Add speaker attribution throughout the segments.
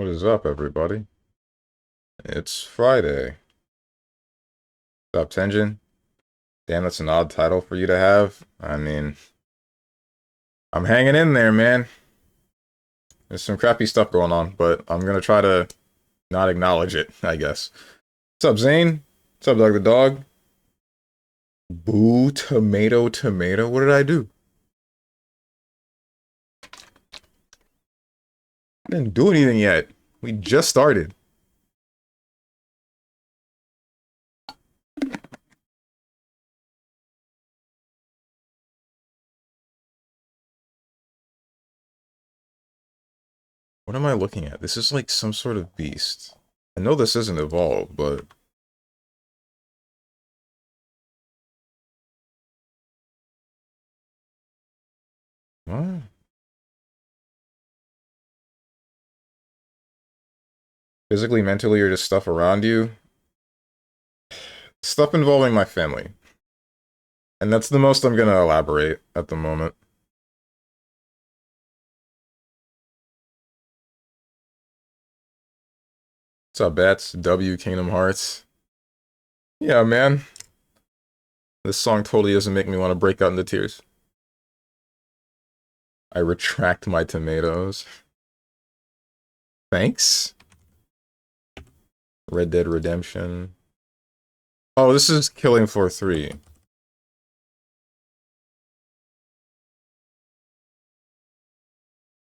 Speaker 1: What is up, everybody? It's Friday. What's up, Tenjin? Damn, that's an odd title for you to have. I mean, I'm hanging in there, man. There's some crappy stuff going on, but I'm gonna try to not acknowledge it, I guess. What's up, Zane? What's up, Doug the Dog? Boo, tomato, tomato. What did I do? I didn't do anything yet. We just started. What am I looking at? This is like some sort of beast. I know this isn't evolved, but... What? Physically, mentally, or just stuff around you? Stuff involving my family. And that's the most I'm gonna elaborate at the moment. What's up, Bats? W Kingdom Hearts. Yeah, man. This song totally doesn't make me want to break out into tears. I retract my tomatoes. Thanks. Red Dead Redemption. Oh, this is Killing Floor 3.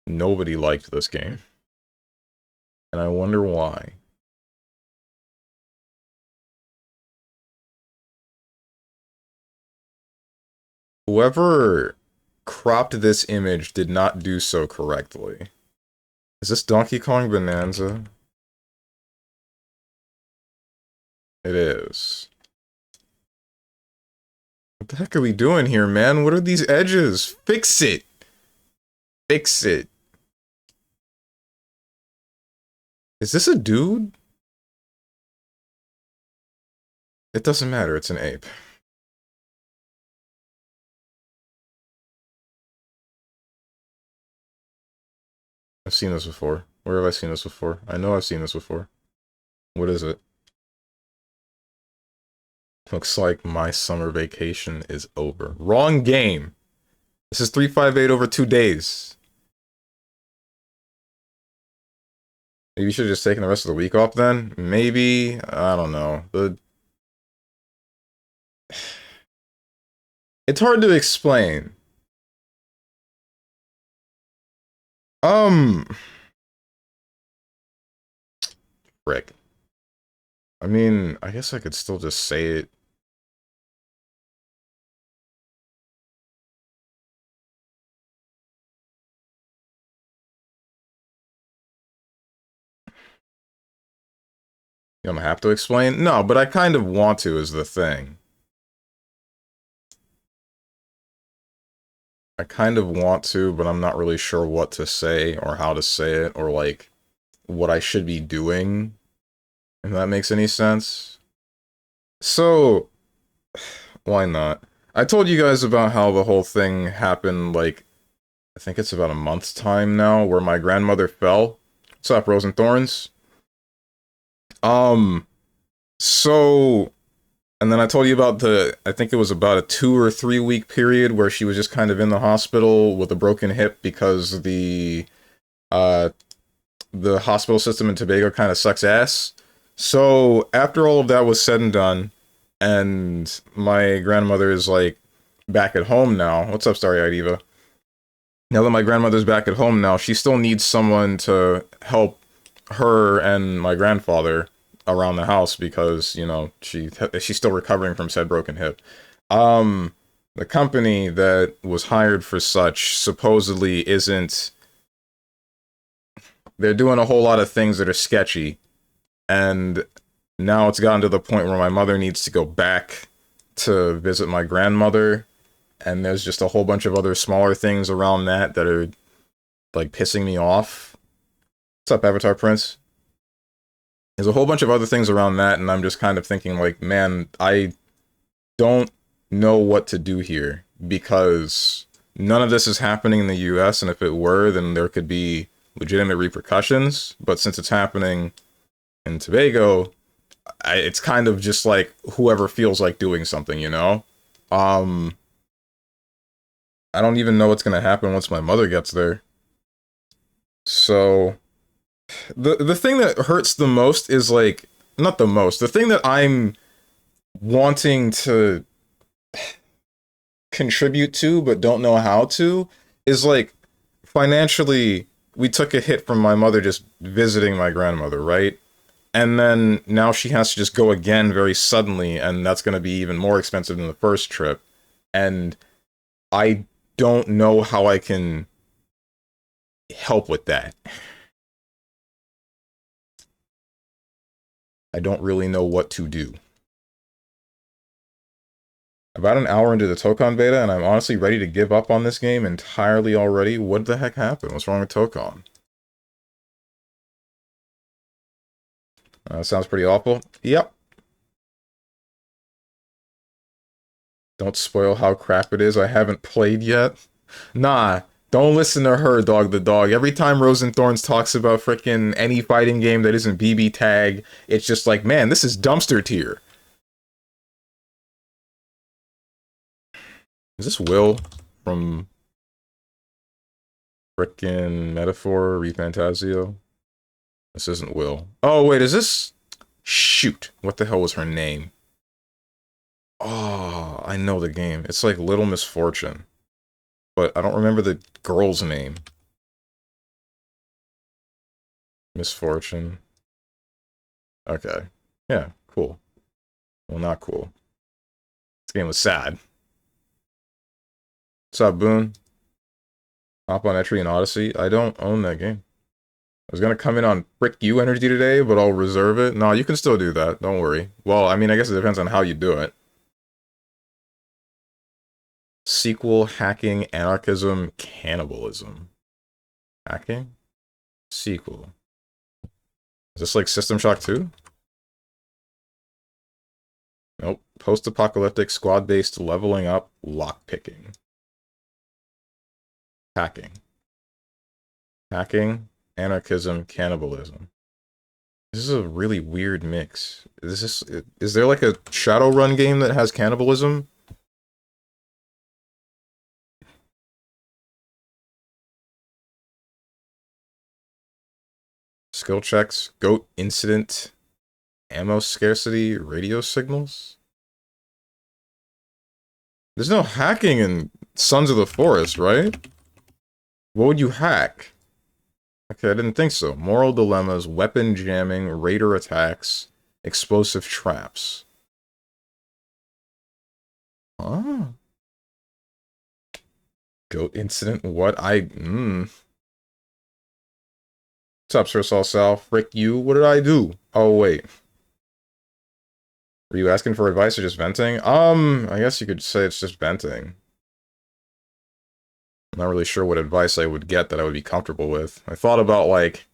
Speaker 1: Nobody liked this game. And I wonder why. Whoever cropped this image did not do so correctly. Is this Donkey Kong Bonanza? It is. What the heck are we doing here, man? What are these edges? Fix it! Fix it. Is this a dude? It doesn't matter, it's an ape. I've seen this before. Where have I seen this before? I know I've seen this before. What is it? Looks like my summer vacation is over. Wrong game! This is 358 over 2 days. Maybe you should have just taken the rest of the week off then? Maybe? I don't know. It's hard to explain. Frick. I mean, I guess I could still just say it. I'm gonna have to explain? No, but I kind of want to is the thing. I kind of want to, but I'm not really sure what to say or how to say it or like what I should be doing. If that makes any sense. So, why not? I told you guys about how the whole thing happened, like, I think it's about a month's time now, where my grandmother fell. What's up, Rose and Thorns? So, and then I told you about I think it was about a 2 or 3 week period where she was just kind of in the hospital with a broken hip because uh, the hospital system in Tobago kind of sucks ass. So, after all of that was said and done, and my grandmother is, like, back at home now. What's up, Starry-Eyed Eva? Now that my grandmother's back at home now, she still needs someone to help her and my grandfather around the house because, you know, she's still recovering from said broken hip. The company that was hired for such supposedly isn't... They're doing a whole lot of things that are sketchy, and now it's gotten to the point where my mother needs to go back to visit my grandmother, and there's just a whole bunch of other smaller things around that are, like, pissing me off. What's up, Avatar Prince? There's a whole bunch of other things around that, and I'm just kind of thinking, like, man, I don't know what to do here, because none of this is happening in the US, and if it were, then there could be legitimate repercussions, but since it's happening in Tobago, it's kind of just like whoever feels like doing something, you know? I don't even know what's gonna happen once my mother gets there. So the thing that hurts the most is like not the most. The thing that I'm wanting to contribute to but don't know how to is like financially we took a hit from my mother just visiting my grandmother, right? And then now she has to just go again very suddenly, and that's going to be even more expensive than the first trip. And I don't know how I can help with that. I don't really know what to do. About an hour into the Tokon beta, and I'm honestly ready to give up on this game entirely already. What the heck happened? What's wrong with Tokon? Sounds pretty awful. Yep. Don't spoil how crap it is. I haven't played yet. Nah, don't listen to her, Dog the Dog. Every time Rosenthorns talks about frickin' any fighting game that isn't BB Tag, it's just like, man, this is dumpster tier. Is this Will from frickin' Metaphor Refantasio? This isn't Will. Oh, wait, is this... Shoot. What the hell was her name? Oh, I know the game. It's like Little Misfortune. But I don't remember the girl's name. Misfortune. Okay. Yeah, cool. Well, not cool. This game was sad. What's up, Boone? Hop on Entry and Odyssey. I don't own that game. I was gonna come in on Frick You Energy today, but I'll reserve it. No, you can still do that. Don't worry. Well, I mean, I guess it depends on how you do it. Sequel, hacking, anarchism, cannibalism. Hacking? Sequel. Is this like System Shock 2? Nope. Post-apocalyptic, squad-based leveling up, lockpicking. Hacking. Hacking, anarchism, cannibalism. This is a really weird mix. Is there like a Shadowrun game that has cannibalism? Skill checks, goat incident, ammo scarcity, radio signals? There's no hacking in Sons of the Forest, right? What would you hack? Okay, I didn't think so. Moral dilemmas, weapon jamming, raider attacks, explosive traps. Huh? Goat incident? What? What's up, Sir Saul Sal? Frick you? What did I do? Oh, wait. Were you asking for advice or just venting? I guess you could say it's just venting. I'm not really sure what advice I would get that I would be comfortable with. I thought about, like,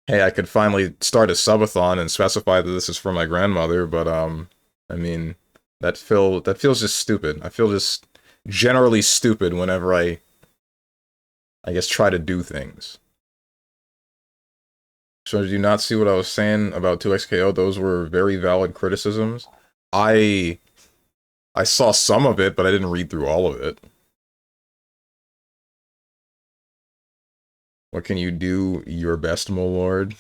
Speaker 1: hey, I could finally start a subathon and specify that this is for my grandmother, but, I mean, that feels just stupid. I feel just generally stupid whenever I guess, try to do things. So did you not see what I was saying about 2XKO? Those were very valid criticisms. I saw some of it, but I didn't read through all of it. What can you do? Your best, my lord.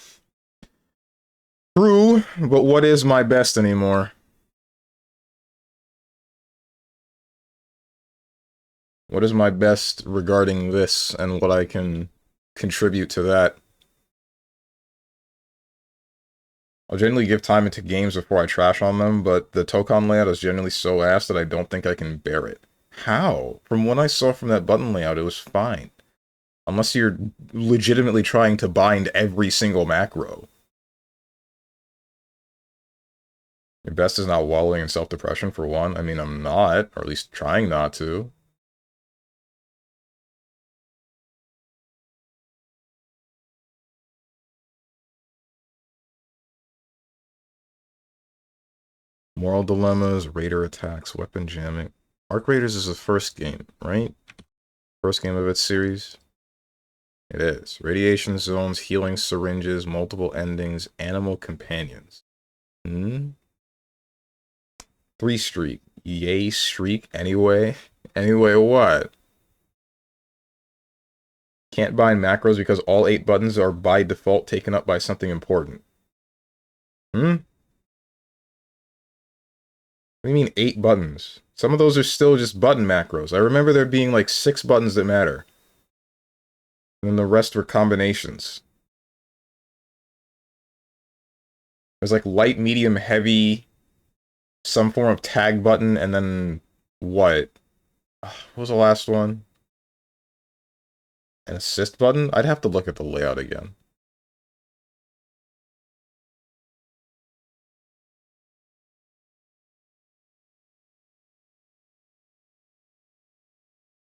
Speaker 1: True, but what is my best anymore? What is my best regarding this and what I can contribute to that? I'll generally give time into games before I trash on them, but the Tokon layout is generally so ass that I don't think I can bear it. How? From what I saw from that button layout, it was fine. Unless you're legitimately trying to bind every single macro. Your best is not wallowing in self-depression, for one. I mean, I'm not, or at least trying not to. Moral dilemmas, raider attacks, weapon jamming. Arc Raiders is the first game, right? First game of its series. It is. Radiation zones, healing syringes, multiple endings, animal companions. Hmm? 3 streak. Yay streak anyway. Anyway what? Can't bind macros because all 8 buttons are by default taken up by something important. Hmm? What do you mean 8 buttons? Some of those are still just button macros. I remember there being like 6 buttons that matter. And then the rest were combinations. There's like light, medium, heavy, some form of tag button, and then what? What was the last one? An assist button? I'd have to look at the layout again.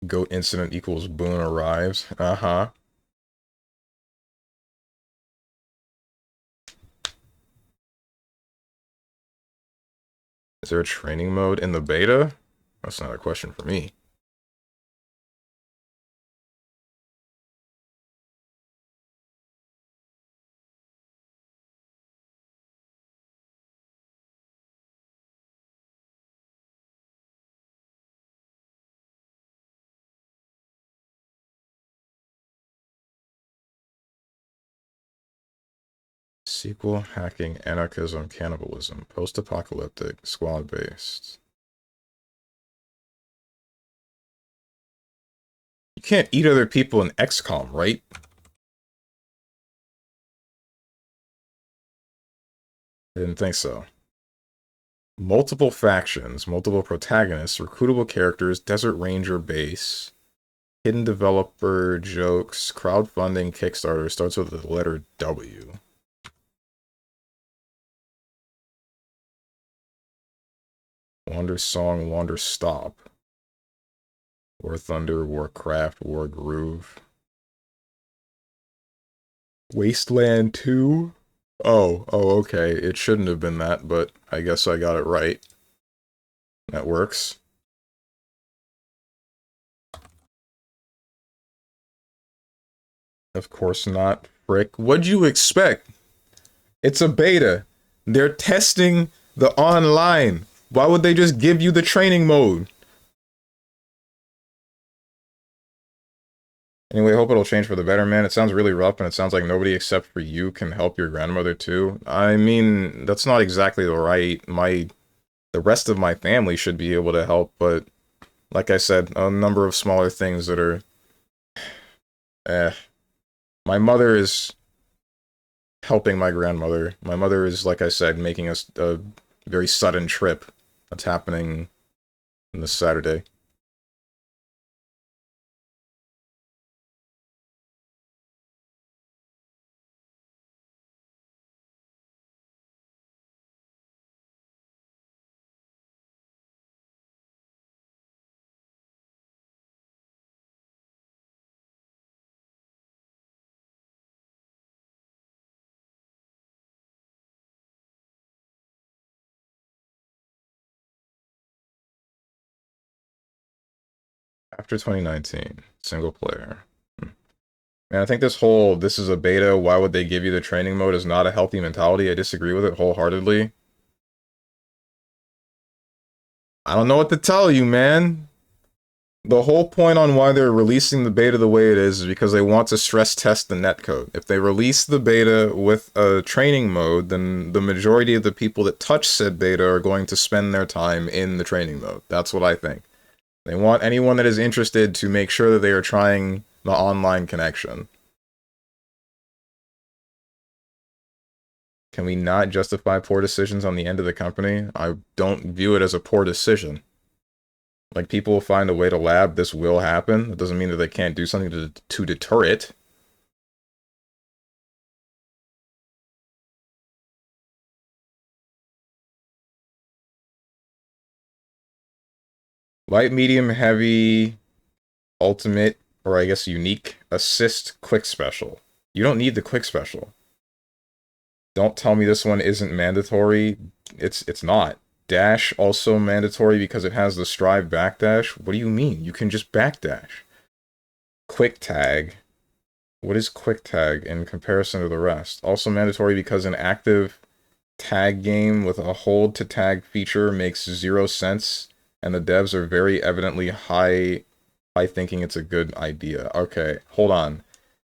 Speaker 1: Goat incident equals boon arrives. Uh-huh. Is there a training mode in the beta? That's not a question for me. Sequel, hacking, anarchism, cannibalism, post-apocalyptic, squad-based. You can't eat other people in XCOM, right? I didn't think so. Multiple factions, multiple protagonists, recruitable characters, Desert Ranger base, hidden developer jokes, crowdfunding, Kickstarter, starts with the letter W. Wander Song, Wander Stop. War Thunder, Warcraft, War Groove. Wasteland 2? Oh, okay. It shouldn't have been that, but I guess I got it right. That works. Of course not, frick. What'd you expect? It's a beta. They're testing the online. Why would they just give you the training mode? Anyway, I hope it'll change for the better, man. It sounds really rough, and it sounds like nobody except for you can help your grandmother, too. I mean, that's not exactly the right... The rest of my family should be able to help, but... Like I said, a number of smaller things that are... My mother is helping my grandmother. My mother is, like I said, making a very sudden trip that's happening this Saturday. After 2019, single player. Man, I think this is a beta, why would they give you the training mode is not a healthy mentality. I disagree with it wholeheartedly. I don't know what to tell you, man. The whole point on why they're releasing the beta the way it is because they want to stress test the netcode. If they release the beta with a training mode, then the majority of the people that touch said beta are going to spend their time in the training mode. That's what I think. They want anyone that is interested to make sure that they are trying the online connection. Can we not justify poor decisions on the end of the company? I don't view it as a poor decision. Like, people will find a way to lab, this will happen. It doesn't mean that they can't do something to deter it. Light, medium, heavy, ultimate, or I guess unique, assist, quick special. You don't need the quick special. Don't tell me this one isn't mandatory. It's not. Dash also mandatory because it has the strive backdash. What do you mean? You can just backdash. Quick tag. What is quick tag in comparison to the rest? Also mandatory because an active tag game with a hold to tag feature makes 0 sense, and the devs are very evidently high thinking it's a good idea. Okay, hold on.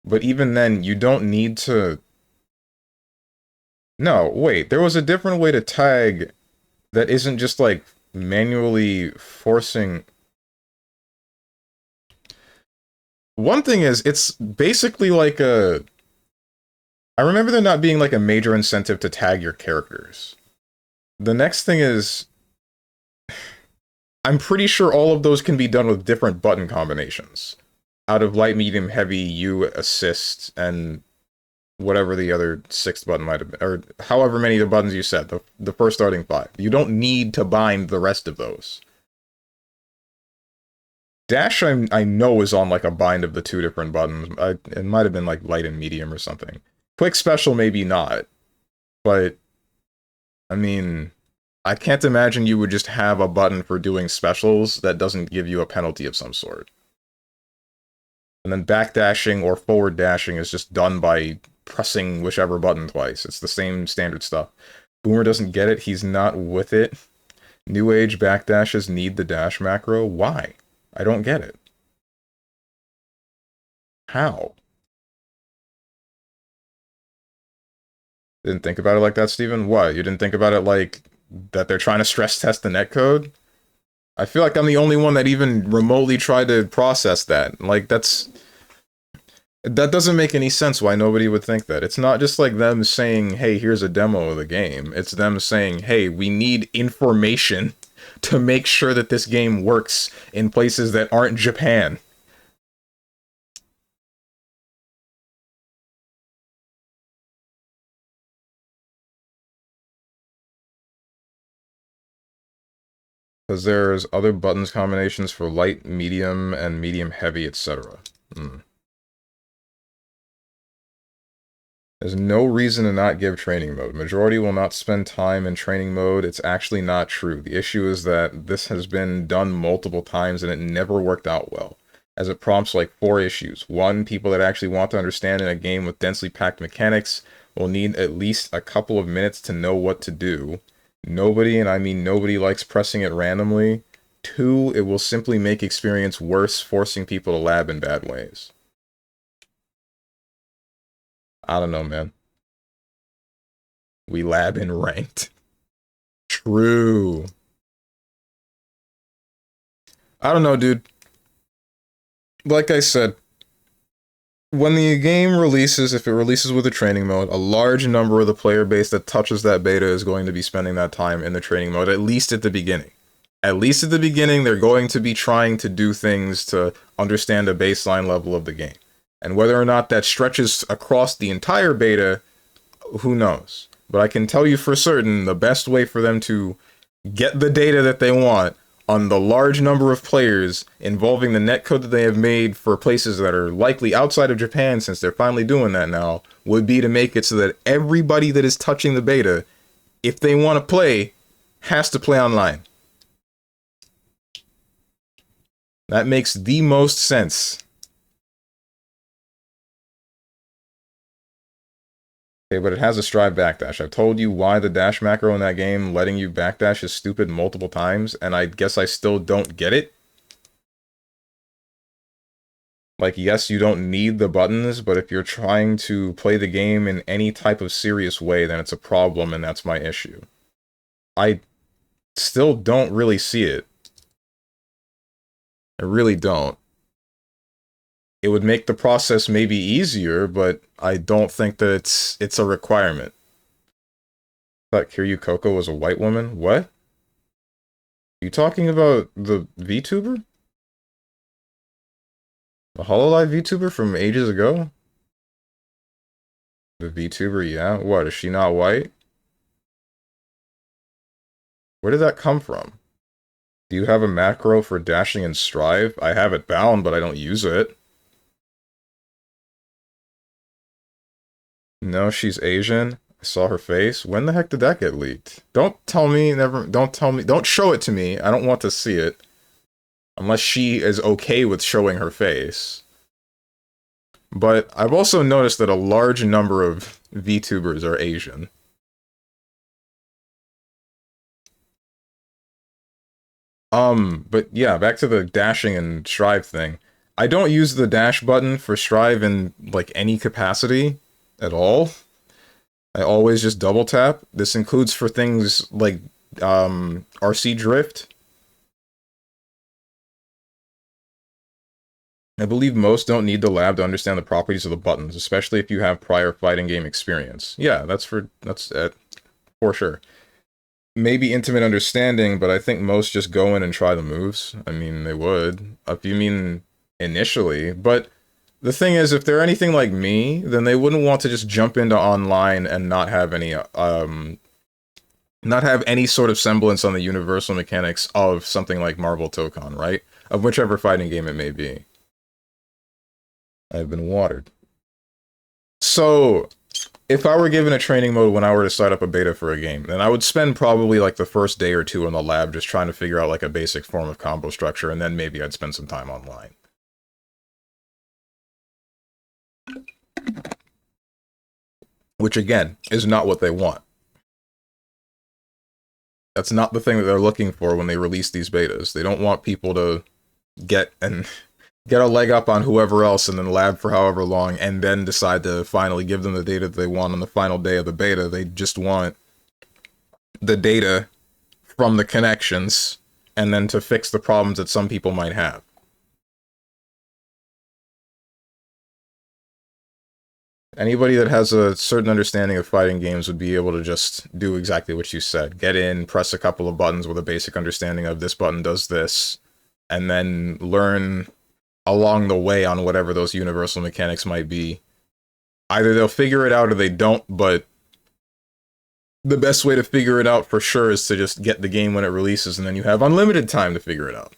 Speaker 1: But even then, you don't need to... No, wait, there was a different way to tag that isn't just, like, manually forcing... One thing is, it's basically like a... I remember there not being, like, a major incentive to tag your characters. The next thing is... I'm pretty sure all of those can be done with different button combinations. Out of light, medium, heavy, U, assist, and whatever the other sixth button might have been, or however many of the buttons you set, the first starting 5. You don't need to bind the rest of those. Dash, I know, is on, like, a bind of the 2 different buttons. It might have been, like, light and medium or something. Quick special, maybe not. But, I mean, I can't imagine you would just have a button for doing specials that doesn't give you a penalty of some sort. And then backdashing or forward dashing is just done by pressing whichever button twice. It's the same standard stuff. Boomer doesn't get it. He's not with it. New Age backdashes need the dash macro. Why? I don't get it. How? Didn't think about it like that, Steven? What? You didn't think about it like that they're trying to stress test the netcode? I feel like I'm the only one that even remotely tried to process that. Like, that doesn't make any sense why nobody would think that. It's not just like them saying, hey, here's a demo of the game. It's them saying, hey, we need information to make sure that this game works in places that aren't Japan. Because there's other buttons combinations for light, medium, and medium heavy, etc. There's no reason to not give training mode. Majority will not spend time in training mode. It's actually not true. The issue is that this has been done multiple times and it never worked out well, as it prompts like 4 issues. 1, people that actually want to understand in a game with densely packed mechanics will need at least a couple of minutes to know what to do. Nobody, and I mean nobody, likes pressing it randomly. 2, it will simply make experience worse, forcing people to lab in bad ways. I don't know, man. We lab in ranked. True. I don't know, dude. Like I said, when the game releases, if it releases with a training mode, a large number of the player base that touches that beta is going to be spending that time in the training mode, at least at the beginning. At least at the beginning, they're going to be trying to do things to understand a baseline level of the game. And whether or not that stretches across the entire beta, who knows? But I can tell you for certain, the best way for them to get the data that they want on the large number of players involving the netcode that they have made for places that are likely outside of Japan, since they're finally doing that now, would be to make it so that everybody that is touching the beta, if they want to play, has to play online. That makes the most sense. Okay, but it has a strive backdash. I've told you why the dash macro in that game letting you backdash is stupid multiple times, and I guess I still don't get it. Like, yes, you don't need the buttons, but if you're trying to play the game in any type of serious way, then it's a problem, and that's my issue. I still don't really see it. I really don't. It would make the process maybe easier, but I don't think that it's a requirement. I thought Kiryu Coco was a white woman? What? You talking about the VTuber? The Hololive VTuber from ages ago? The VTuber, yeah. What, is she not white? Where did that come from? Do you have a macro for dashing and strive? I have it bound, but I don't use it. No, she's Asian. I saw her face. When the heck did that get leaked? Don't tell me, don't show it to me. I don't want to see it. Unless she is okay with showing her face. But I've also noticed that a large number of VTubers are Asian. But yeah, back to the dashing and strive thing. I don't use the dash button for strive in, like, any capacity at all. I always just double tap. This includes for things like, RC drift. I believe most don't need the lab to understand the properties of the buttons, especially if you have prior fighting game experience. Yeah, that's for sure. Maybe intimate understanding, but I think most just go in and try the moves. I mean, they would. If you mean initially. But the thing is, if they're anything like me, then they wouldn't want to just jump into online and not have any sort of semblance on the universal mechanics of something like Marvel Tokon, right? Of whichever fighting game it may be. I've been watered. So, if I were given a training mode when I were to start up a beta for a game, then I would spend probably like the first day or two in the lab just trying to figure out like a basic form of combo structure, and then maybe I'd spend some time online. Which again, is not what they want. That's not the thing that they're looking for when they release these betas. They don't want people to get a leg up on whoever else and then lab for however long and then decide to finally give them the data that they want on the final day of the beta. They just want the data from the connections and then to fix the problems that some people might have. Anybody that has a certain understanding of fighting games would be able to just do exactly what you said. Get in, press a couple of buttons with a basic understanding of this button does this, and then learn along the way on whatever those universal mechanics might be. Either they'll figure it out or they don't, but the best way to figure it out for sure is to just get the game when it releases, and then you have unlimited time to figure it out.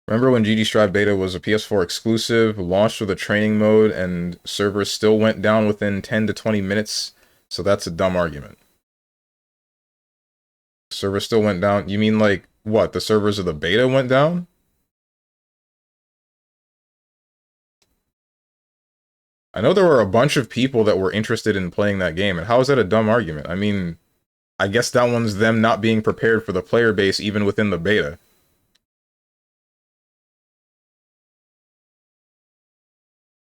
Speaker 1: Remember when GD Strive Beta was a PS4 exclusive, launched with a training mode, and servers still went down within 10 to 20 minutes? So that's a dumb argument. Servers still went down? You mean like, what, the servers of the beta went down? I know there were a bunch of people that were interested in playing that game, and how is that a dumb argument? I mean, I guess that one's them not being prepared for the player base even within the beta.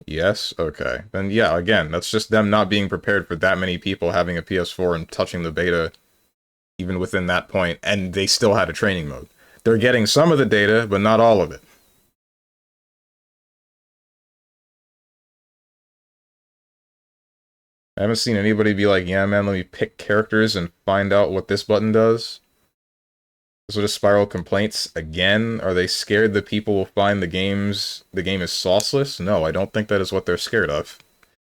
Speaker 1: Yes? Okay. Then yeah, again, that's just them not being prepared for that many people having a PS4 and touching the beta even within that point, and they still had a training mode. They're getting some of the data, but not all of it. I haven't seen anybody be like, yeah man, let me pick characters and find out what this button does. So just spiral complaints again? Are they scared that people will find the game is sauceless? No, I don't think that is what they're scared of.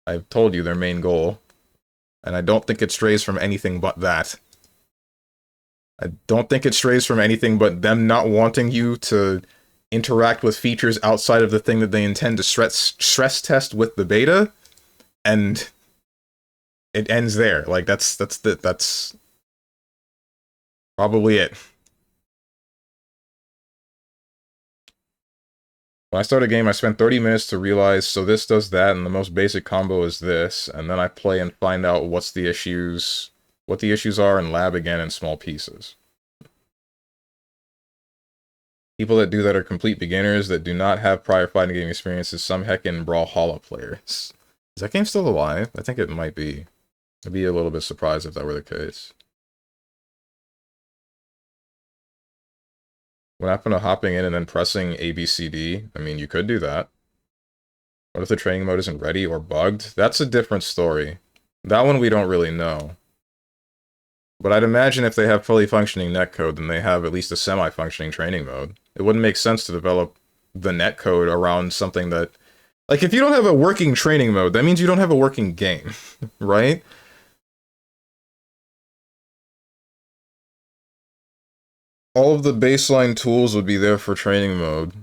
Speaker 1: I've told you their main goal. And I don't think it strays from anything but that. I don't think it strays from anything but them not wanting you to interact with features outside of the thing that they intend to stress test with the beta, and it ends there. Like that's probably it. When I start a game, I spend 30 minutes to realize, so this does that, and the most basic combo is this, and then I play and find out what the issues are, and lab again in small pieces. People that do that are complete beginners that do not have prior fighting game experiences, some heckin' Brawlhalla players. Is that game still alive? I think it might be. I'd be a little bit surprised if that were the case. What happened to hopping in and then pressing A, B, C, D? I mean, you could do that. What if the training mode isn't ready or bugged? That's a different story. That one we don't really know. But I'd imagine if they have fully functioning netcode, then they have at least a semi-functioning training mode. It wouldn't make sense to develop the netcode around something that... Like, if you don't have a working training mode, that means you don't have a working game, right? All of the baseline tools would be there for training mode,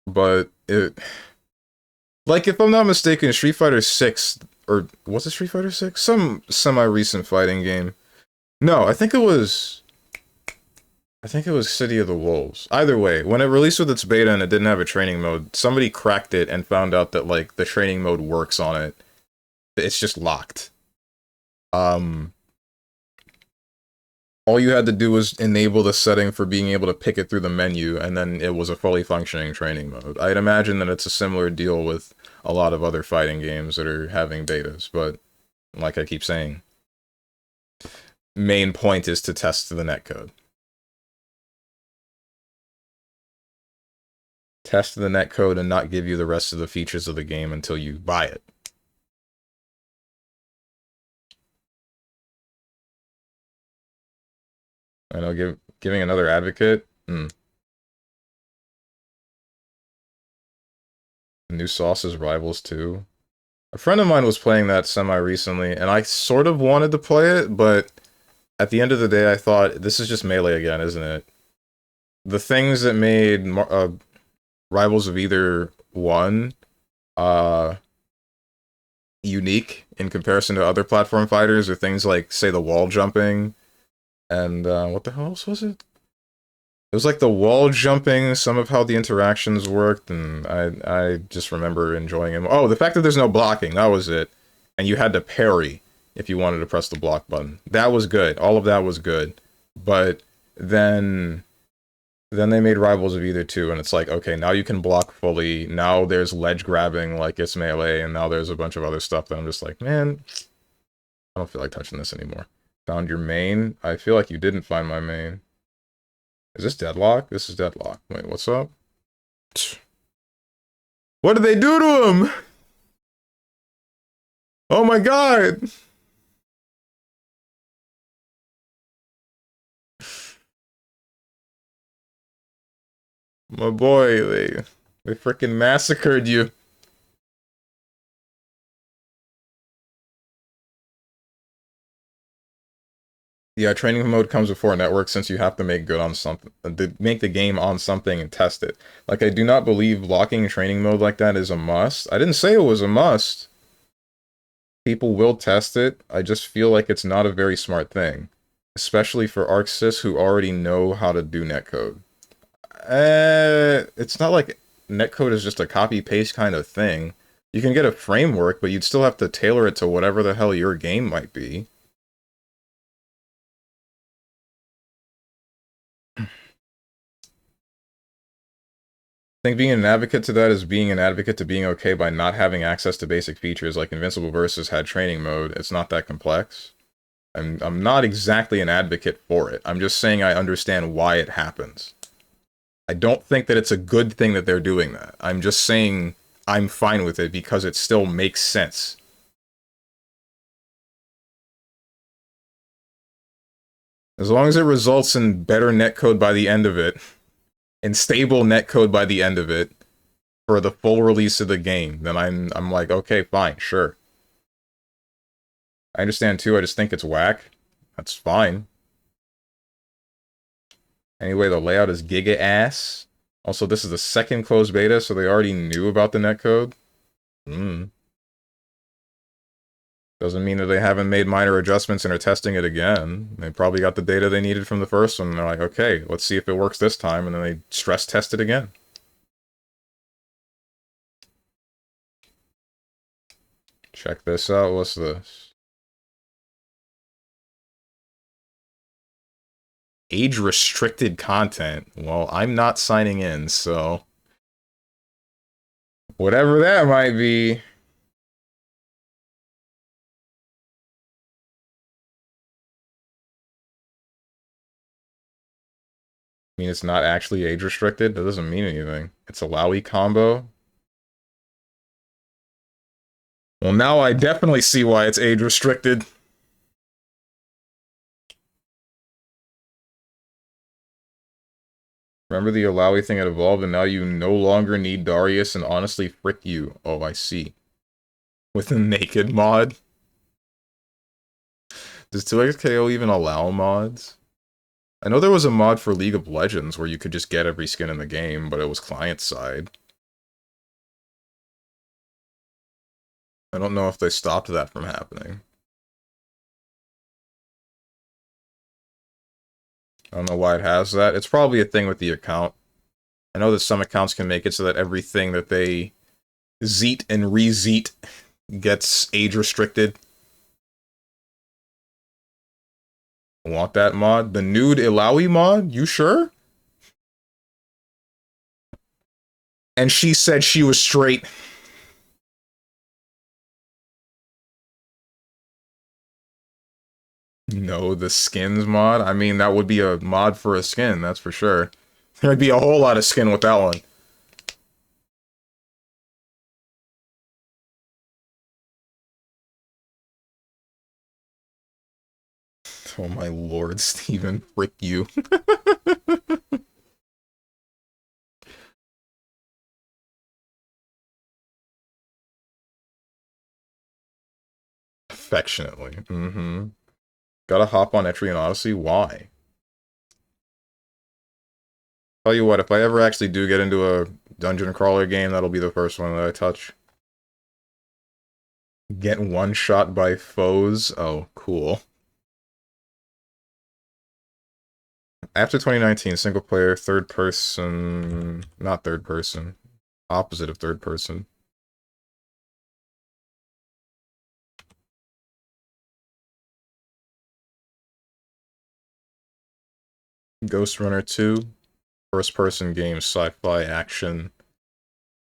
Speaker 1: but it... Like, if I'm not mistaken, Street Fighter 6, or was it Street Fighter 6? Some semi-recent fighting game. No, I think it was... I think it was City of the Wolves. Either way, when it released with its beta and it didn't have a training mode, somebody cracked it and found out that, like, the training mode works on it. It's just locked. Um, all you had to do was enable the setting for being able to pick it through the menu, and then it was a fully functioning training mode. I'd imagine that it's a similar deal with a lot of other fighting games that are having betas, but like I keep saying, main point is to test the netcode. Test the netcode and not give you the rest of the features of the game until you buy it. I know, giving another advocate. New Sauce's Rivals 2. A friend of mine was playing that semi-recently, and I sort of wanted to play it, but at the end of the day, I thought, this is just Melee again, isn't it? The things that made Rivals of Either 1 unique in comparison to other platform fighters are things like, say, the wall jumping, and what the hell else was it? It was like the wall jumping, some of how the interactions worked, and I just remember enjoying it. Oh, the fact that there's no blocking, that was it. And you had to parry if you wanted to press the block button. That was good. All of that was good. But then they made Rivals of Either 2, and it's like, okay, now you can block fully. Now there's ledge grabbing like it's Melee, and now there's a bunch of other stuff that I'm just like, man, I don't feel like touching this anymore. Found your main? I feel like you didn't find my main. Is this Deadlock? This is Deadlock. Wait, what's up? What did they do to him? Oh my god! My boy, they freaking massacred you. Yeah, training mode comes before network since you have to make good on something, make the game on something and test it. Like, I do not believe locking training mode like that is a must. I didn't say it was a must. People will test it. I just feel like it's not a very smart thing. Especially for ArcSys who already know how to do netcode. It's not like netcode is just a copy-paste kind of thing. You can get a framework, but you'd still have to tailor it to whatever the hell your game might be. I think being an advocate to that is being an advocate to being okay by not having access to basic features like Invincible Versus had training mode. It's not that complex. I'm not exactly an advocate for it. I'm just saying I understand why it happens. I don't think that it's a good thing that they're doing that. I'm just saying I'm fine with it because it still makes sense. As long as it results in better netcode by the end of it, and stable netcode by the end of it, for the full release of the game, then I'm like, okay, fine, sure. I understand too, I just think it's whack. That's fine. Anyway, the layout is giga ass. Also, this is the second closed beta, so they already knew about the netcode. Doesn't mean that they haven't made minor adjustments and are testing it again. They probably got the data they needed from the first one, and they're like, okay, let's see if it works this time, and then they stress test it again. Check this out, what's this? Age-restricted content. Well, I'm not signing in, so... whatever that might be... I mean, it's not actually age-restricted? That doesn't mean anything. It's a Lowy combo. Well, now I definitely see why it's age-restricted. Remember the Alawi thing had evolved, and now you no longer need Darius, and honestly, frick you. Oh, I see. With a naked mod? Does 2XKO even allow mods? I know there was a mod for League of Legends where you could just get every skin in the game, but it was client-side. I don't know if they stopped that from happening. I don't know why it has that. It's probably a thing with the account. I know that some accounts can make it so that everything that they zeet and re-zeet gets age restricted. Want that mod? The nude Ilawi mod? You sure? And she said she was straight. No, the skins mod? I mean, that would be a mod for a skin, that's for sure. There'd be a whole lot of skin with that one. Oh my lord, Steven, frick you. Affectionately. Mm-hmm. Gotta hop on Etrian Odyssey? Why? Tell you what, if I ever actually do get into a dungeon crawler game, that'll be the first one that I touch. Get one shot by foes? Oh, cool. After 2019, single player, third person... Not third person. Opposite of third person. Ghost Runner 2. First person game, sci-fi action.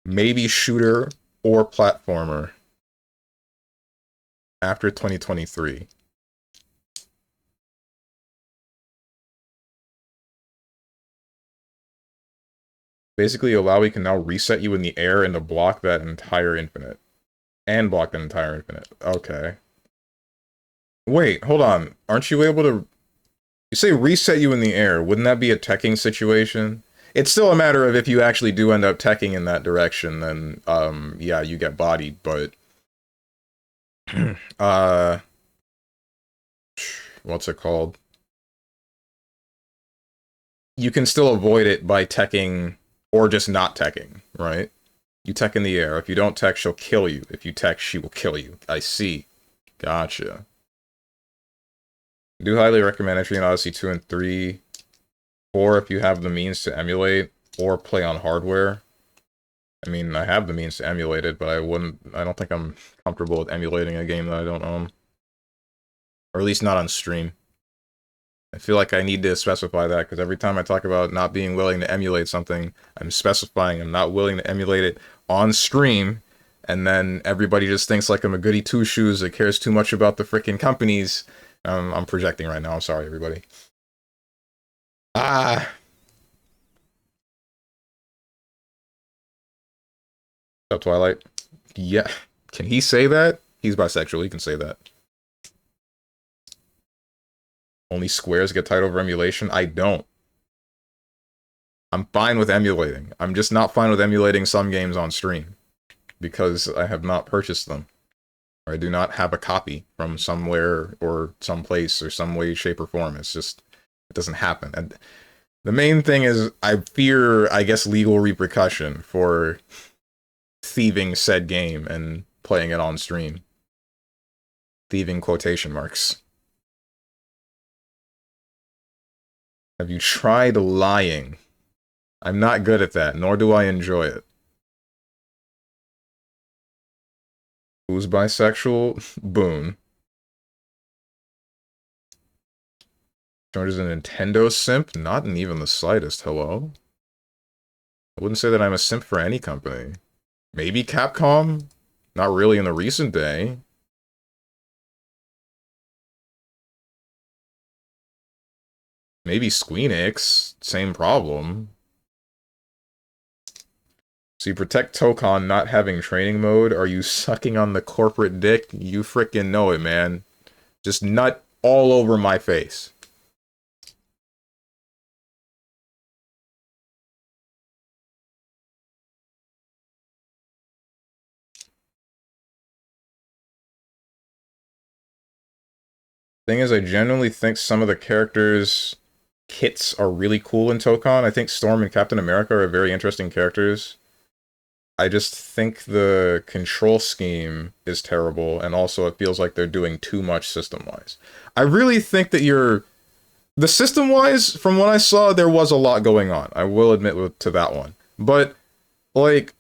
Speaker 1: Maybe shooter or platformer. After 2023. Basically, Alawi can now reset you in the air and to block that entire infinite. And block that entire infinite. Okay. Wait, hold on. Aren't you able to... You say reset you in the air. Wouldn't that be a teching situation? It's still a matter of if you actually do end up teching in that direction, then, yeah, you get bodied, but... what's it called? You can still avoid it by teching, or just not teching, right? You tech in the air. If you don't tech, she'll kill you. If you tech, she will kill you. I see. Gotcha. I do highly recommend Etrian Odyssey 2 and 3, or if you have the means to emulate, or play on hardware. I mean, I have the means to emulate it, but I don't think I'm comfortable with emulating a game that I don't own. Or at least not on stream. I feel like I need to specify that, because every time I talk about not being willing to emulate something, I'm specifying I'm not willing to emulate it on stream, and then everybody just thinks like I'm a goody two-shoes that cares too much about the freaking companies. I'm projecting right now, I'm sorry, everybody. Ah! Up Twilight? Yeah. Can he say that? He's bisexual, he can say that. Only squares get tied over emulation? I don't. I'm fine with emulating. I'm just not fine with emulating some games on stream. Because I have not purchased them. Or I do not have a copy from somewhere or someplace or some way, shape, or form. It's just, it doesn't happen. And the main thing is, I fear, I guess, legal repercussion for thieving said game and playing it on stream. Thieving quotation marks. Have you tried lying? I'm not good at that, nor do I enjoy it. Who's bisexual? Boone. George is a Nintendo simp? Not in even the slightest, hello? I wouldn't say that I'm a simp for any company. Maybe Capcom? Not really in the recent day. Maybe Squeenix, same problem. So you protect Tokon not having training mode? Are you sucking on the corporate dick? You frickin' know it, man. Just nut all over my face. Thing is, I genuinely think some of the characters' kits are really cool in Tokon. I think Storm and Captain America are very interesting characters. I just think the control scheme is terrible, and also it feels like they're doing too much system-wise. I really think that The system-wise, from what I saw, there was a lot going on. I will admit to that one. But, like,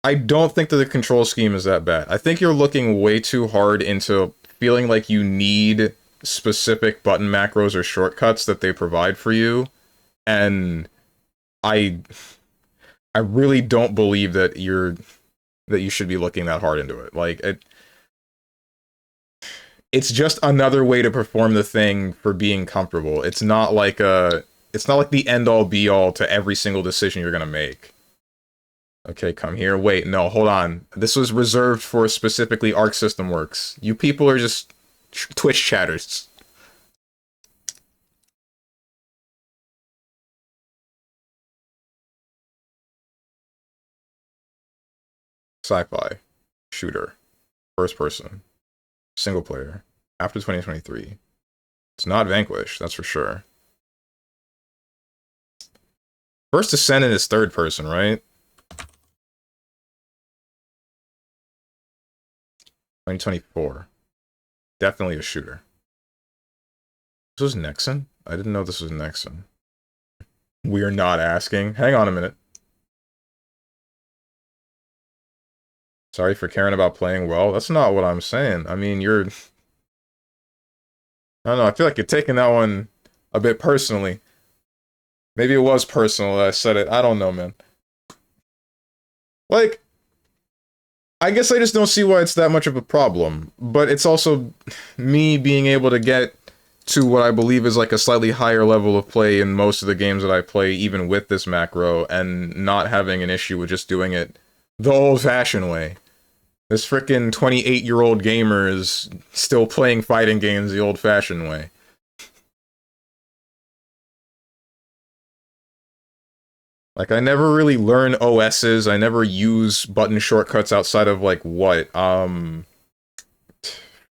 Speaker 1: I don't think that the control scheme is that bad. I think you're looking way too hard into feeling like you need specific button macros or shortcuts that they provide for you. And I really don't believe that you should be looking that hard into it. Like, it's just another way to perform the thing for being comfortable. It's not like the end-all be-all to every single decision you're gonna make. Okay, come here. Wait, no, hold on. This was reserved for specifically Arc System Works. You people are just Twitch chatters. Sci-fi. Shooter. First person. Single player. After 2023. It's not Vanquish, that's for sure. First Descendant is third person, right? 2024. Definitely a shooter. This was Nexon? I didn't know this was Nexon. We're not asking. Hang on a minute. Sorry for caring about playing well. That's not what I'm saying. I mean, I don't know, I feel like you're taking that one a bit personally. Maybe it was personal that I said it. I don't know, man. Like, I guess I just don't see why it's that much of a problem. But it's also me being able to get to what I believe is like a slightly higher level of play in most of the games that I play, even with this macro, and not having an issue with just doing it the old-fashioned way. This frickin' 28-year-old gamer is still playing fighting games the old-fashioned way. Like, I never really learn OSs, I never use button shortcuts outside of, like, what?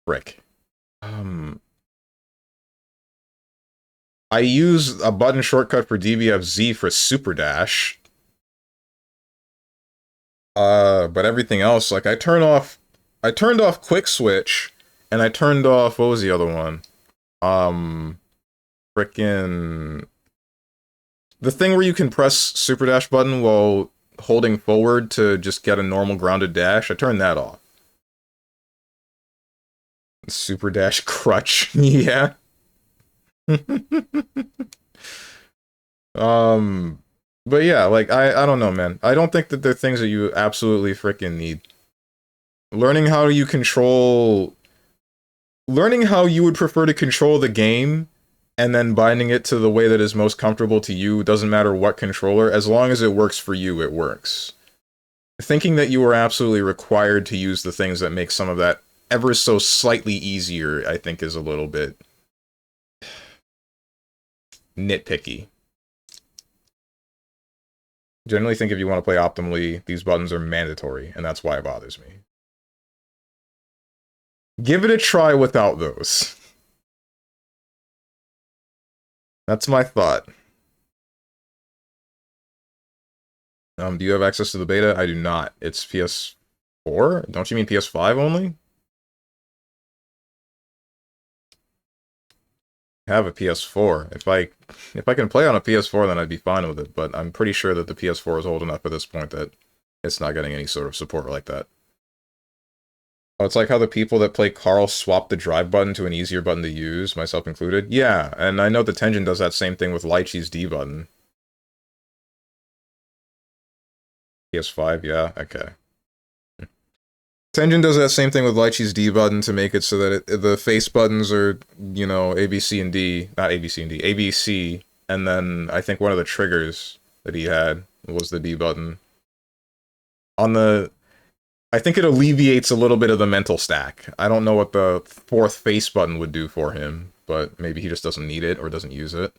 Speaker 1: Frick. I use a button shortcut for DVFZ for Super Dash. But everything else, like, I turned off Quick Switch, and I turned off, what was the other one? Frickin'... The thing where you can press Super Dash button while holding forward to just get a normal grounded dash, I turned that off. Super Dash crutch, yeah. But yeah, like, I don't know, man. I don't think that they're things that you absolutely freaking need. Learning how you would prefer to control the game, and then binding it to the way that is most comfortable to you, doesn't matter what controller, as long as it works for you, it works. Thinking that you are absolutely required to use the things that make some of that ever so slightly easier, I think is a little bit nitpicky. Generally think if you want to play optimally, these buttons are mandatory, and that's why it bothers me. Give it a try without those. That's my thought. Do you have access to the beta? I do not. It's PS4? Don't you mean PS5 only? I have a PS4. If I can play on a PS4, then I'd be fine with it, but I'm pretty sure that the PS4 is old enough at this point that it's not getting any sort of support like that. Oh, it's like how the people that play Carl swap the drive button to an easier button to use, myself included. Yeah, and I know the Tenjin does that same thing with Lychee's D button. PS5, yeah, okay. Tenjin does that same thing with Lychee's D button to make it so that the face buttons are, you know, A, B, C, and D. Not A, B, C, and D. A, B, C. And then I think one of the triggers that he had was the D button. I think it alleviates a little bit of the mental stack. I don't know what the fourth face button would do for him, but maybe he just doesn't need it or doesn't use it.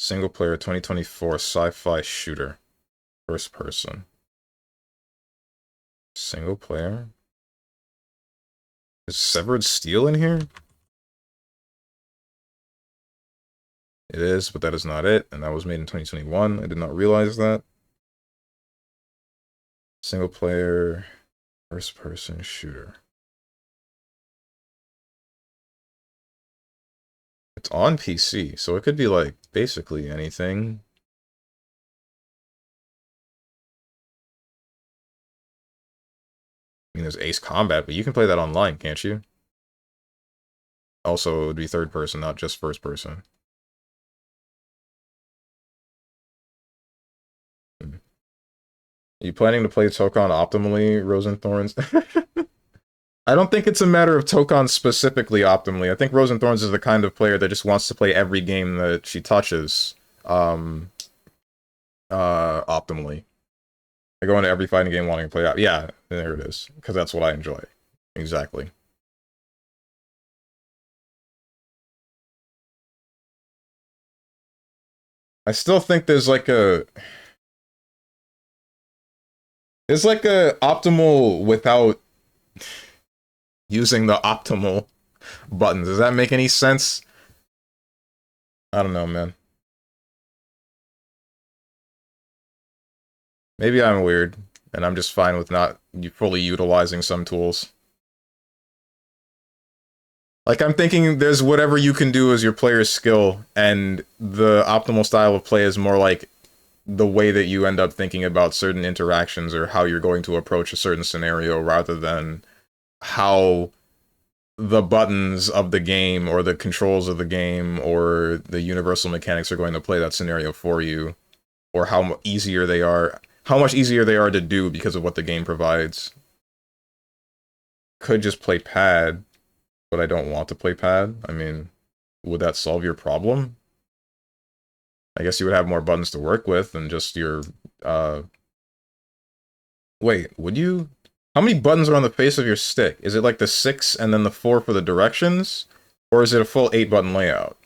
Speaker 1: Single player 2024 sci-fi shooter. First person. Single player? Is Severed Steel in here? It is, but that is not it, and that was made in 2021. I did not realize that. Single player, first person shooter. It's on PC, so it could be like basically anything. I mean, there's Ace Combat, but you can play that online, can't you? Also, it would be third person, not just first person. Are you planning to play Tokon optimally, Rosenthorns? I don't think it's a matter of Tokon specifically optimally. I think Rosenthorns is the kind of player that just wants to play every game that she touches optimally. I go into every fighting game wanting to play out. Yeah, there it is. Because that's what I enjoy. Exactly. I still think there's like a optimal without using the optimal buttons. Does that make any sense? I don't know, man. Maybe I'm weird, and I'm just fine with not fully utilizing some tools. Like, I'm thinking there's whatever you can do as your player's skill, and the optimal style of play is more like the way that you end up thinking about certain interactions or how you're going to approach a certain scenario rather than how the buttons of the game or the controls of the game or the universal mechanics are going to play that scenario for you, or how easier they are, how much easier they are to do because of what the game provides. Could just play pad, but I don't want to play pad. I mean, would that solve your problem? I guess you would have more buttons to work with than just your, Wait, would you? How many buttons are on the face of your stick? Is it like the 6 and then the 4 for the directions? Or is it a full 8-button layout?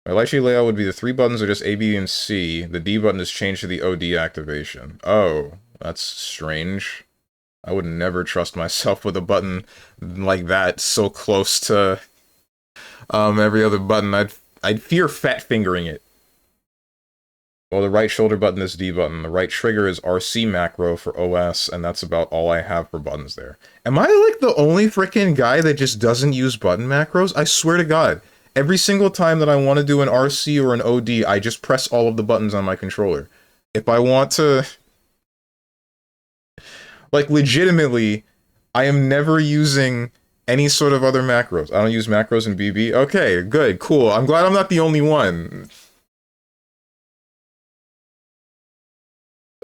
Speaker 1: My light sheet layout would be the 3 buttons are just A, B, and C. The D button is changed to the OD activation. Oh, that's strange. I would never trust myself with a button like that so close to every other button. I'd fear fat fingering it. Well, the right shoulder button is D button. The right trigger is RC macro for OS, and that's about all I have for buttons there. Am I like the only freaking guy that just doesn't use button macros? I swear to God. Every single time that I want to do an RC or an OD, I just press all of the buttons on my controller. If I want to... Like, legitimately, I am never using any sort of other macros. I don't use macros in BB. Okay, good, cool. I'm glad I'm not the only one.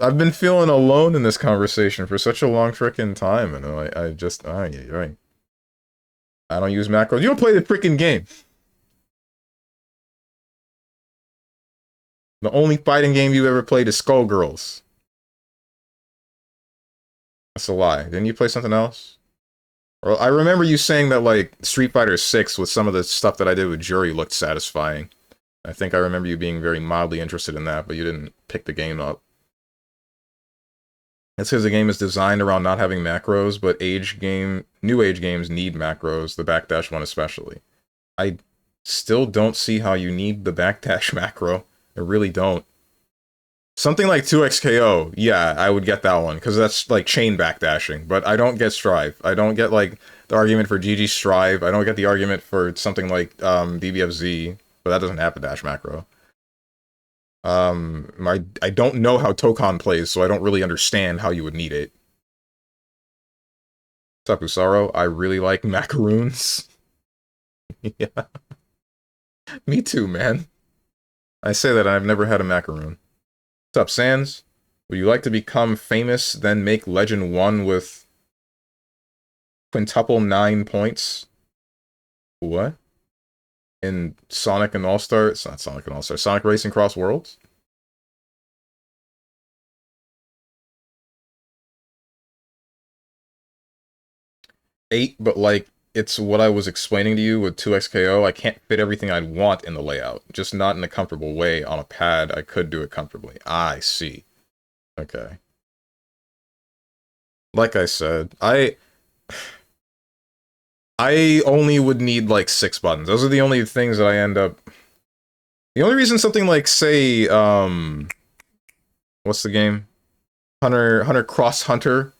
Speaker 1: I've been feeling alone in this conversation for such a long frickin' time, and I just, right. I don't use macros. You don't play the frickin' game. The only fighting game you ever played is Skullgirls. That's a lie. Didn't you play something else? Or I remember you saying that like Street Fighter 6 with some of the stuff that I did with Jury looked satisfying. I think I remember you being very mildly interested in that, but you didn't pick the game up. That's because the game is designed around not having macros, but new age games need macros, the backdash one especially. I still don't see how you need the backdash macro. I really don't. Something like 2xKO, yeah, I would get that one, because that's like chain backdashing, but I don't get Strive. I don't get like the argument for GG Strive. I don't get the argument for something like BBFZ, but that doesn't have a dash macro. I don't know how Tokon plays, so I don't really understand how you would need it. What's up, Usaro? I really like macaroons. Yeah. Me too, man. I say that I've never had a macaroon. What's up, Sans? Would you like to become famous, then make Legend 1 with quintuple 9 points? What? In Sonic and All-Star? It's not Sonic and All-Star. Sonic Racing Cross Worlds? 8, but like, it's what I was explaining to you with 2xKO. I can't fit everything I'd want in the layout. Just not in a comfortable way. On a pad, I could do it comfortably. I see. Okay. Like I said, I only would need like 6 buttons. Those are the only things that I end up... The only reason something like, say, what's the game? Hunter Cross Hunter,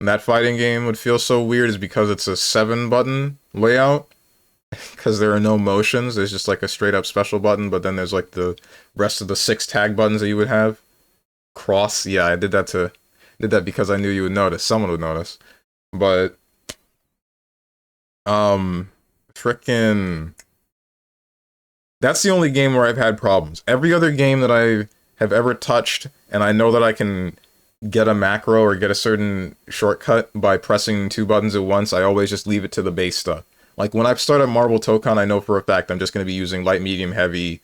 Speaker 1: that fighting game would feel so weird is because it's a 7-button layout. Because there are no motions, there's just like a straight up special button, but then there's like the rest of the 6 tag buttons that you would have. Cross, yeah, I did that because I knew you would notice. Someone would notice. But, frickin'... That's the only game where I've had problems. Every other game that I have ever touched, and I know that I can get a macro or get a certain shortcut by pressing 2 buttons at once, I always just leave it to the base stuff. Like, when I start a Marble Token, I know for a fact I'm just going to be using light, medium, heavy,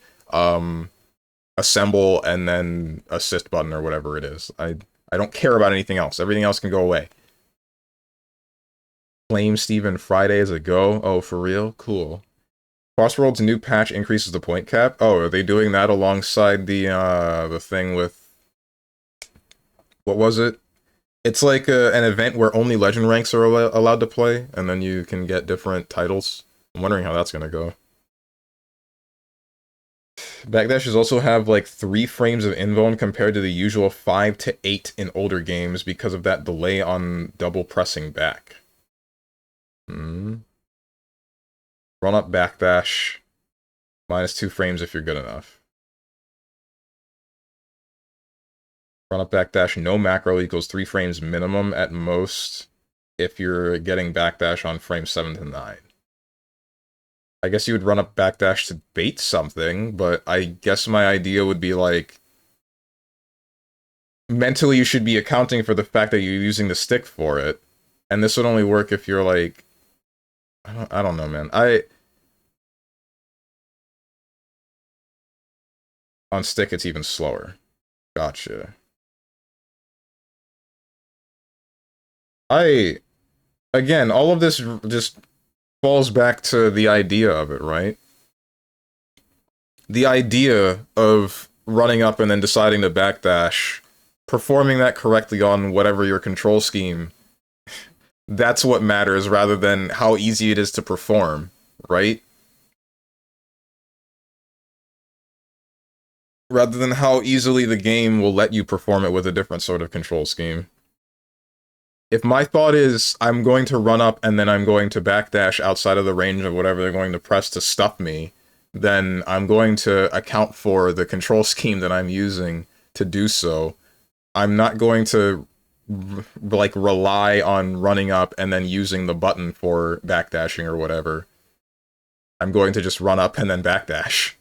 Speaker 1: assemble, and then assist button or whatever it is. I don't care about anything else. Everything else can go away. StrongmanSteven Friday is a go? Oh, for real? Cool. Crossworld's new patch increases the point cap? Oh, are they doing that alongside the thing with... What was it? It's like an event where only legend ranks are allowed to play, and then you can get different titles. I'm wondering how that's gonna go. Backdashes also have like 3 frames of invuln compared to the usual 5 to 8 in older games because of that delay on double pressing back. Run up backdash. -2 frames if you're good enough. Run up backdash, no macro equals 3 frames minimum at most if you're getting backdash on frame 7 to 9. I guess you would run up backdash to bait something, but I guess my idea would be like... Mentally you should be accounting for the fact that you're using the stick for it. And this would only work if you're like... I don't know, man. On stick it's even slower. Gotcha. Again, all of this just falls back to the idea of it, right? The idea of running up and then deciding to backdash, performing that correctly on whatever your control scheme, that's what matters rather than how easy it is to perform, right? Rather than how easily the game will let you perform it with a different sort of control scheme. If my thought is, I'm going to run up and then I'm going to backdash outside of the range of whatever they're going to press to stuff me, then I'm going to account for the control scheme that I'm using to do so. I'm not going to, like, rely on running up and then using the button for backdashing or whatever. I'm going to just run up and then backdash.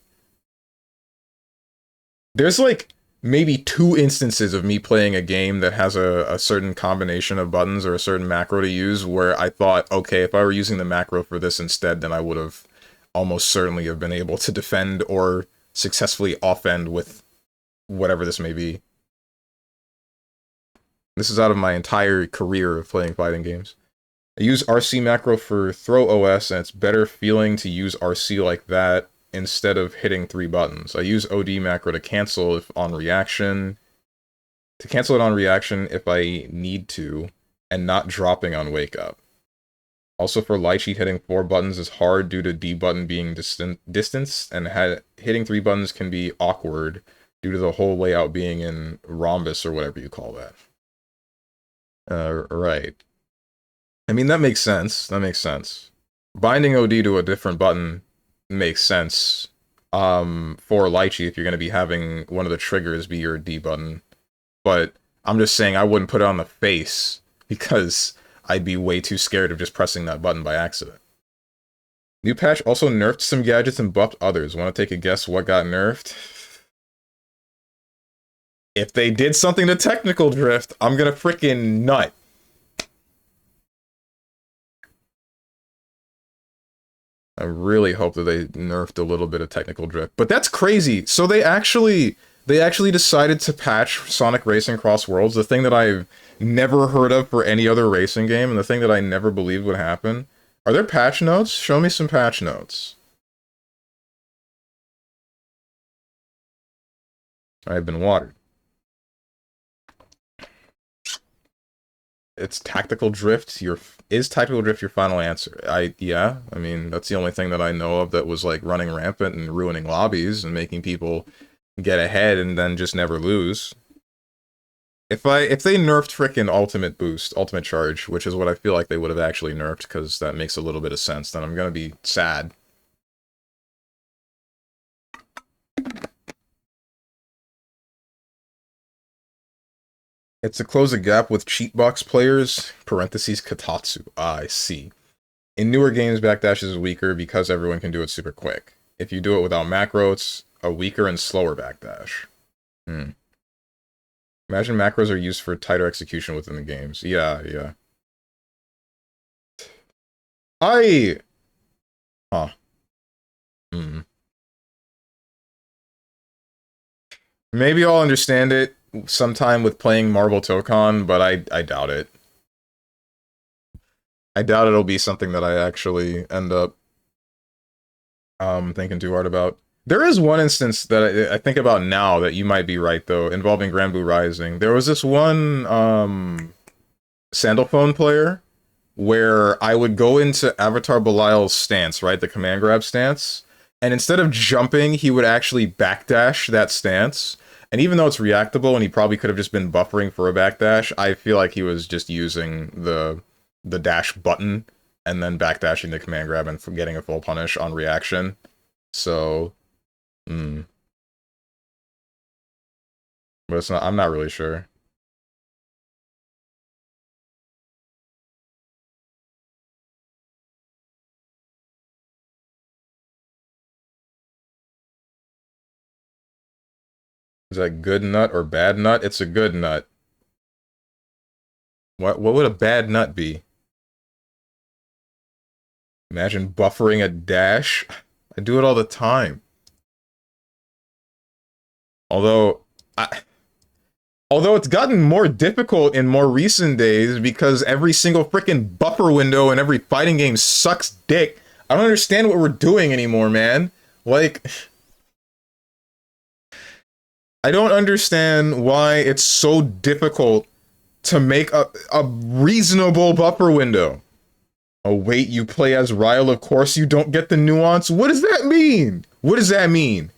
Speaker 1: There's, like, maybe 2 instances of me playing a game that has a certain combination of buttons or a certain macro to use where I thought, okay, if I were using the macro for this instead, then I would have almost certainly have been able to defend or successfully offend with whatever this may be. This is out of my entire career of playing fighting games. I use RC macro for throw OS, and it's better feeling to use RC like that instead of hitting 3 buttons. I use OD macro to cancel if on reaction, if I need to, and not dropping on wake up. Also for light sheet, hitting 4 buttons is hard due to D button being distance, and hitting 3 buttons can be awkward due to the whole layout being in rhombus or whatever you call that. Right. I mean, that makes sense. That makes sense. Binding OD to a different button makes sense. For Lychee, if you're going to be having one of the triggers be your D button. But I'm just saying I wouldn't put it on the face because I'd be way too scared of just pressing that button by accident. New patch also nerfed some gadgets and buffed others. Want to take a guess what got nerfed? If they did something to technical drift, I'm gonna freaking nut. I really hope that they nerfed a little bit of technical drift. But that's crazy. So they actually decided to patch Sonic Racing Cross Worlds, the thing that I've never heard of for any other racing game, and the thing that I never believed would happen. Are there patch notes? Show me some patch notes. I've been watered. it's tactical drift. Is tactical drift your final answer? Yeah. I mean, that's the only thing that I know of that was like running rampant and ruining lobbies and making people get ahead and then just never lose. If they nerfed frickin' ultimate boost, ultimate charge, which is what I feel like they would have actually nerfed, because that makes a little bit of sense, then I'm gonna be sad. It's to close a gap with cheat box players, parentheses Katatsu. Ah, I see. In newer games, backdash is weaker because everyone can do it super quick. If you do it without macro, it's a weaker and slower backdash. Imagine macros are used for tighter execution within the games. Yeah, yeah. Huh. Maybe I'll understand it sometime with playing Marvel Tokon, but I doubt it. I doubt it'll be something that I actually end up thinking too hard about. There is one instance that I think about now that you might be right, though, involving Grand Blue Rising. There was this one Sandalphone player where I would go into Avatar Belial's stance, right? The command grab stance. And instead of jumping, he would actually backdash that stance. And even though it's reactable and he probably could have just been buffering for a backdash, I feel like he was just using the dash button and then backdashing the command grab and getting a full punish on reaction. So, but it's not, I'm not really sure. Is that good nut or bad nut? It's a good nut. What would a bad nut be? Imagine buffering a dash. I do it all the time. Although it's gotten more difficult in more recent days because every single freaking buffer window in every fighting game sucks dick. I don't understand what we're doing anymore, man. Like, I don't understand why it's so difficult to make a reasonable buffer window. Oh, wait, you play as Ryle, of course you don't get the nuance? What does that mean? What does that mean?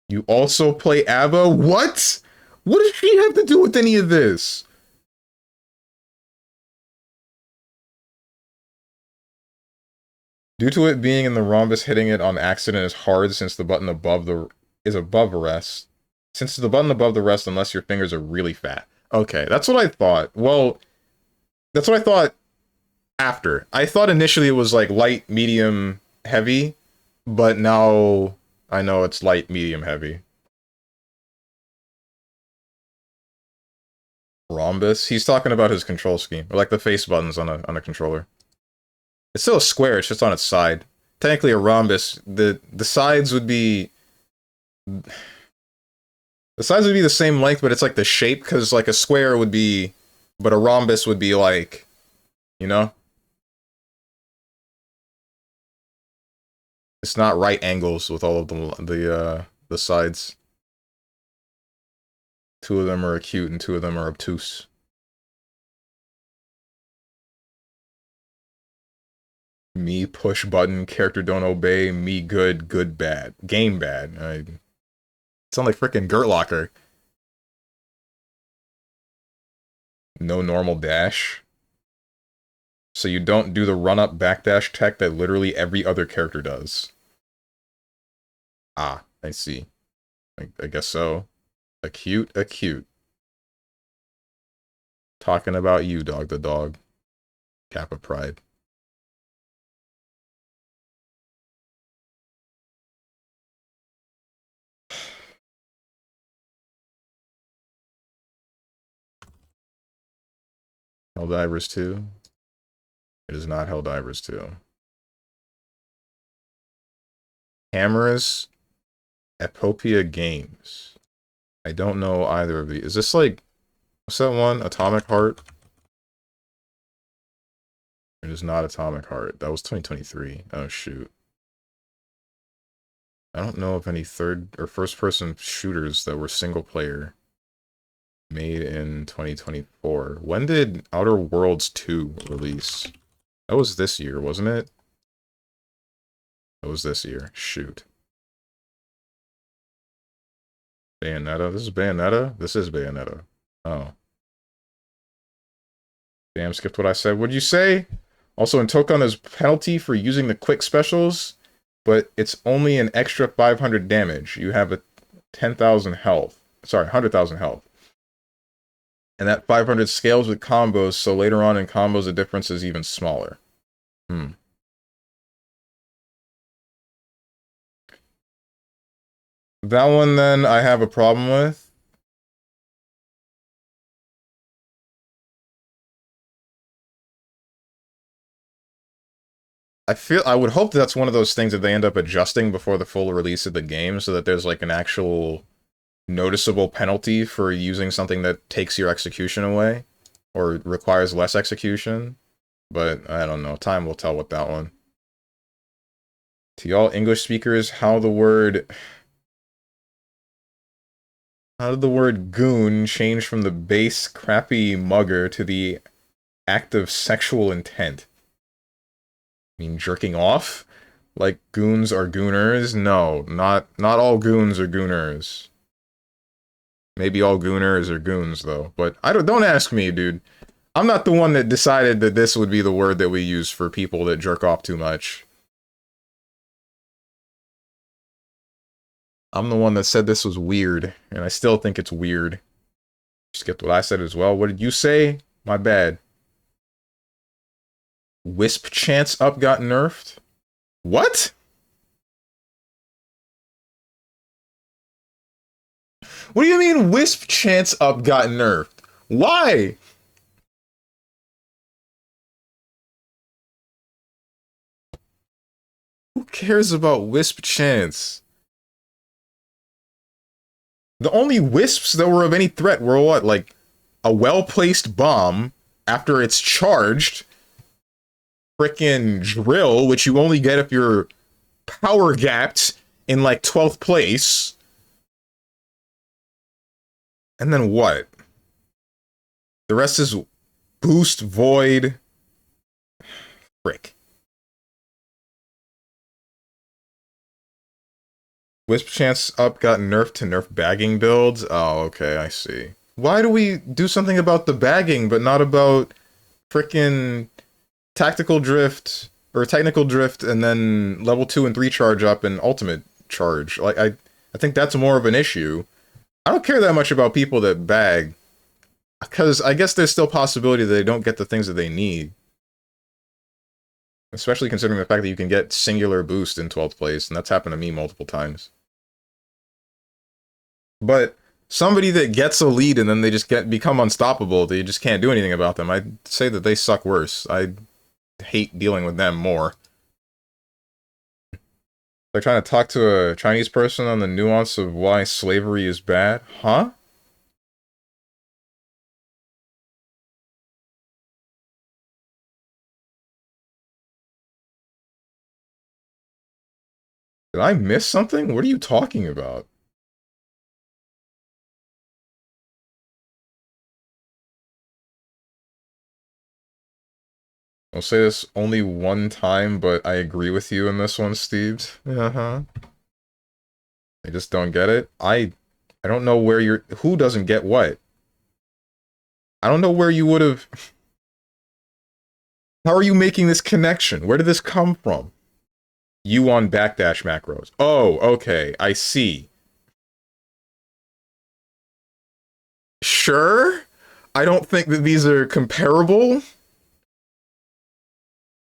Speaker 1: You also play Ava? What? What does she have to do with any of this? Due to it being in the rhombus, hitting it on accident is hard since the button above the is above rest. Since the button above the rest, unless your fingers are really fat. Okay, that's what I thought. Well, that's what I thought after. I thought initially it was like light, medium, heavy, but now I know it's light, medium, heavy. Rhombus? He's talking about his control scheme, or like the face buttons on a controller. It's still a square, it's just on its side. Technically a rhombus, the sides would be... The sides would be the same length, but it's like the shape, because like a square would be... But a rhombus would be like... You know? It's not right angles with all of the sides. Two of them are acute and two of them are obtuse. Me push button, character don't obey, me good, good bad. Game bad. I sound like frickin' Gert Locker. No normal dash. So you don't do the run-up backdash tech that literally every other character does. Ah, I see. I guess so. Acute, acute. Talking about you, dog the dog. Kappa Pride. Helldivers 2? It is not Helldivers 2. Cameras, Epopia Games. I don't know either of these. Is this like, what's that one? Atomic Heart? It is not Atomic Heart. That was 2023. Oh, shoot. I don't know of any third or first person shooters that were single player made in 2024. When did Outer Worlds 2 release? That was this year, wasn't it? That was this year. Shoot. Bayonetta? This is Bayonetta? This is Bayonetta. Oh. Damn, skipped what I said. What'd you say? Also, in Tokon, there's penalty for using the quick specials, but it's only an extra 500 damage. You have a 10,000 health. Sorry, 100,000 health. And that 500 scales with combos, so later on in combos, the difference is even smaller. That one, then, I have a problem with. I would hope that's one of those things that they end up adjusting before the full release of the game, so that there's like an actual noticeable penalty for using something that takes your execution away, or requires less execution. But I don't know. Time will tell with that one. To y'all English speakers, how did the word goon change from the base, crappy mugger to the act of sexual intent? I mean, jerking off? Like goons are gooners? No, not all goons are gooners. Maybe all gooners are goons, though. But don't ask me, dude. I'm not the one that decided that this would be the word that we use for people that jerk off too much. I'm the one that said this was weird, and I still think it's weird. Skipped what I said as well. What did you say? My bad. Wisp chance up got nerfed? What? What do you mean Wisp chance up got nerfed? Why? Who cares about Wisp chance? The only wisps that were of any threat were what? Like, a well-placed bomb after it's charged, frickin' drill, which you only get if you're power-gapped in, like, 12th place. And then what? The rest is boost, void. Frick. Wisp chance up got nerfed to nerf bagging builds? Oh, okay, I see. Why do we do something about the bagging, but not about frickin' tactical drift, or technical drift, and then level 2 and 3 charge up and ultimate charge? Like, I think that's more of an issue. I don't care that much about people that bag, because I guess there's still possibility that they don't get the things that they need. Especially considering the fact that you can get singular boost in 12th place, and that's happened to me multiple times. But somebody that gets a lead and then they just become unstoppable, they just can't do anything about them, I'd say that they suck worse. I hate dealing with them more. They're trying to talk to a Chinese person on the nuance of why slavery is bad? Huh? Did I miss something? What are you talking about? I'll say this only one time, but I agree with you in this one, Steve. Uh-huh. I just don't get it. I don't know where who doesn't get what? I don't know where you would have... How are you making this connection? Where did this come from? You on backdash macros. Oh, okay, I see. Sure? I don't think that these are comparable.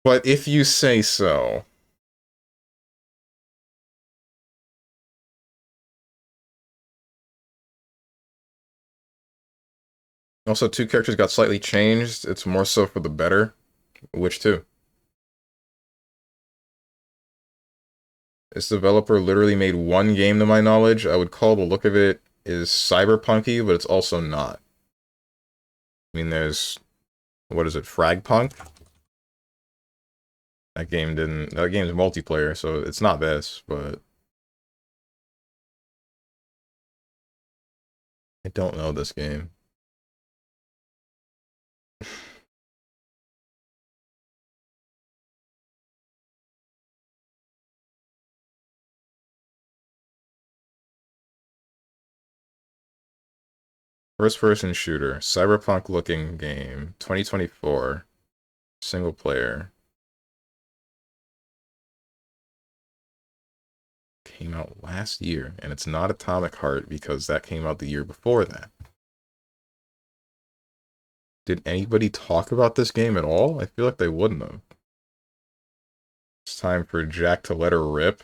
Speaker 1: But if you say so. Also, 2 characters got slightly changed. It's more so for the better. Which 2? This developer literally made one game to my knowledge. I would call the look of it is cyberpunky, but it's also not. I mean, there's... What is it? Fragpunk? That game's multiplayer, so it's not this, but... I don't know this game. First-person shooter, cyberpunk-looking game, 2024, single player. Came out last year, and it's not Atomic Heart because that came out the year before that. Did anybody talk about this game at all? I feel like they wouldn't have. It's time for Jack to let her rip.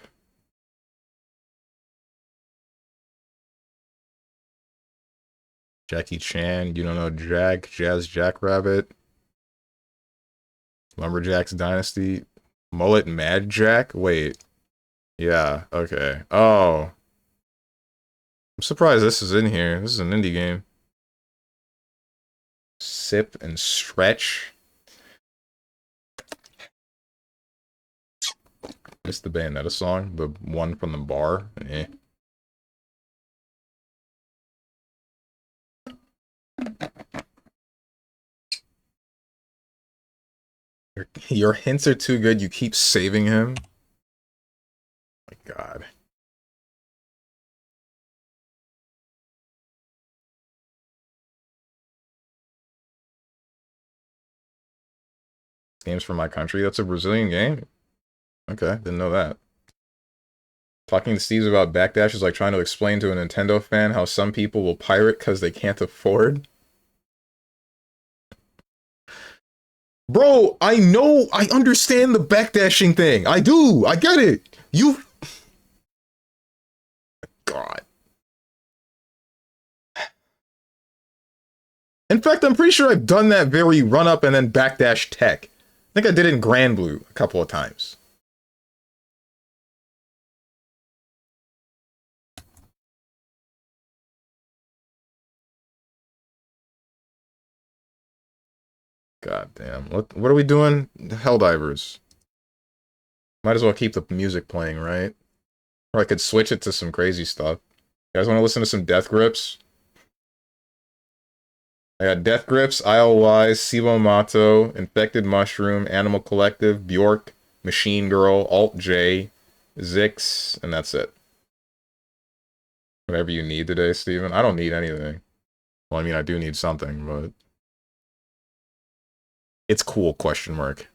Speaker 1: Jackie Chan, you don't know Jack, Jazz Jackrabbit, Lumberjack's Dynasty, Mullet Mad Jack? Wait. Yeah, okay. Oh. I'm surprised this is in here. This is an indie game. Sip and Stretch. Missed the Bayonetta song, the one from the bar. Eh. Your hints are too good, you keep saving him. Oh my god. Games from my country? That's a Brazilian game? Okay, didn't know that. Talking to Steve about Backdash is like trying to explain to a Nintendo fan how some people will pirate because they can't afford. Bro, I know, I understand the backdashing thing. I do, I get it. You... God. In fact, I'm pretty sure I've done that very run-up and then backdash tech. I think I did it in Grand Blue a couple of times. God damn. What are we doing? Helldivers. Might as well keep the music playing, right? Or I could switch it to some crazy stuff. You guys want to listen to some Death Grips? I got Death Grips, ILYs, Sibo Mato, Infected Mushroom, Animal Collective, Bjork, Machine Girl, Alt J, Zix, and that's it. Whatever you need today, Steven. I don't need anything. Well, I mean, I do need something, but... It's cool, question mark.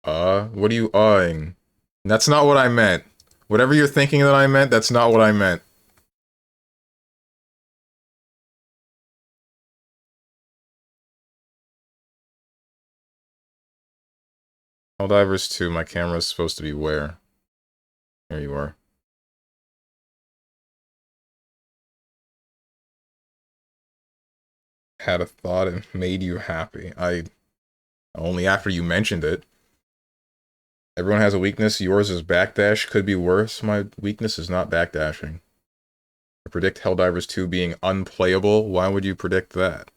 Speaker 1: What are you uhing? That's not what I meant. Whatever you're thinking that I meant, that's not what I meant. Helldivers 2, my camera's supposed to be where? There you are. Had a thought and made you happy. Only after you mentioned it. Everyone has a weakness. Yours is backdash. Could be worse. My weakness is not backdashing. I predict Helldivers 2 being unplayable. Why would you predict that?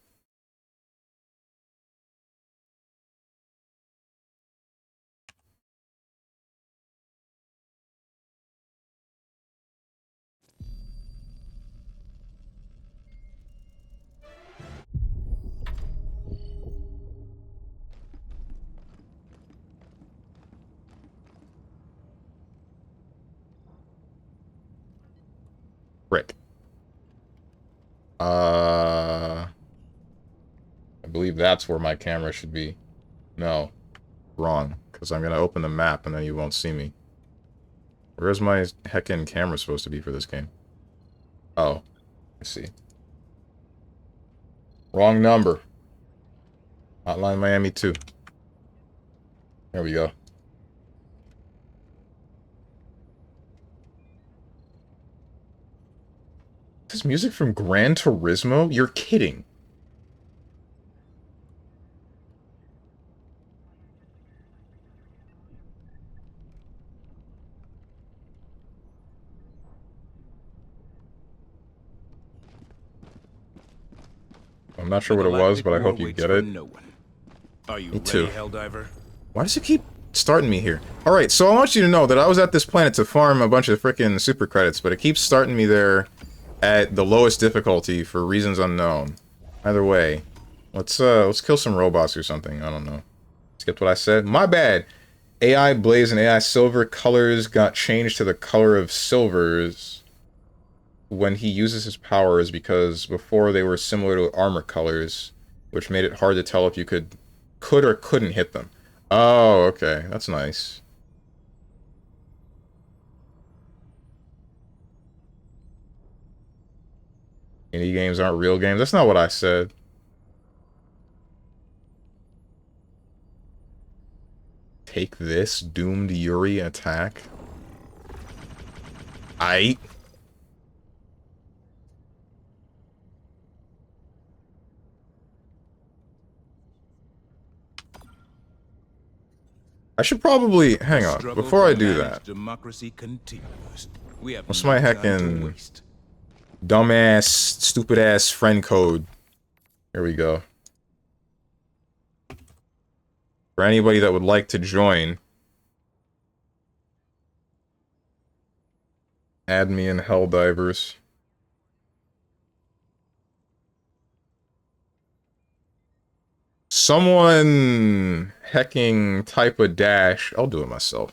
Speaker 1: Frick. I believe that's where my camera should be. No. Wrong. Because I'm going to open the map and then you won't see me. Where's my heckin' camera supposed to be for this game? Oh. I see. Wrong number. Hotline Miami 2. There we go. This music from Gran Turismo? You're kidding. I'm not sure what it was, but I hope you get it.
Speaker 2: No one. Are you
Speaker 1: Me too.
Speaker 2: ready, Helldiver?
Speaker 1: Why does it keep starting me here? Alright, so I want you to know that I was at this planet to farm a bunch of frickin' super credits, but it keeps starting me there at the lowest difficulty for reasons unknown. Either way, let's kill some robots or something. I don't know. Skipped what I said. My bad. AI Blaze and AI Silver colors got changed to the color of silvers when he uses his powers, because before they were similar to armor colors, which made it hard to tell if you could or couldn't hit them. Oh, okay. That's nice. Indie games aren't real games. That's not what I said. Take this, doomed Yuri attack. I should probably hang on before I do that.
Speaker 2: Democracy continues. We have
Speaker 1: What's my heckin' dumbass, stupid ass friend code? Here we go. For anybody that would like to join, add me in Helldivers. Someone hecking type a dash. I'll do it myself.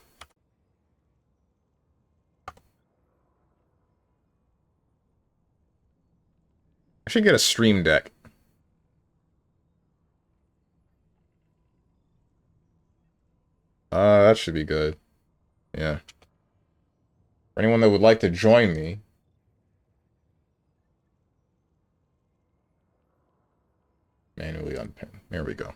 Speaker 1: I should get a stream deck. That should be good. Yeah. For anyone that would like to join me. Manually unpin. There we go.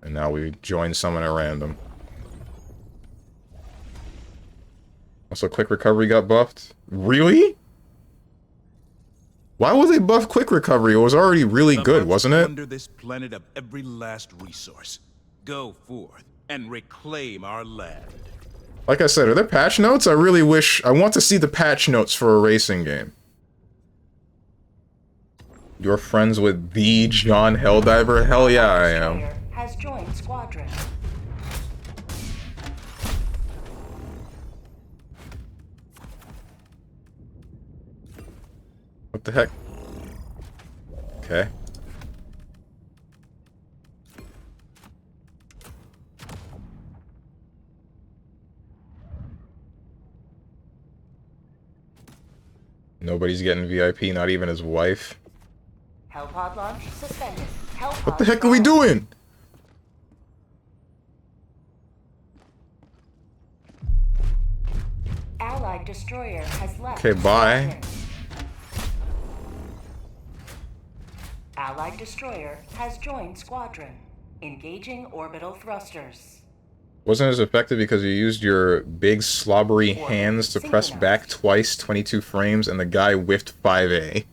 Speaker 1: And now we join someone at random. Also, quick recovery got buffed. Really? Why would they buff quick recovery? It was already really good, wasn't it?
Speaker 2: Under this planet of every last resource. Go forth and reclaim our land.
Speaker 1: Like I said, are there patch notes? I really wish... I want to see the patch notes for a racing game. You're friends with the John Helldiver? Hell yeah, I am.
Speaker 3: Has joined squadron.
Speaker 1: What the heck? Okay. Nobody's getting VIP, not even his wife.
Speaker 3: Hellpod launch suspended. Hellpod
Speaker 1: What the heck are we doing?
Speaker 3: Allied destroyer has left.
Speaker 1: Okay, bye.
Speaker 3: Allied destroyer has joined squadron. Engaging orbital thrusters.
Speaker 1: Wasn't as effective because you used your big slobbery hands to press back twice, 22 frames, and the guy whiffed 5A.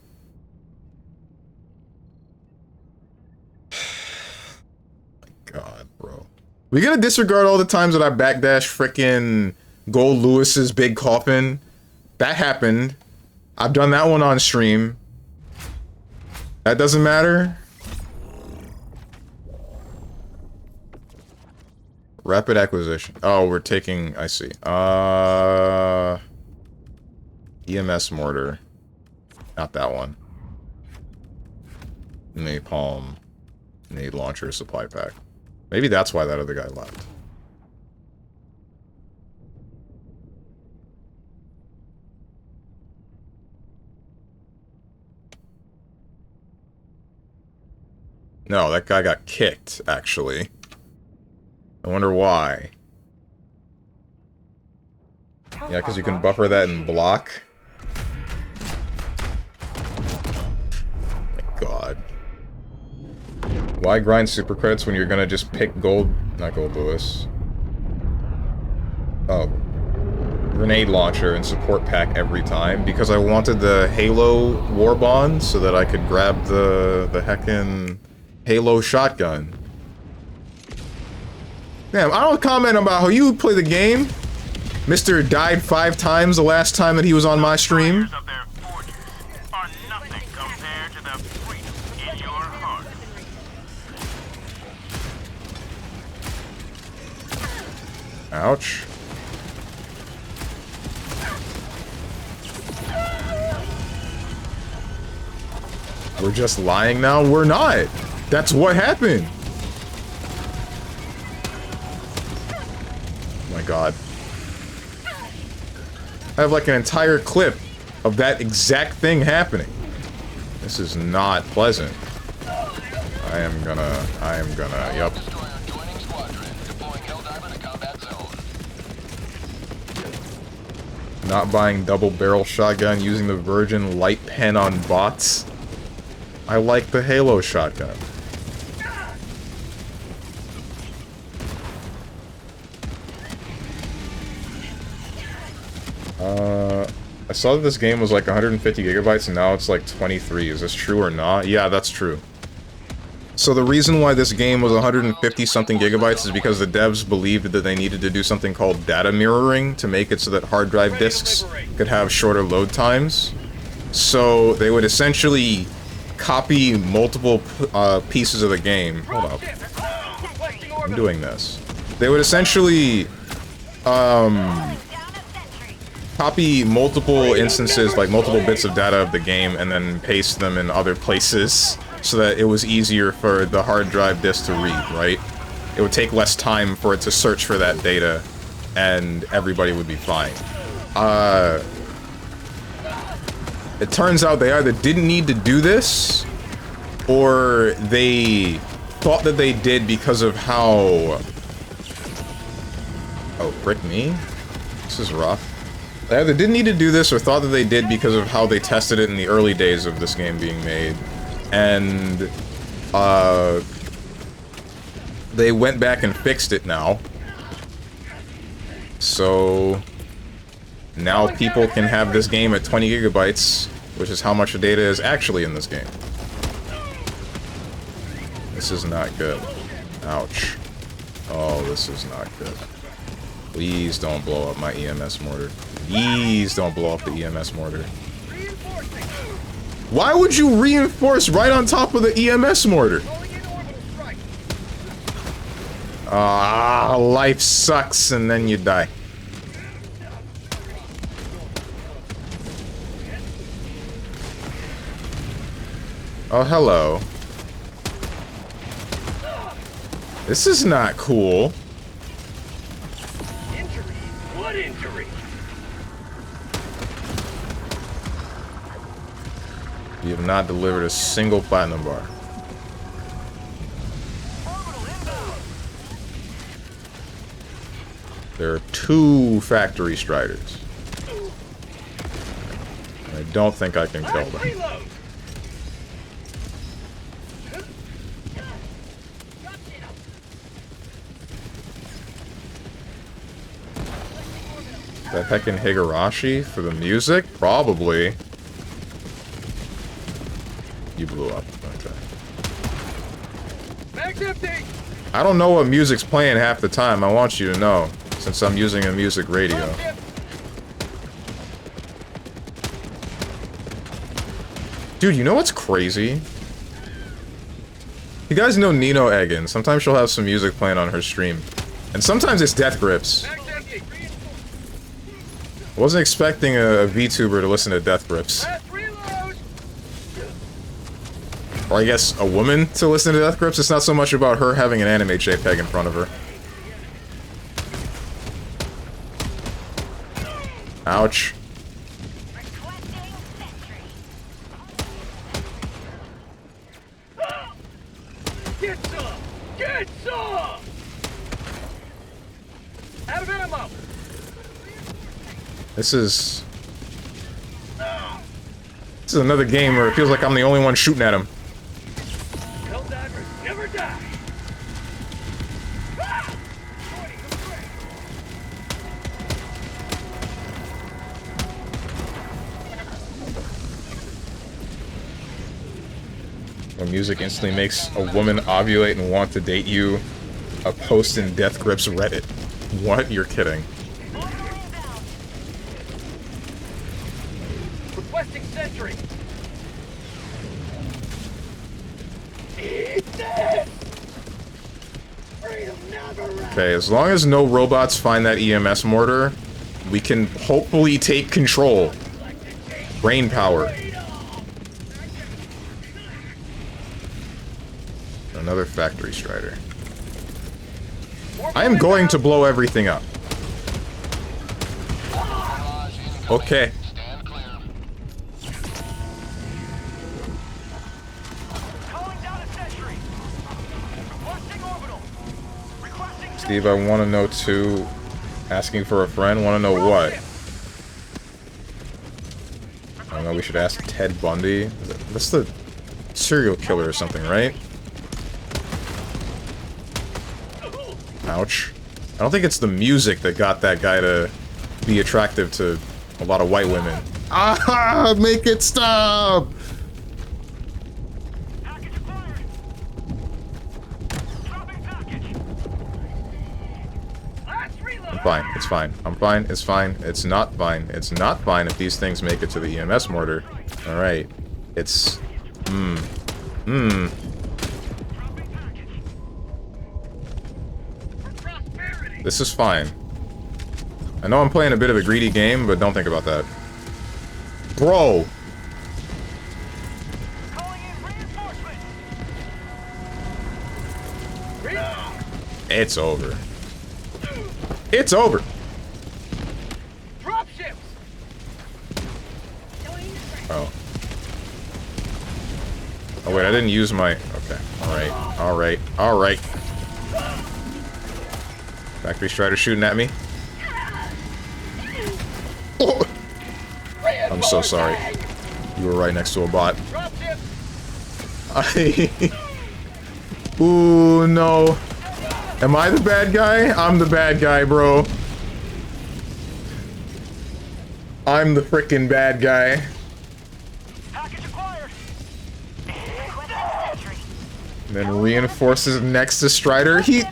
Speaker 1: God, bro. We gonna disregard all the times that I backdash frickin' Gold Lewis's big coffin? That happened. I've done that one on stream. That doesn't matter. Rapid acquisition. Oh, we're taking... I see. EMS mortar. Not that one. Napalm. Nade launcher supply pack. Maybe that's why that other guy left. No, that guy got kicked, actually. I wonder why. Yeah, because you can buffer that and block. My God. Why grind super credits when you're gonna just pick gold... Not Gold Lewis. Oh. Grenade launcher and support pack every time, because I wanted the Halo War Bond so that I could grab the heckin' Halo shotgun. Damn, I don't comment about how you play the game. Mr. died 5 times the last time that he was on my stream. Ouch. We're just lying now? We're not! That's what happened! Oh my god. I have like an entire clip of that exact thing happening. This is not pleasant. I am gonna, yup. Not buying double barrel shotgun, using the Virgin light pen on bots. I like the Halo shotgun. I saw that this game was like 150 gigabytes and now it's like 23. Is this true or not? Yeah, that's true. So the reason why this game was 150 something gigabytes is because the devs believed that they needed to do something called data mirroring to make it so that hard drive disks could have shorter load times. So they would essentially copy multiple pieces of the game. Hold up. I'm doing this. They would essentially copy multiple instances, like multiple bits of data of the game, and then paste them in other places so that it was easier for the hard drive disk to read, right? It would take less time for it to search for that data, and everybody would be fine. It turns out they either didn't need to do this, or they thought that they did because of how... Oh, frick me? This is rough. They either didn't need to do this, or thought that they did because of how they tested it in the early days of this game being made. And, they went back and fixed it now. So... now people can have this game at 20 gigabytes, which is how much data is actually in this game. This is not good. Ouch. Oh, this is not good. Please don't blow up my EMS mortar. Please don't blow up the EMS mortar. Why would you reinforce right on top of the EMS mortar? Ah, life sucks and then you die. Oh, hello. This is not cool.
Speaker 4: Injury? What injury?
Speaker 1: You have not delivered a single platinum bar. There are 2 factory striders. I don't think I can kill them. That heckin' Higurashi for the music? Probably. You blew up. Okay.
Speaker 4: Mag's empty.
Speaker 1: I don't know what music's playing half the time. I want you to know, since I'm using a music radio. Dude, you know what's crazy? You guys know Nino Eggin. Sometimes she'll have some music playing on her stream. And sometimes it's Death Grips. I wasn't expecting a VTuber to listen to Death Grips. Or I guess a woman to listen to Death Grips. It's not so much about her having an anime JPEG in front of her. Ouch.
Speaker 4: Get some! Get some! Out of ammo!
Speaker 1: This is another game where it feels like I'm the only one shooting at him.
Speaker 4: Helldivers never die!
Speaker 1: When music instantly makes a woman ovulate and want to date you, a post in Death Grips Reddit. What? You're kidding.
Speaker 4: Requesting sentry! Eat this!
Speaker 1: Okay, as long as no robots find that EMS mortar, we can hopefully take control. Brain power. Another factory strider. I am going to blow everything up. Okay. Steve, I want to know too. Asking for a friend, want to know what? I don't know, we should ask Ted Bundy. That's the serial killer or something, right? Ouch. I don't think it's the music that got that guy to be attractive to a lot of white women. Ah! Make it stop! I'm fine. It's fine. I'm fine. It's fine. It's not fine. It's not fine if these things make it to the EMS mortar. Alright. It's... This is fine. I know I'm playing a bit of a greedy game, but don't think about that. Bro! It's over. It's over! Oh. Oh wait, I didn't use my... Okay. Alright. Alright. Alright. Factory Strider shooting at me. Oh. I'm so sorry. You were right next to a bot. Ooh, no. Am I the bad guy? I'm the bad guy, bro. I'm the frickin' bad guy. And then reinforces next to Strider. He...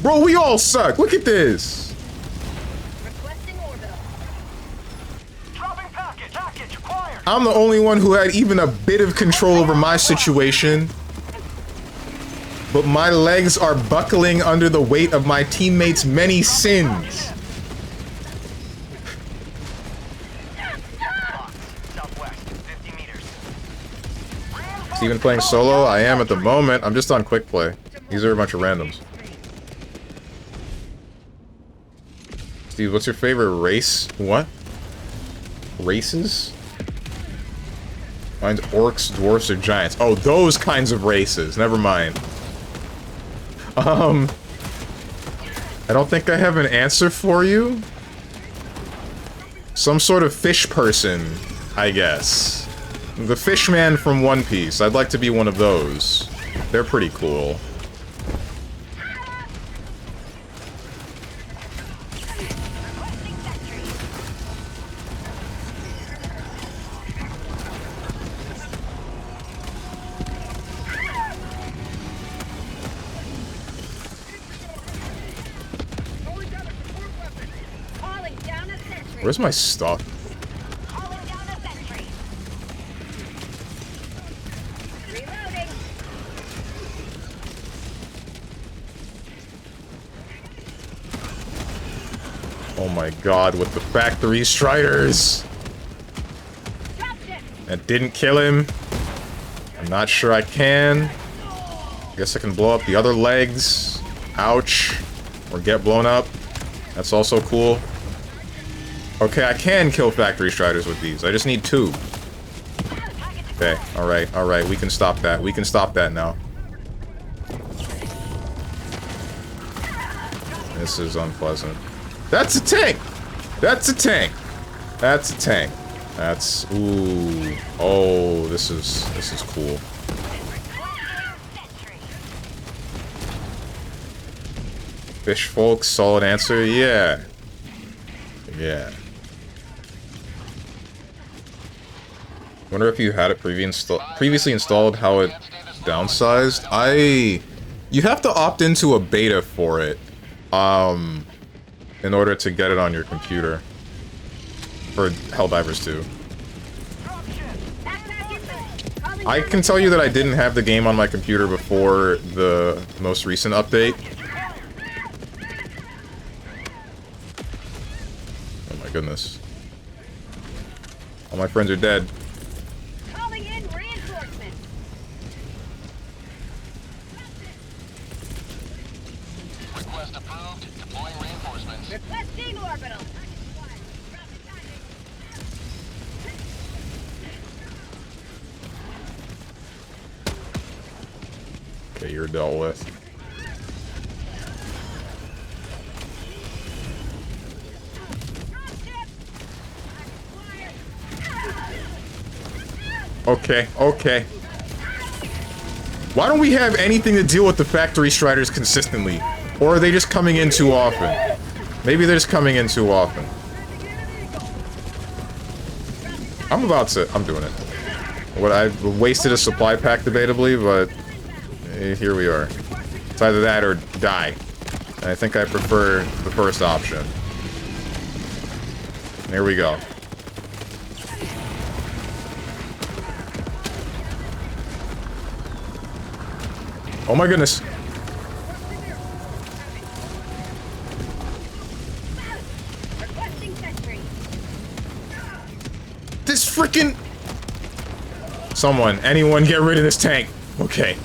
Speaker 1: Bro, we all suck. Look at this. I'm the only one who had even a bit of control over my situation. But my legs are buckling under the weight of my teammates' many sins. Steven playing solo? I am at the moment. I'm just on quick play. These are a bunch of randoms. Steve, what's your favorite race? What? Races? Mine's orcs, dwarfs, or giants. Oh, those kinds of races. Never mind. I don't think I have an answer for you. Some sort of fish person, I guess. The Fishman from One Piece. I'd like to be one of those. They're pretty cool. Where's my stuff? Oh my god, with the factory striders! That didn't kill him. I'm not sure I can. Guess I can blow up the other legs. Ouch. Or get blown up. That's also cool. Okay, I can kill factory striders with these. I just need 2. Okay, alright, alright. We can stop that. We can stop that now. This is unpleasant. That's a tank! That's a tank! That's a tank. That's... Ooh. Oh, this is cool. Fish folks, solid answer. Yeah. Yeah. Wonder if you had it previously installed, how it downsized. You have to opt into a beta for it, in order to get it on your computer. For Helldivers 2. I can tell you that I didn't have the game on my computer before the most recent update. Oh my goodness. All my friends are dead.
Speaker 5: Calling in reinforcements.
Speaker 6: Request approved. Deploying reinforcements.
Speaker 5: Requesting orbital.
Speaker 1: Okay, you're dealt with. Okay, okay. Why don't we have anything to deal with the factory striders consistently? Or are they just coming in too often? Maybe they're just coming in too often. I'm doing it. What, I wasted a supply pack debatably, but here we are. It's either that or die. And I think I prefer the first option. There we go. Oh my goodness.
Speaker 5: Requesting sentry.
Speaker 1: This freaking... Someone, anyone get rid of this tank. Okay.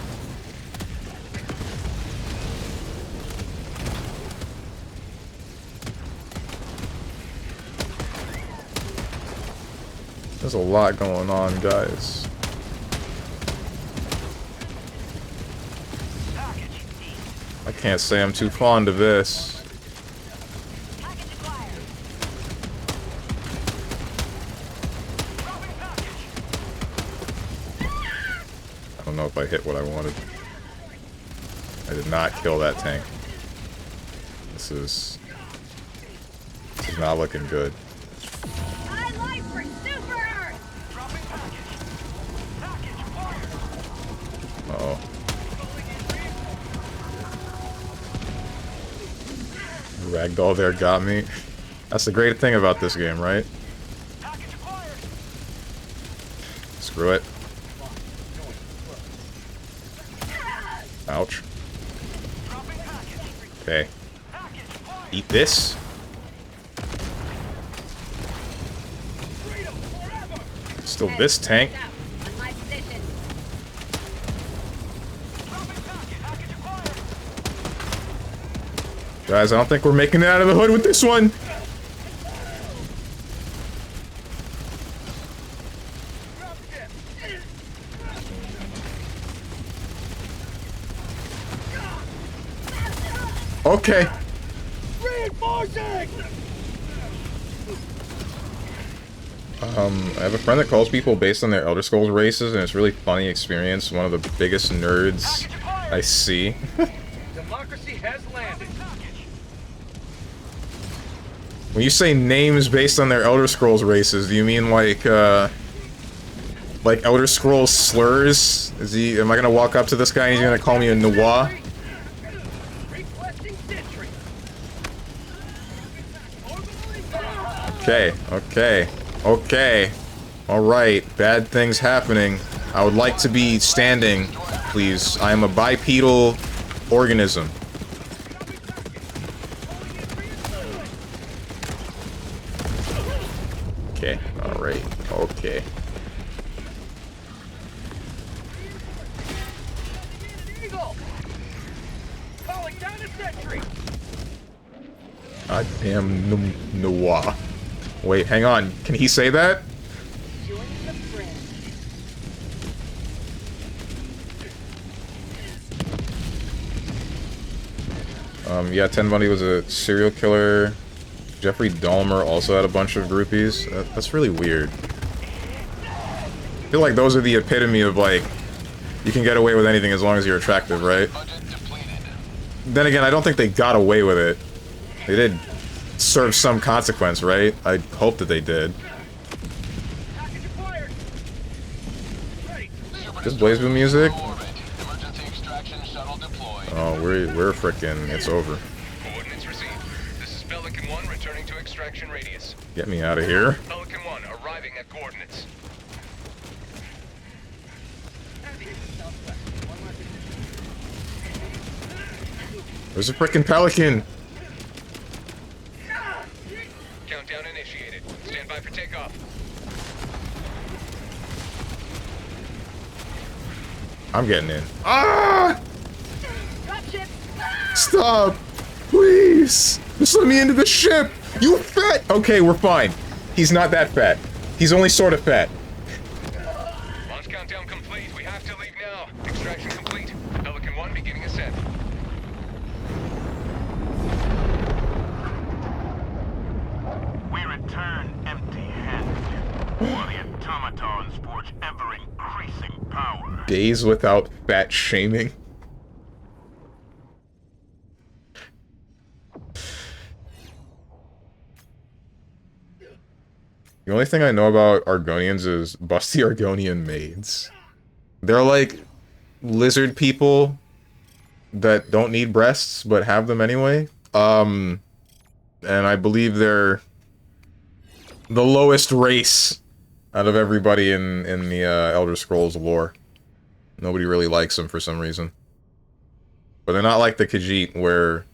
Speaker 1: There's a lot going on, guys. I can't say I'm too fond of this.
Speaker 5: Package acquired.
Speaker 1: I don't know if I hit what I wanted. I did not kill that tank. This is not looking good.
Speaker 5: High life for Super Earth.
Speaker 1: Uh-oh. Ragdoll there got me. That's the great thing about this game, right? Screw it. Ouch. Okay. Eat this. Still this tank.
Speaker 5: On my position.
Speaker 1: Guys, I don't think we're making it out of the hood with this one. Okay.
Speaker 4: Reinforcing!
Speaker 1: I have a friend that calls people based on their Elder Scrolls races, and it's a really funny experience. One of the biggest nerds I see.
Speaker 4: Democracy has landed.
Speaker 1: When you say names based on their Elder Scrolls races, do you mean like Elder Scrolls slurs? Am I gonna walk up to this guy and he's gonna call me a Noir?
Speaker 4: Requesting sentry.
Speaker 1: Okay, okay, okay. Alright, bad things happening. I would like to be standing, please. I am a bipedal organism. Okay, alright, okay.
Speaker 4: Eagle. Calling down a sentry.
Speaker 1: I am Noir. Wait, hang on. Can he say that?
Speaker 5: Join the friend.
Speaker 1: Yeah, Ted Bundy was a serial killer. Jeffrey Dahmer also had a bunch of groupies. That's really weird. I feel like those are the epitome of, like, you can get away with anything as long as you're attractive, right? Then again, I don't think they got away with it. They did serve some consequence, right? I hope that they did.
Speaker 4: Package acquired. Ready.
Speaker 1: This Blazeboo music?
Speaker 6: Emergency extraction shuttle deployed.
Speaker 1: Oh, we're frickin', it's over.
Speaker 7: Coordinates received. This is Pelican 1 returning to extraction radius.
Speaker 1: Get me out of here.
Speaker 7: Pelican 1 arriving at coordinates.
Speaker 1: There's a frickin' pelican!
Speaker 7: Countdown initiated. Stand by for takeoff.
Speaker 1: I'm getting in. Ah!
Speaker 5: Dropship!
Speaker 1: Stop! Please! Just let me into the ship! You fat! Okay, we're fine. He's not that fat. He's only sort of fat.
Speaker 7: Launch countdown complete. We have to leave now. Extraction complete. Pelican 1 beginning ascent.
Speaker 8: We return empty-handed, while the automatons forge ever-increasing power.
Speaker 1: Days without fat shaming. The only thing I know about Argonians is busty Argonian maids. They're like lizard people that don't need breasts but have them anyway. And I believe they're the lowest race out of everybody in the Elder Scrolls lore. Nobody really likes them for some reason. But they're not like the Khajiit, where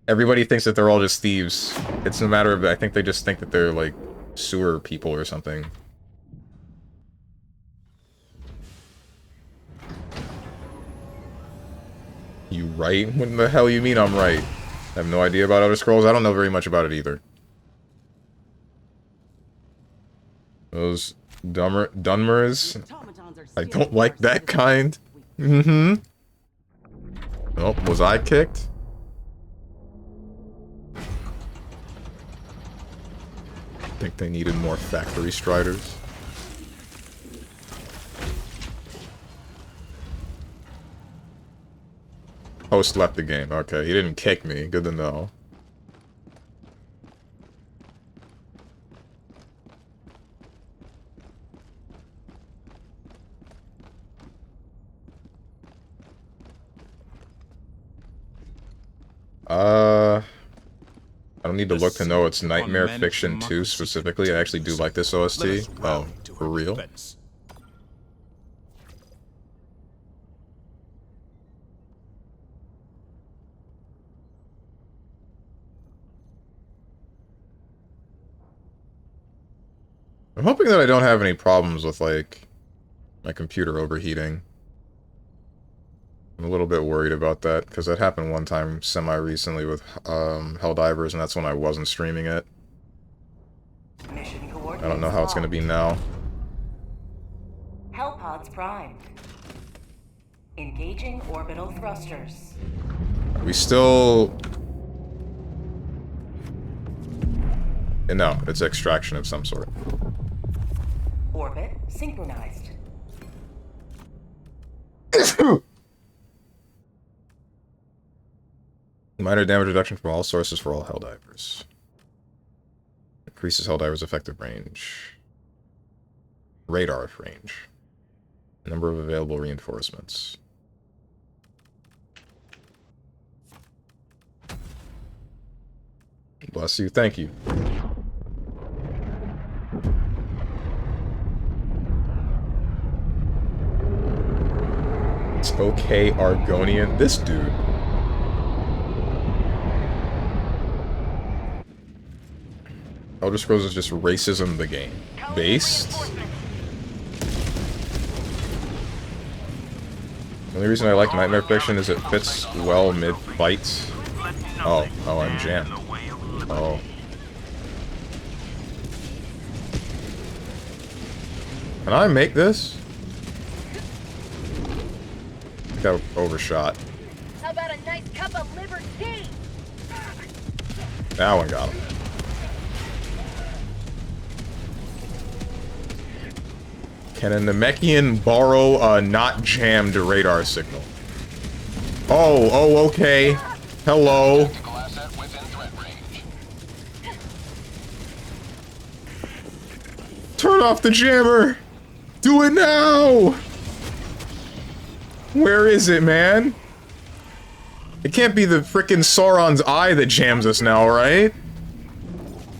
Speaker 1: everybody thinks that they're all just thieves. It's a matter of, I think they just think that they're like sewer people or something. You right? What the hell you mean I'm right? I have no idea about Elder Scrolls. I don't know very much about it either. Those Dunmers. I don't like that kind. Mm-hmm. Oh, was I kicked? I think they needed more factory striders. Host left the game. Okay, he didn't kick me. Good to know. I don't need to look to know it's Nightmare Fiction 2 specifically. I actually do like this OST. Oh, for real? I'm hoping that I don't have any problems with, like, my computer overheating. I'm a little bit worried about that, because that happened one time semi-recently with Helldivers, and that's when I wasn't streaming it. I don't know how it's going to be now.
Speaker 3: Hellpods primed. Engaging orbital thrusters.
Speaker 1: We still... No, it's extraction of some sort.
Speaker 3: Orbit synchronized.
Speaker 1: Minor damage reduction from all sources for all Helldivers. Increases Helldivers' effective range. Radar range. Number of available reinforcements. Bless you. Thank you. It's okay, Argonian. This dude. Elder Scrolls is just racism the game. Based? The only reason I like Nightmare Fiction is it fits well mid-fight. Oh, I'm jammed. Oh. Can I make this? I got overshot.
Speaker 5: How about a nice cup of liver tea?
Speaker 1: That one got him. Can a Namekian borrow a not jammed radar signal? Oh, okay. Hello. Turn off the jammer! Do it now! Where is it, man? It can't be the frickin' Sauron's eye that jams us now, right?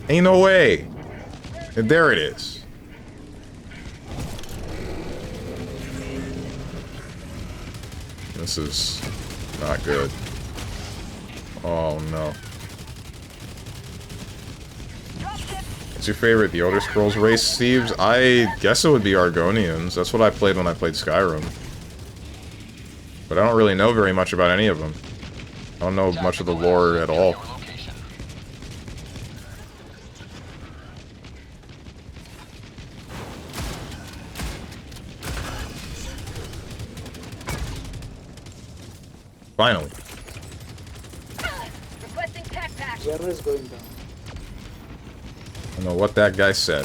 Speaker 1: Ain't no way. And there it is. This is Not good. Oh no. What's your favorite The Elder Scrolls race, Steves? I guess it would be Argonians. That's what I played when I played Skyrim. But I don't really know very much about any of them. I don't know much of the lore at all. Finally.
Speaker 5: Requesting tac pack.
Speaker 9: Zero is going down.
Speaker 1: I don't know what that guy said.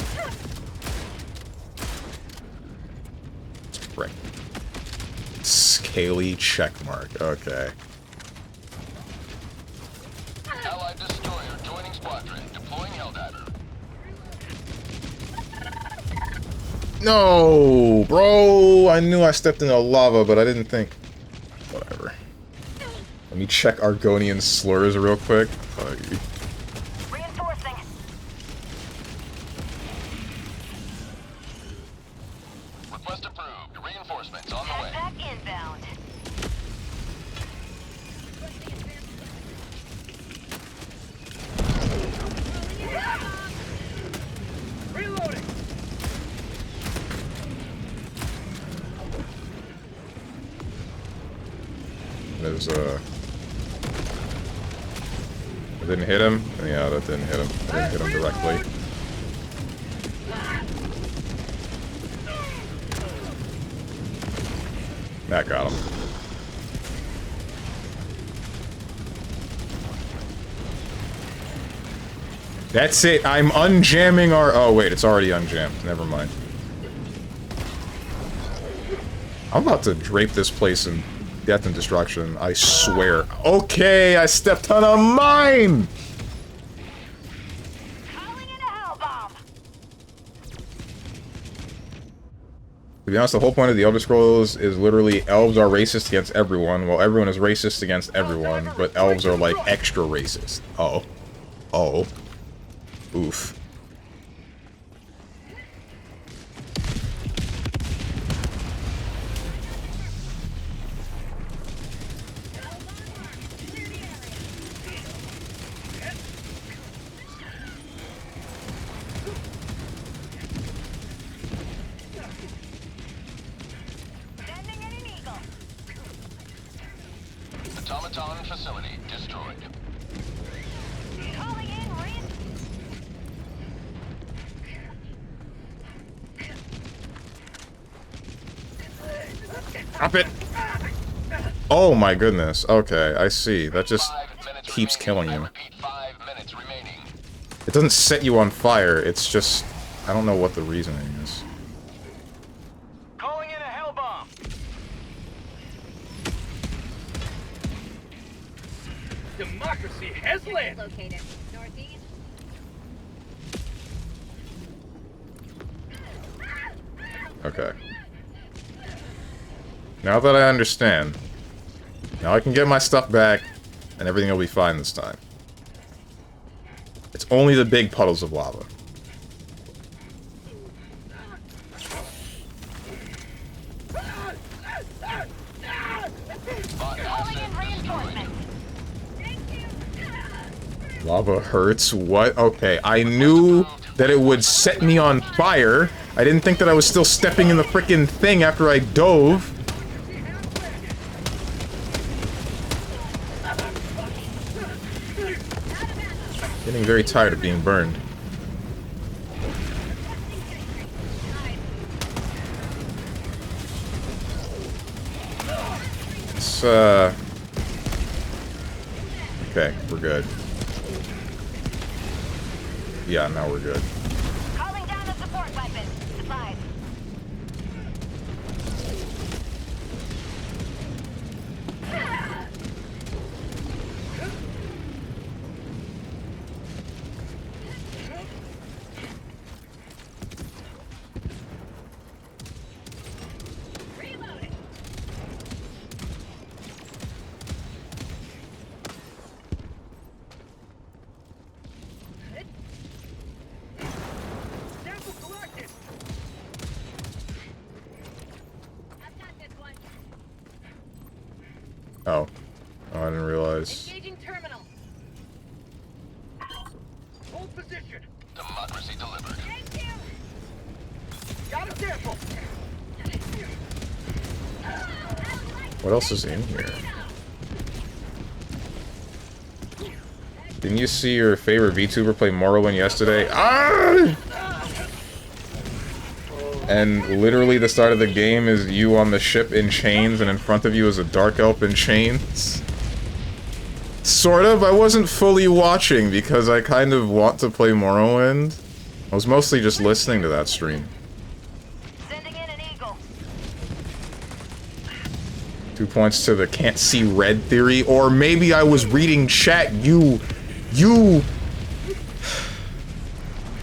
Speaker 1: Frick. Scaly checkmark. Okay.
Speaker 6: Allied destroyer joining squadron. Deploying Helldiver.
Speaker 1: No, bro! I knew I stepped into lava, but I didn't think. Whatever. Let me check Argonian slurs real quick.
Speaker 5: Reinforcing.
Speaker 6: Request approved. Reinforcements on the way.
Speaker 5: Back inbound.
Speaker 4: Reloading.
Speaker 1: There's I didn't hit him? Yeah, that didn't hit him. I didn't hit him directly. That got him. That's it. I'm unjamming our... Oh, wait. It's already unjammed. Never mind. I'm about to drape this place in death and destruction. I swear. Okay, I stepped on a mine!
Speaker 5: Calling in a hell bomb.
Speaker 1: To be honest, the whole point of the Elder Scrolls is literally elves are racist against everyone, while everyone is racist against everyone, but elves are, like, extra racist. Oh. Oh. Oof.
Speaker 5: Sending in an eagle.
Speaker 6: Automaton facility destroyed.
Speaker 5: Calling in rain.
Speaker 1: Stop it! Oh my goodness. Okay, I see. That just keeps killing you.
Speaker 6: Repeat, 5 minutes remaining.
Speaker 1: It doesn't set you on fire, it's just... I don't know what the reasoning is.
Speaker 4: Calling in a hell bomb. Democracy has landed.
Speaker 5: Located. Northeast.
Speaker 1: Okay. Now that I understand, now I can get my stuff back, and everything will be fine this time. It's only the big puddles of lava.
Speaker 5: Calling in reinforcements.
Speaker 1: Lava hurts? What? Okay, I knew that it would set me on fire. I didn't think that I was still stepping in the frickin' thing after I dove. Getting very tired of being burned. It's, okay, we're good. Yeah, now we're good.
Speaker 5: Calling down the support weapon. Supplies. Reloading.
Speaker 4: Sample collected.
Speaker 5: I've got this one.
Speaker 1: Oh. Oh, I didn't realize.
Speaker 5: Engaging terminal.
Speaker 4: Hold position.
Speaker 6: Democracy delivered.
Speaker 5: Thank you.
Speaker 4: Got a sample.
Speaker 1: What else is in here? Didn't you see your favorite VTuber play Morrowind yesterday? Ah! And literally the start of the game is you on the ship in chains, and in front of you is a dark elf in chains. Sort of. I wasn't fully watching because I kind of want to play Morrowind. I was mostly just listening to that stream.
Speaker 5: Sending in an eagle.
Speaker 1: 2 points to the can't see red theory, or maybe I was reading chat. You.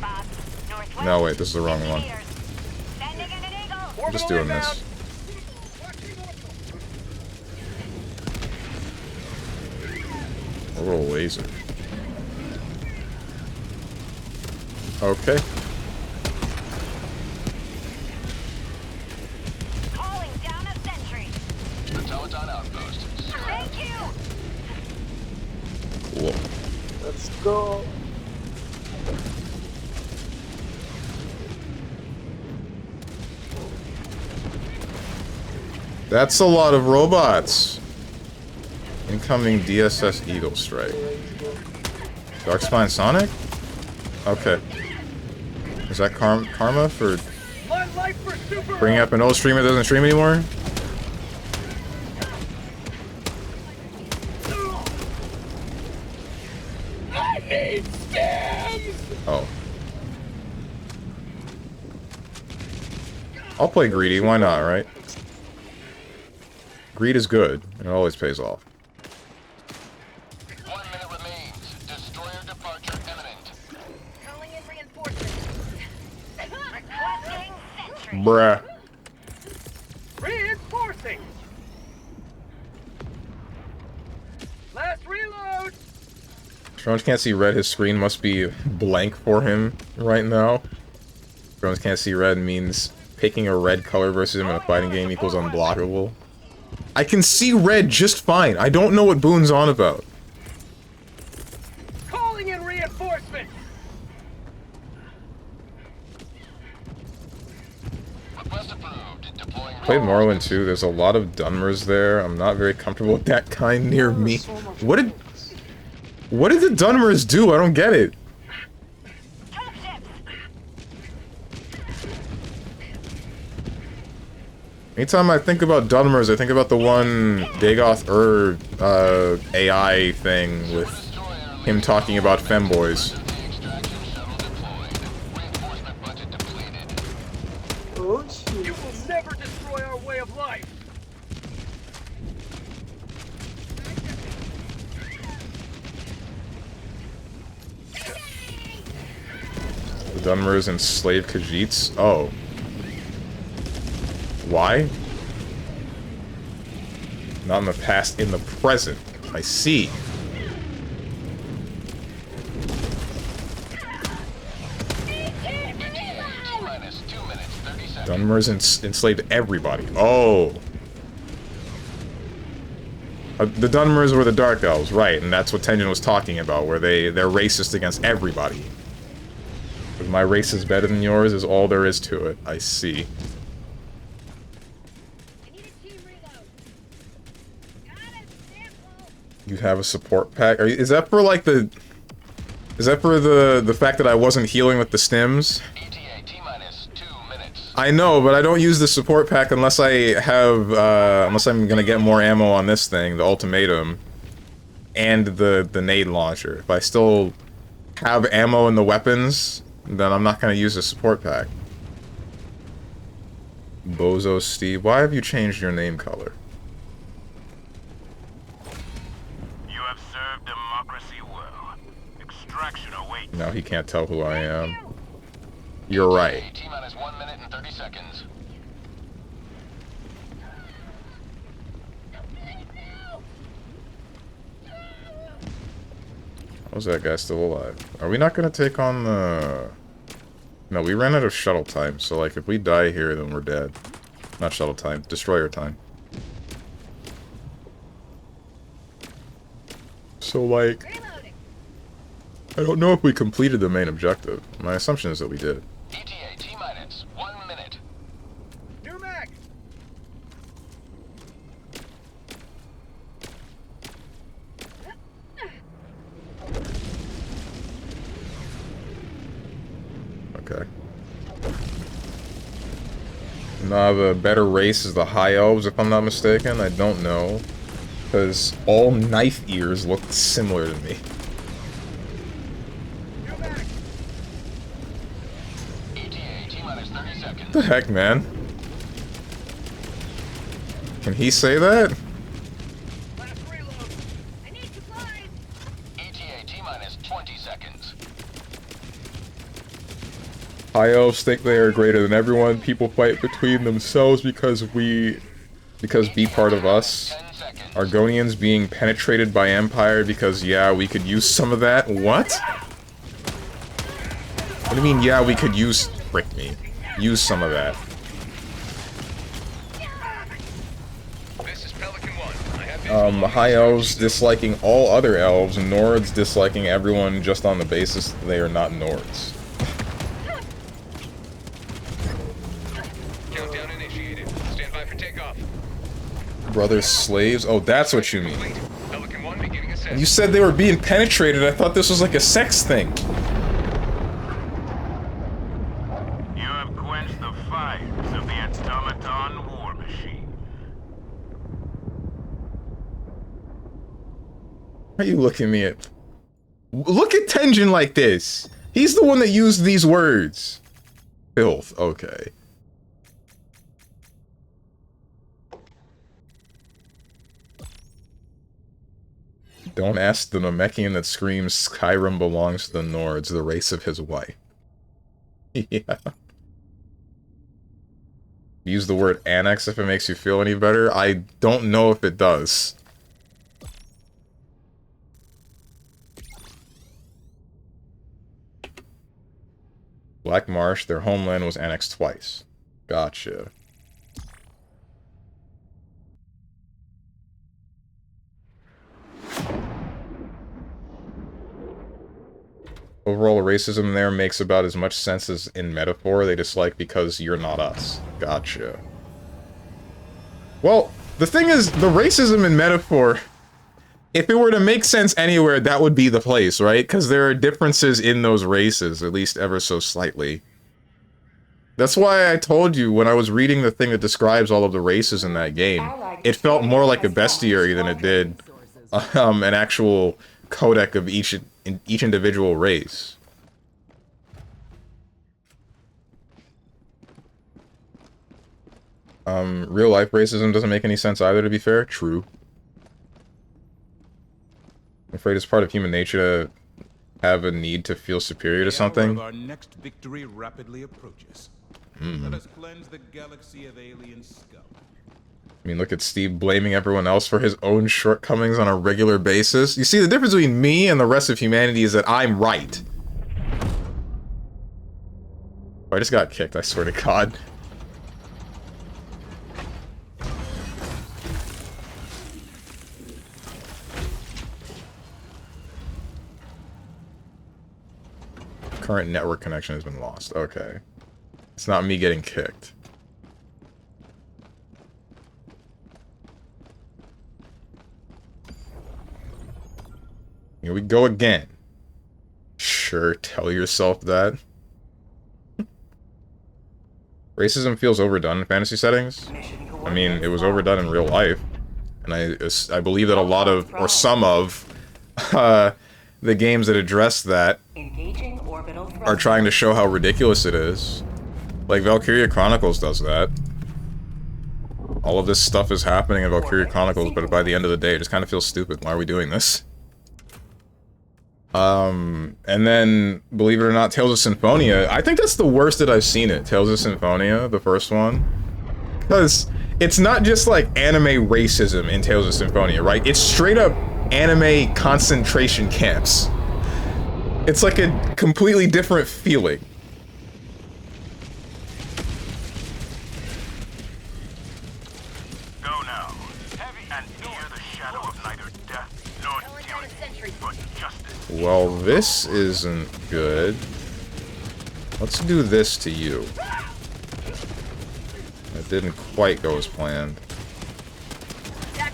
Speaker 5: Bob, northwest.
Speaker 1: No, wait, this is the wrong one.
Speaker 5: Sending in an eagle.
Speaker 1: I'm just doing this. A little laser. Okay.
Speaker 5: Calling down a sentry.
Speaker 6: Automaton outpost.
Speaker 5: Thank you.
Speaker 1: Cool.
Speaker 9: Let's go.
Speaker 1: That's a lot of robots. Incoming DSS Eagle Strike. Darkspine Sonic? Okay. Is that karma for
Speaker 4: My life for super.
Speaker 1: bringing up an old streamer that doesn't stream anymore?
Speaker 4: I need scams.
Speaker 1: Oh. I'll play Greedy, why not, right? Greed is good. It always pays off.
Speaker 6: 1 minute remains. Destroyer departure imminent.
Speaker 5: Calling in reinforcements. Requesting sentry.
Speaker 1: Bruh.
Speaker 4: Reinforcing. Last reload.
Speaker 1: Drones can't see red, his screen must be blank for him right now. Drones can't see red means picking a red color versus him in a fighting game equals unblockable. I can see red just fine. I don't know what Boone's on about.
Speaker 4: Calling in reinforcements.
Speaker 6: Request approved. Deploying.
Speaker 1: Played Morrowind 2, there's a lot of Dunmers there. I'm not very comfortable with that kind near me. What did the Dunmers do? I don't get it.
Speaker 5: Troop ships.
Speaker 1: Anytime I think about Dunmers, I think about the one Dagoth AI thing with him talking about femboys.
Speaker 6: Extraction shuttle deployed. Reinforcement budget depleted.
Speaker 9: Oh
Speaker 4: You
Speaker 9: shit.
Speaker 4: will never destroy our way of life.
Speaker 1: The Dunmers enslaved Khajiits? Oh. Why? Not in the past, in the present. I see.
Speaker 6: T-minus 2 minutes, 30 seconds.
Speaker 1: Dunmers enslaved everybody. Oh. The Dunmers were the Dark Elves, right, and that's what Tenjin was talking about, where they're racist against everybody. But my race is better than yours is all there is to it. I see.
Speaker 5: I need a team reload. Got it. Sample.
Speaker 1: You have a support pack? Is that for like the... Is that for the fact that I wasn't healing with the stims?
Speaker 6: ETA T-minus 2 minutes.
Speaker 1: I know, but I don't use the support pack unless I have, unless I'm gonna get more ammo on this thing, the ultimatum, and the nade launcher. If I still have ammo in the weapons, then I'm not gonna use the support pack. Bozo Steve, why have you changed your name color?
Speaker 8: You have served democracy well. Extraction awaits.
Speaker 1: Now he can't tell who I am. You're right.
Speaker 6: T-minus 1 minute and 30 seconds.
Speaker 1: How's that guy still alive? Are we not gonna take on the... No, we ran out of shuttle time, so like if we die here, then we're dead. Not shuttle time, destroyer time. So, like,
Speaker 5: Reloading.
Speaker 1: I don't know if we completed the main objective. My assumption is that we did.
Speaker 6: ETA T-minus 1 minute.
Speaker 4: New mag.
Speaker 1: Okay. Nah, the better race is the High Elves, if I'm not mistaken. I don't know. Because all knife ears look similar to me.
Speaker 4: New mag.
Speaker 6: ETA T-minus 30 seconds.
Speaker 1: What the heck, man? Can he say that?
Speaker 4: Last reload.
Speaker 5: I need supplies.
Speaker 6: ETA T-minus 20 seconds.
Speaker 1: High Elves think they are greater than everyone. People fight between themselves because be part of us.
Speaker 6: 10 seconds.
Speaker 1: Argonians being penetrated by Empire because, yeah, we could use some of that. What? What do you mean, yeah, we could use... Frick me. Use some of that.
Speaker 7: This is Pelican 1. I have
Speaker 1: High Elves disliking all other elves, Nords disliking everyone just on the basis that they are not Nords.
Speaker 7: countdown initiated. Stand by for takeoff.
Speaker 1: Brothers slaves? Oh, that's what you mean.
Speaker 7: Complete. Pelican 1 beginning ascent.
Speaker 1: You said they were being penetrated. I thought this was like a sex thing.
Speaker 8: You have quenched the fires of the automaton war machine.
Speaker 1: Why are you looking at me at... Look at Tenjin like this. He's the one that used these words. Filth. Okay. Don't ask the Namekian that screams Skyrim belongs to the Nords, the race of his wife. Yeah. Use the word annex if it makes you feel any better. I don't know if it does. Black Marsh, their homeland was annexed twice. Gotcha. Overall, racism there makes about as much sense as in metaphor. They dislike because you're not us. Gotcha. Well, the thing is, the racism in metaphor, if it were to make sense anywhere, that would be the place, right? Because there are differences in those races, at least ever so slightly. That's why I told you when I was reading the thing that describes all of the races in that game, it felt more like a bestiary than it did an actual codec of each individual race. Real life racism doesn't make any sense either, to be fair. True. I'm afraid it's part of human nature to have a need to feel superior to something.
Speaker 2: Our next victory rapidly approaches. Let us cleanse the galaxy of alien scum.
Speaker 1: I mean, look at Steve blaming everyone else for his own shortcomings on a regular basis. You see, the difference between me and the rest of humanity is that I'm right. Oh, I just got kicked, I swear to God. Current network connection has been lost. Okay. It's not me getting kicked. Here we go again. Sure, tell yourself that. Racism feels overdone in fantasy settings. I mean, it was overdone in real life. And I believe that a lot of, or some of, the games that address that are trying to show how ridiculous it is. Like, Valkyria Chronicles does that. All of this stuff is happening in Valkyria Chronicles, but by the end of the day, it just kind of feels stupid. Why are we doing this? And then, believe it or not, Tales of Symphonia. I think that's the worst that I've seen it. Tales of Symphonia, the first one. Because it's not just like anime racism in Tales of Symphonia, right? It's straight up anime concentration camps. It's like a completely different feeling.
Speaker 8: Go now. Heavy and near the shadow of neither death nor tyranny.
Speaker 1: Well, this isn't good. Let's do this to you. That didn't quite go as planned.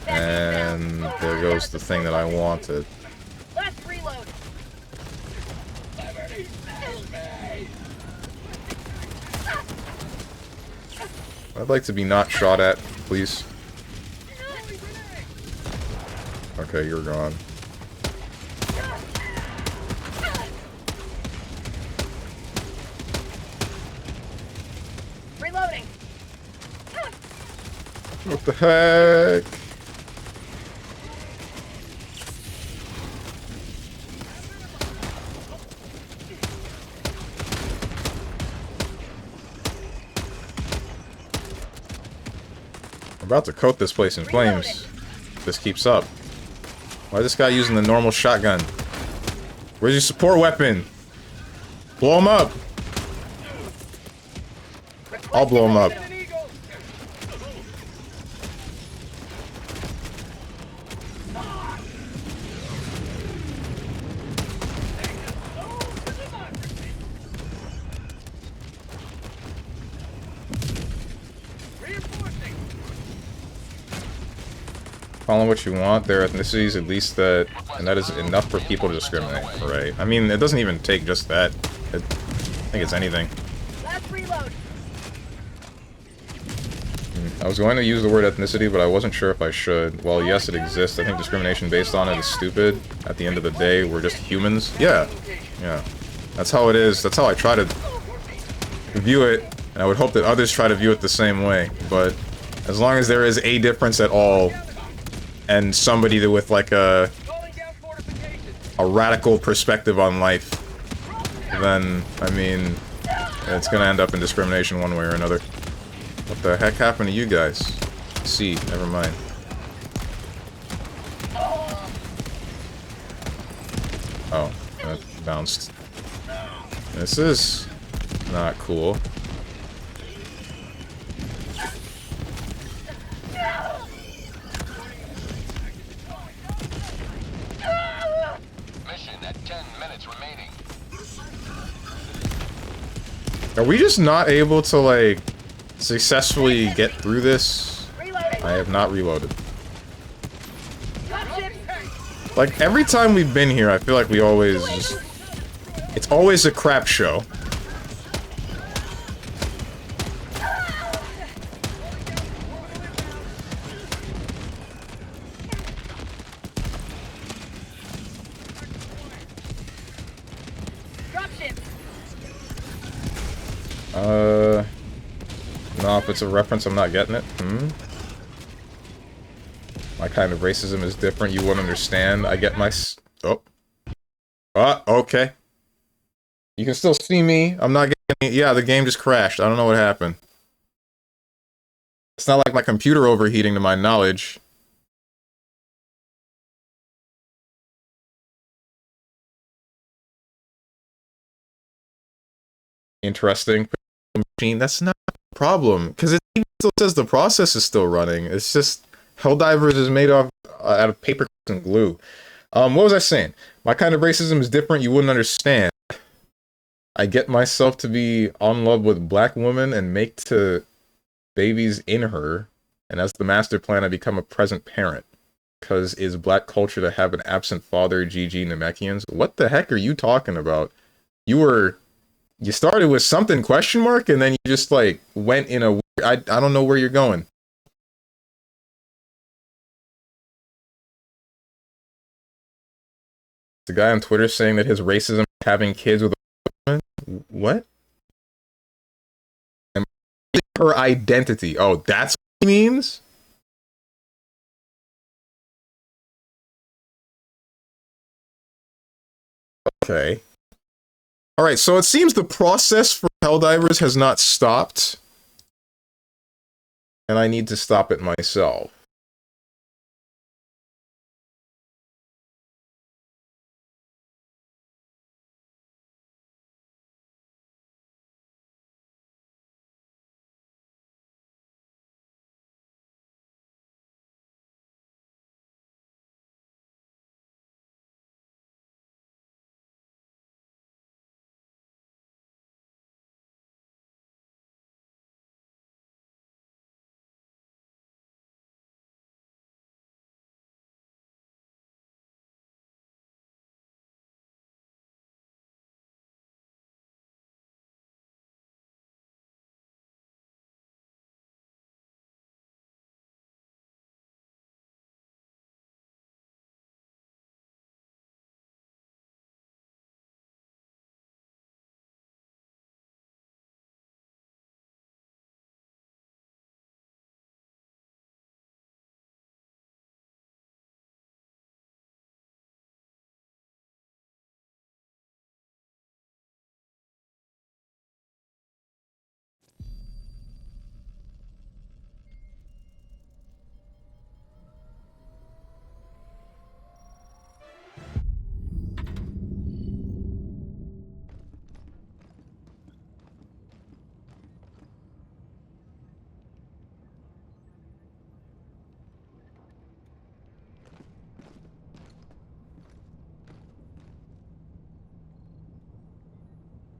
Speaker 1: And there goes the thing that I wanted.
Speaker 5: Last reload.
Speaker 1: I'd like to be not shot at, please. Okay, you're gone.
Speaker 5: Reloading.
Speaker 1: What the heck? I'm about to coat this place in flames. If this keeps up. Why is this guy using the normal shotgun? Where's your support weapon? Blow him up! I'll blow him up. Call them what you want, their ethnicities at least that, and that is enough for people to discriminate, right? I mean, it doesn't even take just that. I think it's anything.
Speaker 5: Last reload.
Speaker 1: I was going to use the word ethnicity, but I wasn't sure if I should. Well, yes, it exists. I think discrimination based on it is stupid. At the end of the day, we're just humans. Yeah. Yeah. That's how it is. That's how I try to view it, and I would hope that others try to view it the same way. But as long as there is a difference at all, and somebody that with like a radical perspective on life, then, I mean, it's gonna end up in discrimination one way or another. What the heck happened to you guys? C, never mind. Oh, that bounced. This is not cool. Are we just not able to, like, successfully get through this? I have not reloaded. Like, every time we've been here, I feel like we always just... It's always a crap show. No, if it's a reference, I'm not getting it. My kind of racism is different, you won't understand. I get my oh. Okay. You can still see me. I'm not getting it. Yeah, the game just crashed. I don't know what happened. It's not like my computer overheating to my knowledge. Interesting. Machine. That's not a problem, because it still says the process is still running. It's just Helldivers is made off out of paper and glue. What was I saying? My kind of racism is different. You wouldn't understand. I get myself to be on love with black woman and make to babies in her, and as the master plan, I become a present parent. Because is black culture to have an absent father? GG Namekians. What the heck are you talking about? You started with something question mark, and then you just, like, went in a... I don't know where you're going. The guy on Twitter saying that his racism is having kids with a woman? What? And her identity. Oh, that's what he means? Okay. Alright, so it seems the process for Helldivers has not stopped. And I need to stop it myself.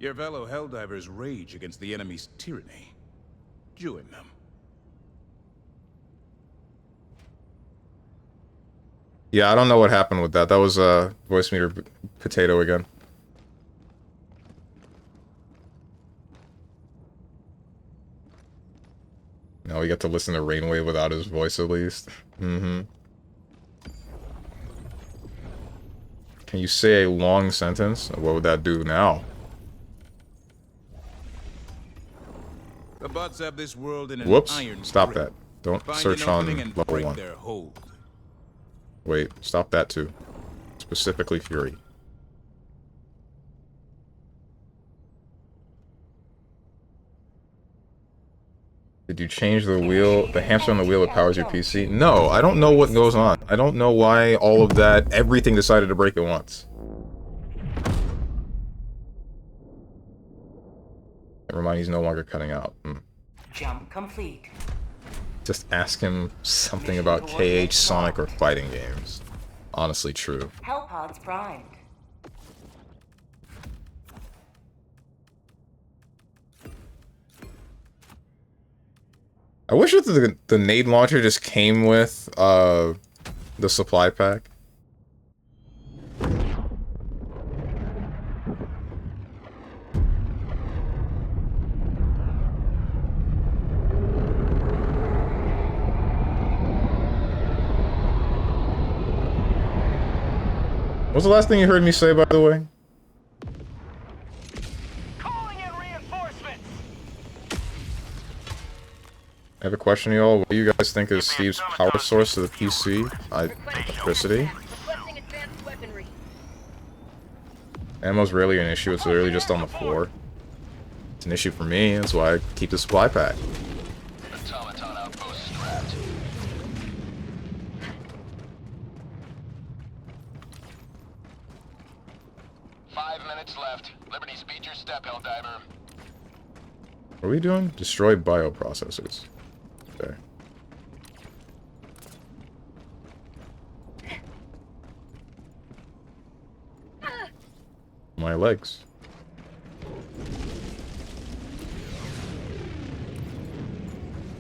Speaker 2: Your fellow Helldivers rage against the enemy's tyranny. Join them.
Speaker 1: Yeah, I don't know what happened with that. That was voice meter potato again. Now we get to listen to Rainwave without his voice at least. Mm-hmm. Can you say a long sentence? What would that do now?
Speaker 2: The bots have this world in an
Speaker 1: Whoops.
Speaker 2: iron
Speaker 1: Stop
Speaker 2: grip.
Speaker 1: that. Don't
Speaker 2: Find
Speaker 1: search
Speaker 2: an
Speaker 1: on
Speaker 2: opening and
Speaker 1: level
Speaker 2: break
Speaker 1: 1.
Speaker 2: their hold.
Speaker 1: Wait, stop that too. Specifically Fury. Did you change the wheel, the hamster on the wheel that powers your PC? No, I don't know what goes on. I don't know why all of that, everything decided to break at once. Never mind, he's no longer cutting out.
Speaker 3: Jump complete.
Speaker 1: Just ask him something about KH, Sonic, or fighting games. Honestly, true.
Speaker 3: Hell pods primed.
Speaker 1: I wish that the nade launcher just came with the supply pack. What's the last thing you heard me say, by the way?
Speaker 4: Calling in reinforcements.
Speaker 1: I have a question, y'all. What do you guys think is Steve's power source to the PC? Electricity?
Speaker 5: Requesting advanced weaponry.
Speaker 1: Ammo's rarely an issue, it's literally just on the floor. It's an issue for me, that's why I keep the supply pack.
Speaker 6: Automaton outpost strapped. Left. Liberty, speed your step, Helldiver.
Speaker 1: What are we doing? Destroy bioprocessors. Okay. My legs.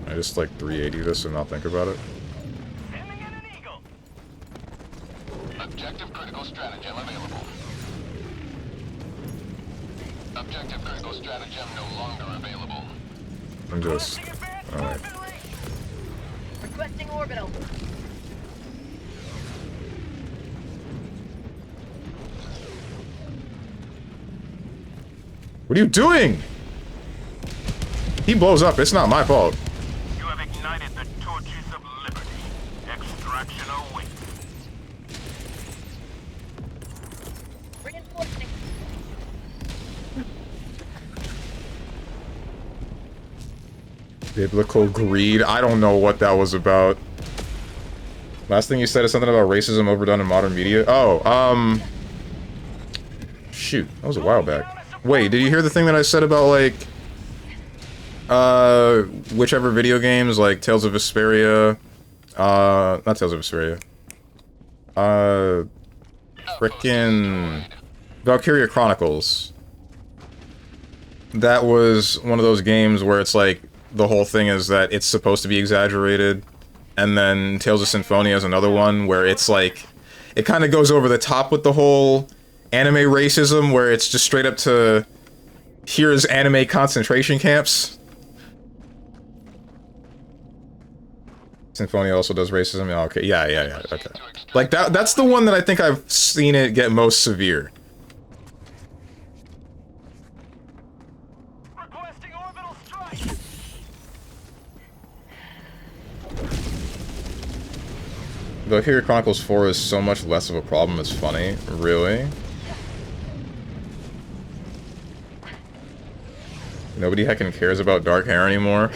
Speaker 1: I just like 380 this and not think about it.
Speaker 4: Sending in an eagle.
Speaker 6: Objective critical stratagem available. Objective critical stratagem no longer available.
Speaker 1: I'm just... Alright.
Speaker 5: Requesting orbital.
Speaker 1: What are you doing? He blows up, it's not my fault.
Speaker 8: You have ignited the torches of liberty. Extraction awaits.
Speaker 5: Reinforcing.
Speaker 1: Biblical greed. I don't know what that was about. Last thing you said is something about racism overdone in modern media. Oh, shoot, that was a while back. Wait, did you hear the thing that I said about, like, whichever video games, like Tales of Vesperia, not Tales of Vesperia, frickin' Valkyria Chronicles. That was one of those games where it's like, the whole thing is that it's supposed to be exaggerated, and then Tales of Symphonia is another one where it's like, it kind of goes over the top with the whole anime racism, where it's just straight up to, here's anime concentration camps. Symphonia also does racism? Oh, okay, yeah, okay. Like, that's the one that I think I've seen it get most severe.
Speaker 4: Requesting orbital strike.
Speaker 1: Valkyria Chronicles 4 is so much less of a problem, it's funny. Really? Nobody heckin' cares about dark hair anymore?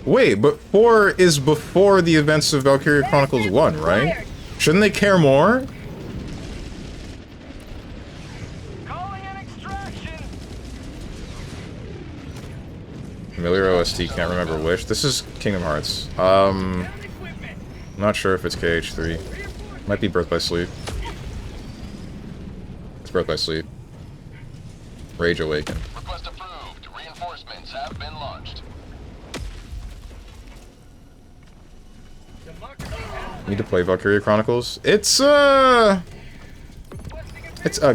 Speaker 1: Wait, but 4 is before the events of Valkyria Chronicles 1, right? Shouldn't they care more?
Speaker 4: Calling in extraction.
Speaker 1: Familiar OST, can't remember which. This is Kingdom Hearts. I'm not sure if it's KH3. Might be Birth by Sleep. It's Birth by Sleep. Rage Awakened.
Speaker 6: Missiles have been launched.
Speaker 1: Need to play Valkyria Chronicles. It's a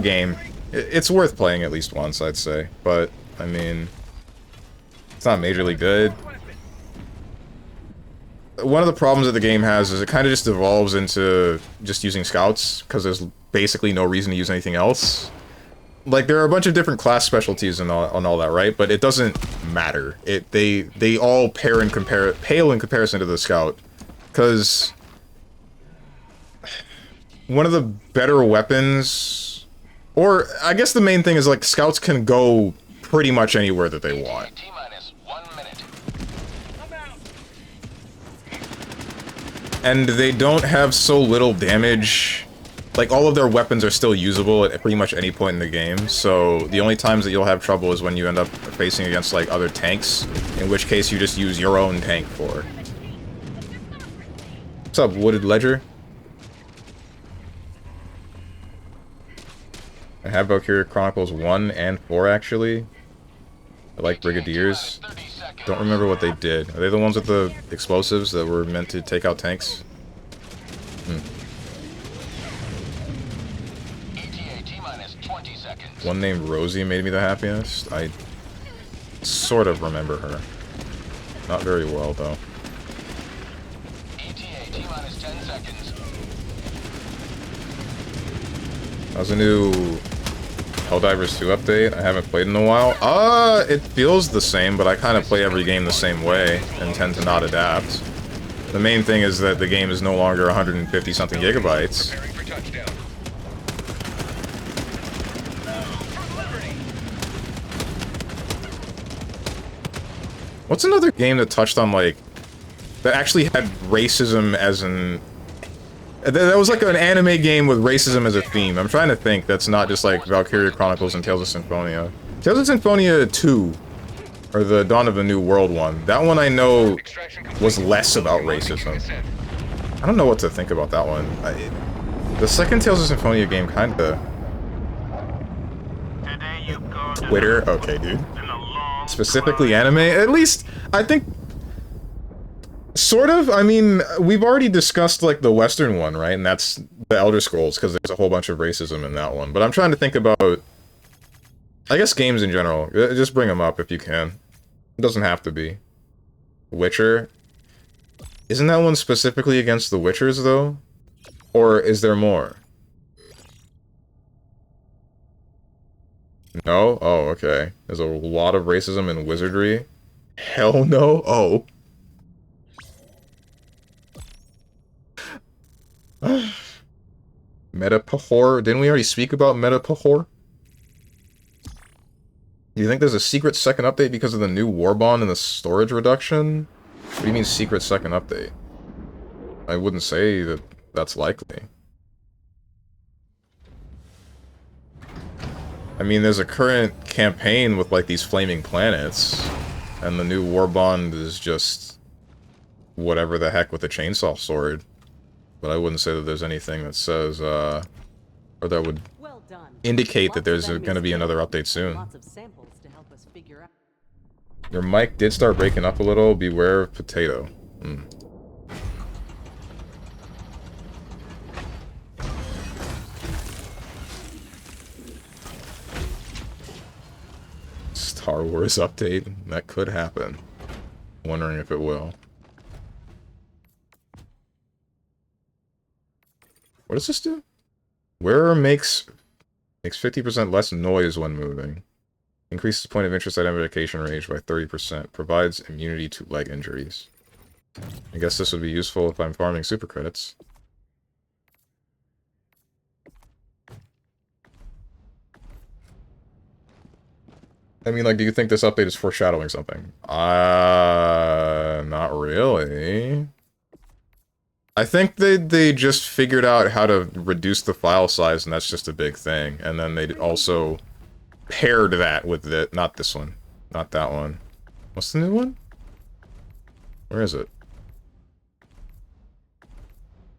Speaker 1: game. It's worth playing at least once, I'd say. But I mean, it's not majorly good. One of the problems that the game has is it kind of just devolves into just using scouts because there's basically no reason to use anything else. Like, there are a bunch of different class specialties and all that, right? But it doesn't matter. They all pale in comparison to the scout, because one of the better weapons, or I guess the main thing is like scouts can go pretty much anywhere that they want.
Speaker 6: T-minus 1 minute.
Speaker 1: And they don't have so little damage. Like, all of their weapons are still usable at pretty much any point in the game, so the only times that you'll have trouble is when you end up facing against, like, other tanks, in which case you just use your own tank for. What's up, Wooded Ledger? I have Valkyria Chronicles 1 and 4, actually. I like Brigadiers. Don't remember what they did. Are they the ones with the explosives that were meant to take out tanks? One named Rosie made me the happiest. I sort of remember her. Not very well, though.
Speaker 6: ETA T-minus 10 seconds.
Speaker 1: How's the new Helldivers 2 update? I haven't played in a while. It feels the same, but I kind of play every game the same way and tend to not adapt. The main thing is that the game is no longer 150-something gigabytes.
Speaker 7: Preparing for touchdown.
Speaker 1: What's another game that touched on, like, that actually had racism as an... That was like an anime game with racism as a theme. I'm trying to think that's not just like Valkyria Chronicles and Tales of Symphonia. Tales of Symphonia 2, or the Dawn of a New World one, that one I know was less about racism. I don't know what to think about that one. The second Tales of Symphonia game kinda... Twitter? Okay, dude. Specifically anime? At least, I think... Sort of. I mean, we've already discussed, like, the Western one, right? And that's the Elder Scrolls, because there's a whole bunch of racism in that one. But I'm trying to think about... I guess games in general. Just bring them up if you can. It doesn't have to be. Witcher? Isn't that one specifically against the Witchers, though? Or is there more? No? Oh, okay. There's a lot of racism in wizardry. Hell no? Oh. Metapahor? Didn't we already speak about Metapahor? Do you think there's a secret second update because of the new war bond and the storage reduction? What do you mean secret second update? I wouldn't say that that's likely. I mean, there's a current campaign with, like, these flaming planets, and the new war bond is just whatever the heck with the chainsaw sword. But I wouldn't say that there's anything that says, or that would indicate that there's going to be another update soon. Your mic did start breaking up a little. Beware of potato. Star Wars update? That could happen. Wondering if it will. What does this do? Wearer makes 50% less noise when moving. Increases point of interest identification range by 30%. Provides immunity to leg injuries. I guess this would be useful if I'm farming super credits. I mean, like, do you think this update is foreshadowing something? Not really. I think they just figured out how to reduce the file size, and that's just a big thing. And then they also paired that with the... Not this one. Not that one. What's the new one? Where is it?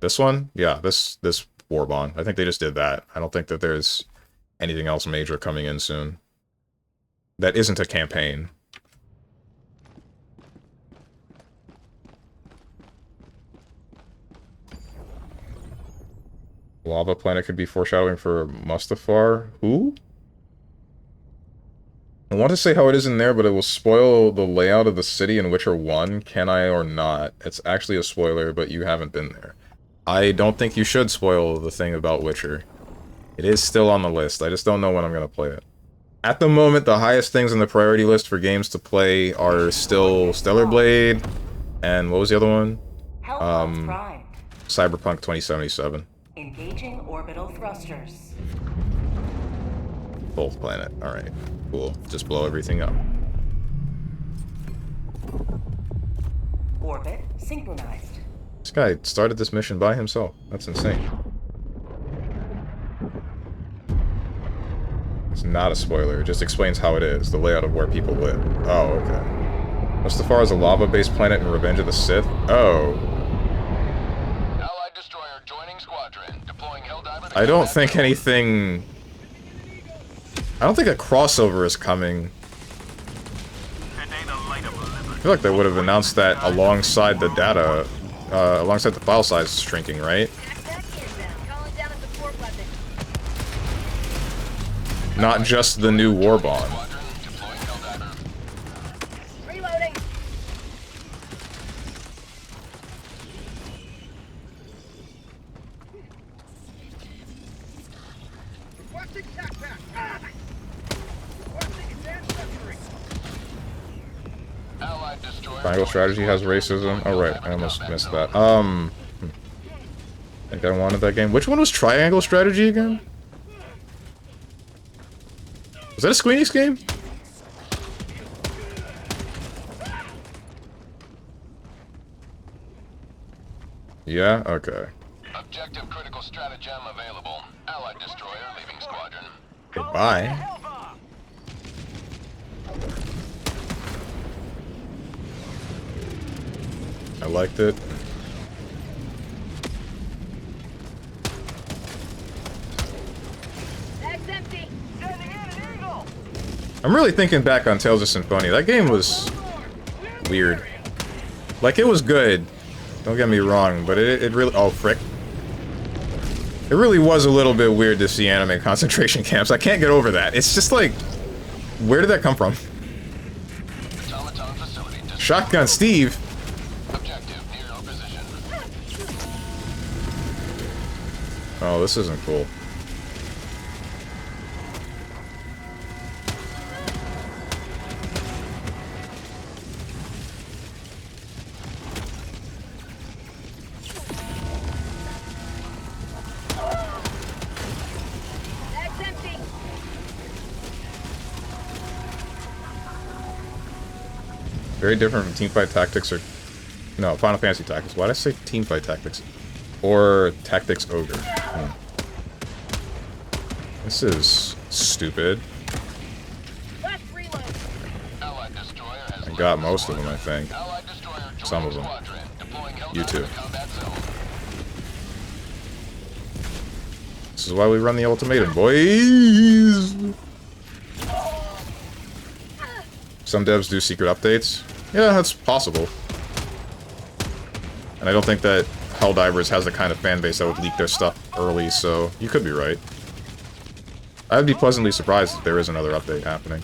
Speaker 1: This one? Yeah, this war bond. I think they just did that. I don't think that there's anything else major coming in soon. That isn't a campaign. Lava planet could be foreshadowing for Mustafar. Who? I want to say how it is in there, but it will spoil the layout of the city in Witcher 1. Can I or not? It's actually a spoiler, but you haven't been there. I don't think you should spoil the thing about Witcher. It is still on the list. I just don't know when I'm going to play it. At the moment, the highest things on the priority list for games to play are still Stellar Blade, and what was the other one?
Speaker 3: Hellpods primed.
Speaker 1: Cyberpunk 2077.
Speaker 3: Engaging orbital thrusters.
Speaker 1: Both planet. Alright. Cool. Just blow everything up.
Speaker 3: Orbit synchronized.
Speaker 1: This guy started this mission by himself. That's insane. It's not a spoiler. It just explains how it is. The layout of where people live. Oh, okay. Mustafar is a lava-based planet in Revenge of the Sith? Oh.
Speaker 6: Allied destroyer joining squadron. Deploying Helldiver to
Speaker 1: I don't
Speaker 6: combat
Speaker 1: think
Speaker 6: zone.
Speaker 1: anything... I don't think a crossover is coming. I feel like they would have announced that alongside the data, alongside the file size shrinking, right?
Speaker 5: Calling down a support weapon.
Speaker 1: Not just the new war bond.
Speaker 6: Squadron deploying Helldiver.
Speaker 5: Reloading. Requesting tac pack. Requesting advanced weaponry.
Speaker 6: Allied destroyer.
Speaker 1: Triangle strategy has racism. Oh right, I almost missed that. I think I wanted that game. Which one was Triangle Strategy again? Was that a Squeenix game? Yeah? Okay.
Speaker 6: Objective critical stratagem available. Allied destroyer leaving squadron.
Speaker 1: Goodbye.
Speaker 4: Hellbomb.
Speaker 1: I liked it.
Speaker 5: Bag's empty.
Speaker 4: Sending in an eagle.
Speaker 1: I'm really thinking back on Tales of Symphonia. That game was weird. Like, it was good. Don't get me wrong, but it really... Oh, frick. It really was a little bit weird to see anime concentration camps. I can't get over that. It's just like... Where did that come from?
Speaker 6: Automaton facility destroyed.
Speaker 1: Shotgun Steve?
Speaker 6: Objective near our position.
Speaker 1: Oh, this isn't cool.
Speaker 5: Bag's empty.
Speaker 1: Very different from Teamfight Tactics or... No, Final Fantasy Tactics. Why did I say Teamfight Tactics? Or Tactics Ogre. This is stupid.
Speaker 5: Last reload.
Speaker 6: Allied destroyer has
Speaker 1: I got most of them, I think.
Speaker 6: Allied destroyer joining
Speaker 1: Some of them.
Speaker 6: squadron. Deploying
Speaker 1: You
Speaker 6: Helldiver
Speaker 1: too.
Speaker 6: to combat zone.
Speaker 1: This is why we run the ultimatum, boys! Some devs do secret updates. Yeah, that's possible. And I don't think that Helldivers has the kind of fan base that would leak their stuff early, so you could be right. I'd be pleasantly surprised if there is another update happening.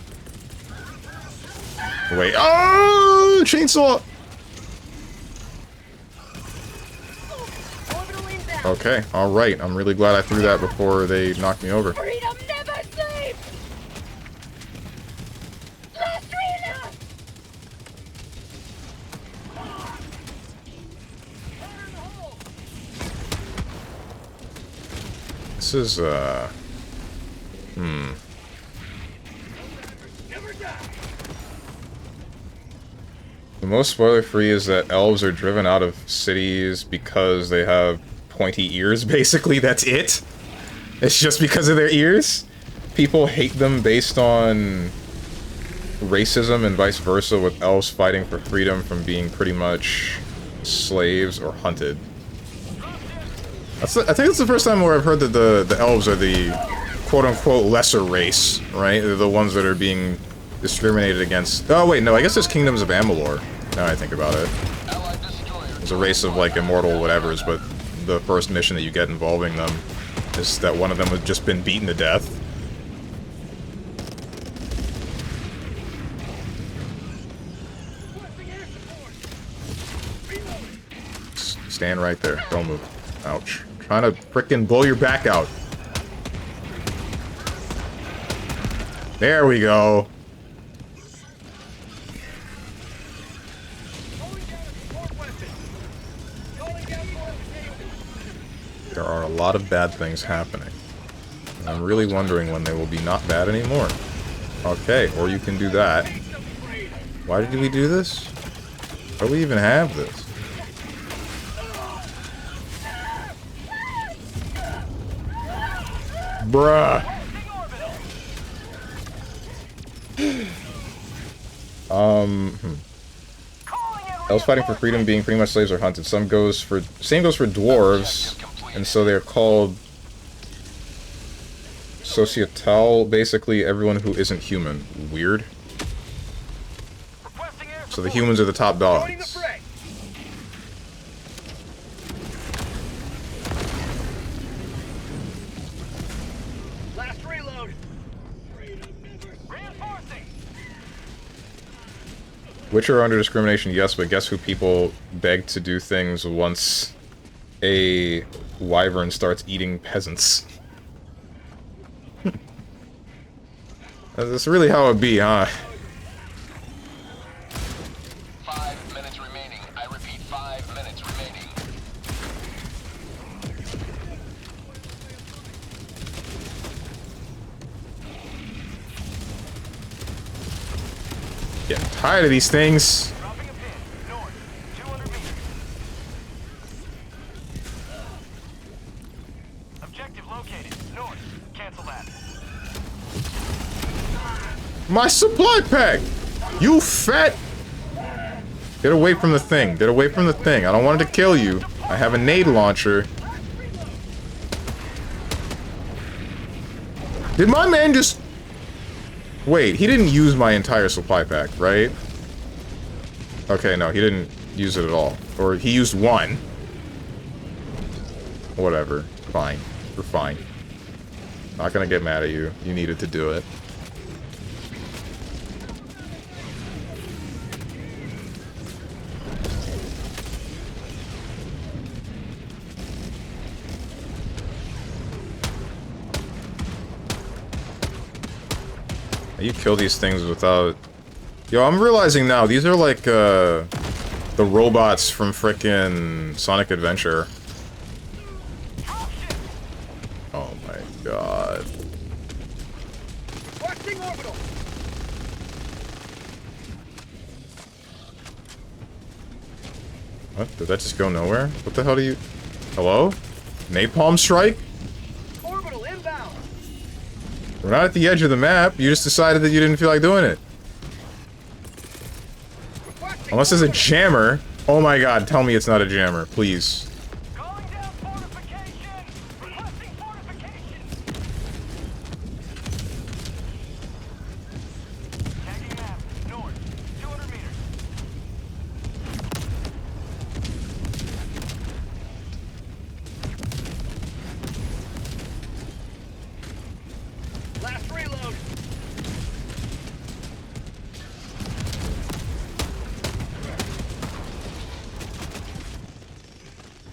Speaker 1: Wait, oh, chainsaw!
Speaker 5: Orbital inbound.
Speaker 1: Okay, alright, I'm really glad I threw that before they knocked me over.
Speaker 5: Freedom never sleeps. Last reload.
Speaker 1: This is, The most spoiler-free is that elves are driven out of cities because they have pointy ears, basically. That's it? It's just because of their ears? People hate them based on racism and vice versa, with elves fighting for freedom from being pretty much slaves or hunted. I think that's the first time where I've heard that the elves are the quote-unquote lesser race, right? They're the ones that are being discriminated against. Oh wait, no, I guess there's Kingdoms of Amalur, now I think about it. There's a race of like immortal whatevers, but the first mission that you get involving them is that one of them had just been beaten to death. Stand right there. Don't move. Ouch. Trying to frickin' blow your back out. There we go. There are a lot of bad things happening. And I'm really wondering when they will be not bad anymore. Okay, or you can do that. Why did we do this? Why do we even have this? Bruh. Elves fighting for freedom, being pretty much slaves, are hunted. Same goes for dwarves, and so they're called societal, basically everyone who isn't human. Weird. So the humans are the top dogs.
Speaker 4: Last reload. Reinforcing.
Speaker 1: Which are under discrimination, yes, but guess who people beg to do things once a wyvern starts eating peasants? That's really how it be, huh?
Speaker 6: 5 minutes remaining. I repeat, 5 minutes remaining.
Speaker 1: Getting tired of these things.
Speaker 4: Dropping a pin. North. 200 meters. Objective located. North. Cancel that.
Speaker 1: My supply pack! You fat! Get away from the thing. Get away from the thing. I don't want it to kill you. I have a nade launcher. Did my man just... Wait, he didn't use my entire supply pack, right? Okay, no, he didn't use it at all. Or he used one. Whatever. Fine. We're fine. Not gonna get mad at you. You needed to do it. You kill these things without... Yo, I'm realizing now, these are like, the robots from frickin' Sonic Adventure. Oh my god.
Speaker 4: Watching orbital.
Speaker 1: What? Did that just go nowhere? What the hell do you... Hello? Napalm strike?
Speaker 4: Orbital inbound.
Speaker 1: We're not at the edge of the map. You just decided that you didn't feel like doing it. Unless there's a jammer. Oh my god, tell me it's not a jammer, please.
Speaker 4: Calling down fortification. Requesting fortification. Tagging map. North. 200 meters. Last reload.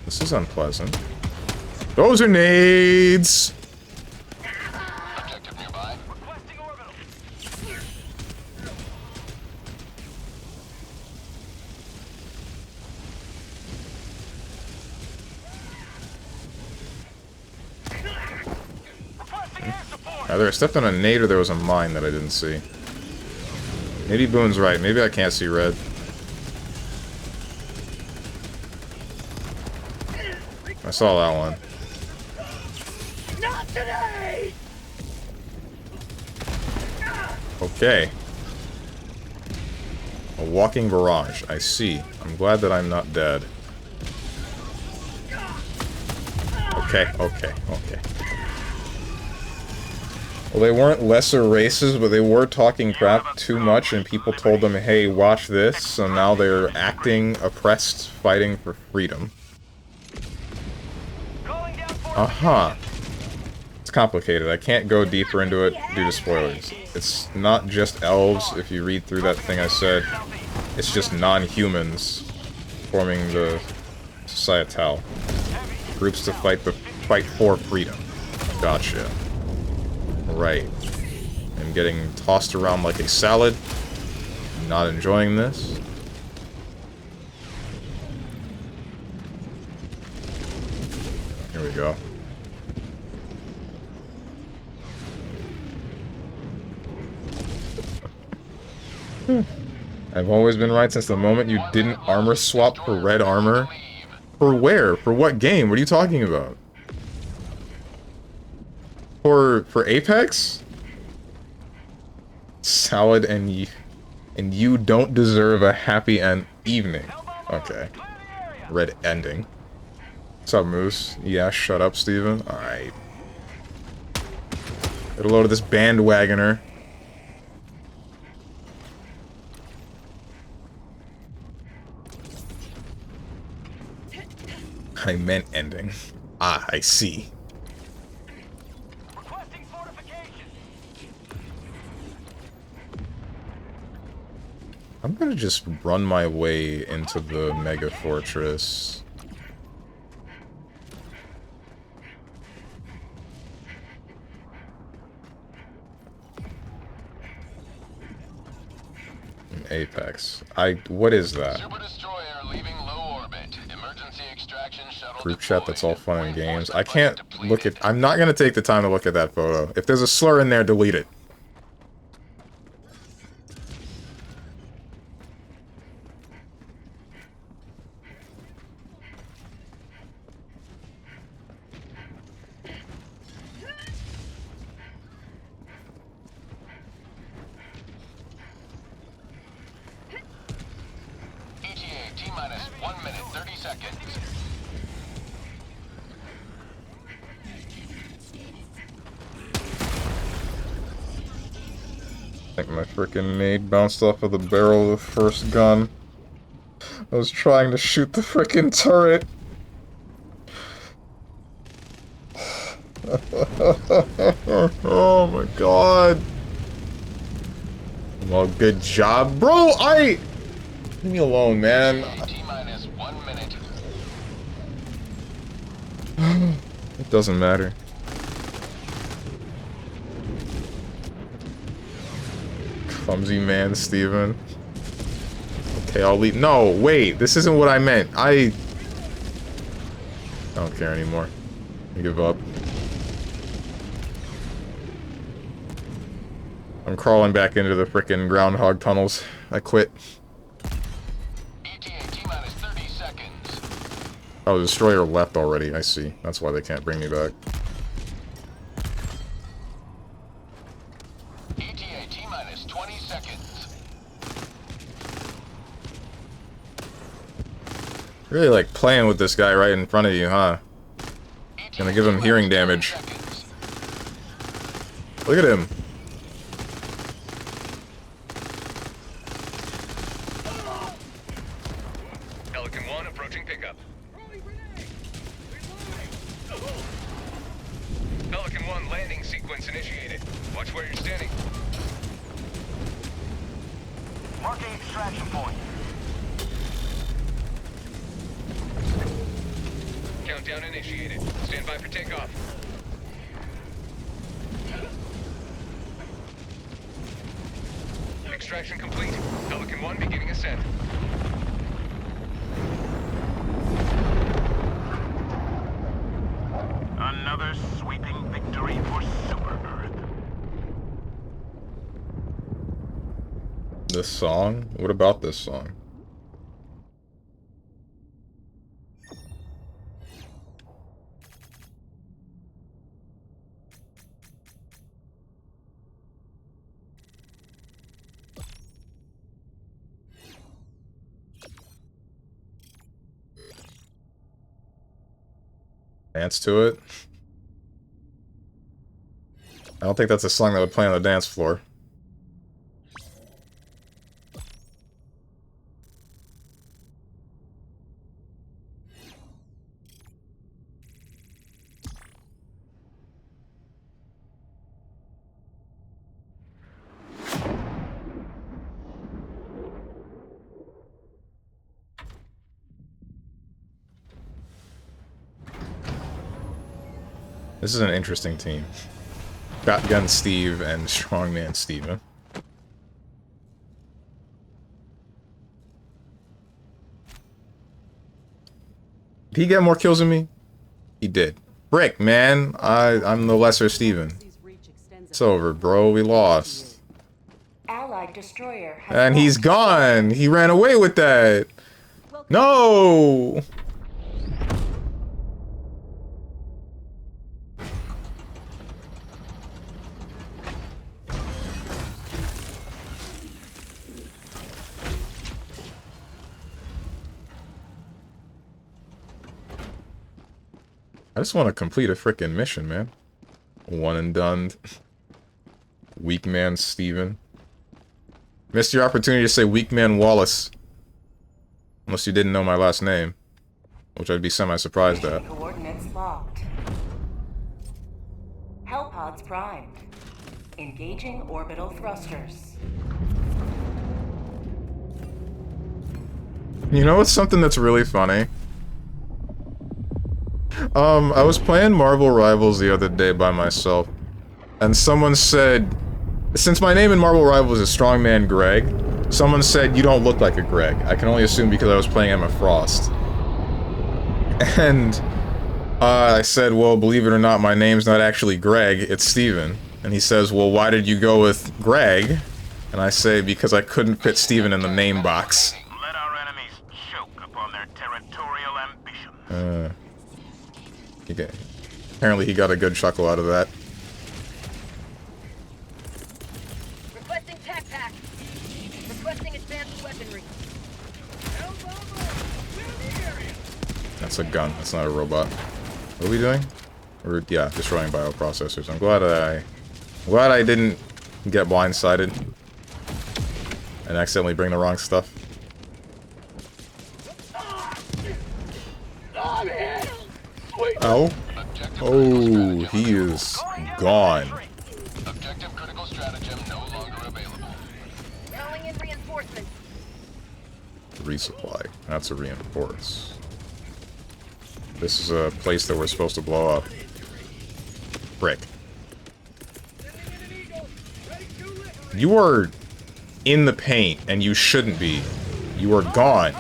Speaker 1: This is unpleasant. Those are nades!
Speaker 6: Objective nearby.
Speaker 4: Requesting orbital. Requesting air support.
Speaker 1: Either I stepped on a nade or there was a mine that I didn't see. Maybe Boone's right. Maybe I can't see red. I saw that one.
Speaker 4: Not today.
Speaker 1: Okay. A walking barrage. I see. I'm glad that I'm not dead. Okay, okay, okay. Well, they weren't lesser races, but they were talking crap too much, and people told them, hey, watch this, so now they're acting oppressed, fighting for freedom.
Speaker 4: Calling down
Speaker 1: Uh-huh. It's complicated. I can't go deeper into it due to spoilers. It's not just elves, if you read through that thing I said. It's just non-humans forming the Societal. Groups to fight for freedom. Gotcha. Right. I'm getting tossed around like a salad. Not enjoying this. Here we go. I've always been right since the moment you didn't armor swap for red armor. For where? For what game? What are you talking about? For Apex? Salad and you don't deserve a happy end evening. Okay. Red ending. What's up, Moose? Yeah, shut up, Steven. Alright. Get a load of this bandwagoner. I meant ending. Ah, I see.
Speaker 4: Requesting fortification.
Speaker 1: I'm gonna just run my way into the Mega Fortress. Apex. What is that?
Speaker 6: Super destroyer leaving low orbit. Emergency extraction shuttle
Speaker 1: Group chat, that's all fun and
Speaker 6: deployed.
Speaker 1: games. I can't look at... I'm not gonna take the time to look at that photo. If there's a slur in there, delete it.
Speaker 6: ETA T-minus 1 minute 30 seconds.
Speaker 1: I think my frickin' nade bounced off of the barrel of the first gun. I was trying to shoot the frickin' turret. Oh my god. Well, good job. Bro, leave me alone, man.
Speaker 6: T-minus 1 minute.
Speaker 1: It doesn't matter. Clumsy man, Steven. Okay, I'll leave. No, wait. This isn't what I meant. I don't care anymore. I give up. I'm crawling back into the frickin' groundhog tunnels. I quit.
Speaker 6: ETA T-minus 30 seconds.
Speaker 1: Oh, the destroyer left already. I see. That's why they can't bring me back.
Speaker 6: ETA T-minus 20 seconds.
Speaker 1: Really like playing with this guy right in front of you, huh?
Speaker 6: ETA
Speaker 1: Gonna give him hearing
Speaker 6: T-minus 30
Speaker 1: damage.
Speaker 6: seconds.
Speaker 1: Look at him.
Speaker 7: Pelican 1 approaching pickup. Pelican 1 landing sequence initiated. Watch where you're standing.
Speaker 4: Marking extraction point.
Speaker 7: Countdown initiated. Stand by for takeoff. Extraction complete. Pelican 1 beginning ascent.
Speaker 8: Another sweeping victory for Super Earth.
Speaker 1: This song? What about this song? Dance to it? I don't think that's a song that would play on the dance floor. This is an interesting team. Shotgun Steve and StrongmanSteven. Did he get more kills than me? He did. Brick, man. I'm the lesser Steven. It's over, bro. We lost.
Speaker 3: Allied destroyer has
Speaker 1: And he's
Speaker 3: launched.
Speaker 1: gone. He ran away with that. No. I just want to complete a frickin' mission, man. One and done. Weak man Steven. Missed your opportunity to say weak man Wallace. Unless you didn't know my last name. Which I'd be semi-surprised at.
Speaker 3: Coordinates locked. Hellpods primed. Engaging orbital thrusters.
Speaker 1: You know what's something that's really funny? I was playing Marvel Rivals the other day by myself, and someone said, since my name in Marvel Rivals is Strongman Greg, someone said, you don't look like a Greg. I can only assume because I was playing Emma Frost. And I said, well, believe it or not, my name's not actually Greg, it's Steven. And he says, well, why did you go with Greg? And I say, because I couldn't fit Steven in the name box.
Speaker 8: Let our enemies choke upon their territorial ambitions.
Speaker 1: Apparently he got a good chuckle out of that.
Speaker 5: Requesting tac pack. Requesting advanced weaponry.
Speaker 1: That's a gun, that's not a robot. What are we doing? Yeah, destroying bioprocessors. I'm glad I didn't get blindsided and accidentally bring the wrong stuff. Ow. Oh, he is gone.
Speaker 6: Objective critical stratagem no longer available.
Speaker 5: Calling in reinforcements.
Speaker 1: Resupply. That's a reinforce. This is a place that we're supposed to blow up. Brick. You are in the paint, and you shouldn't be. You are gone.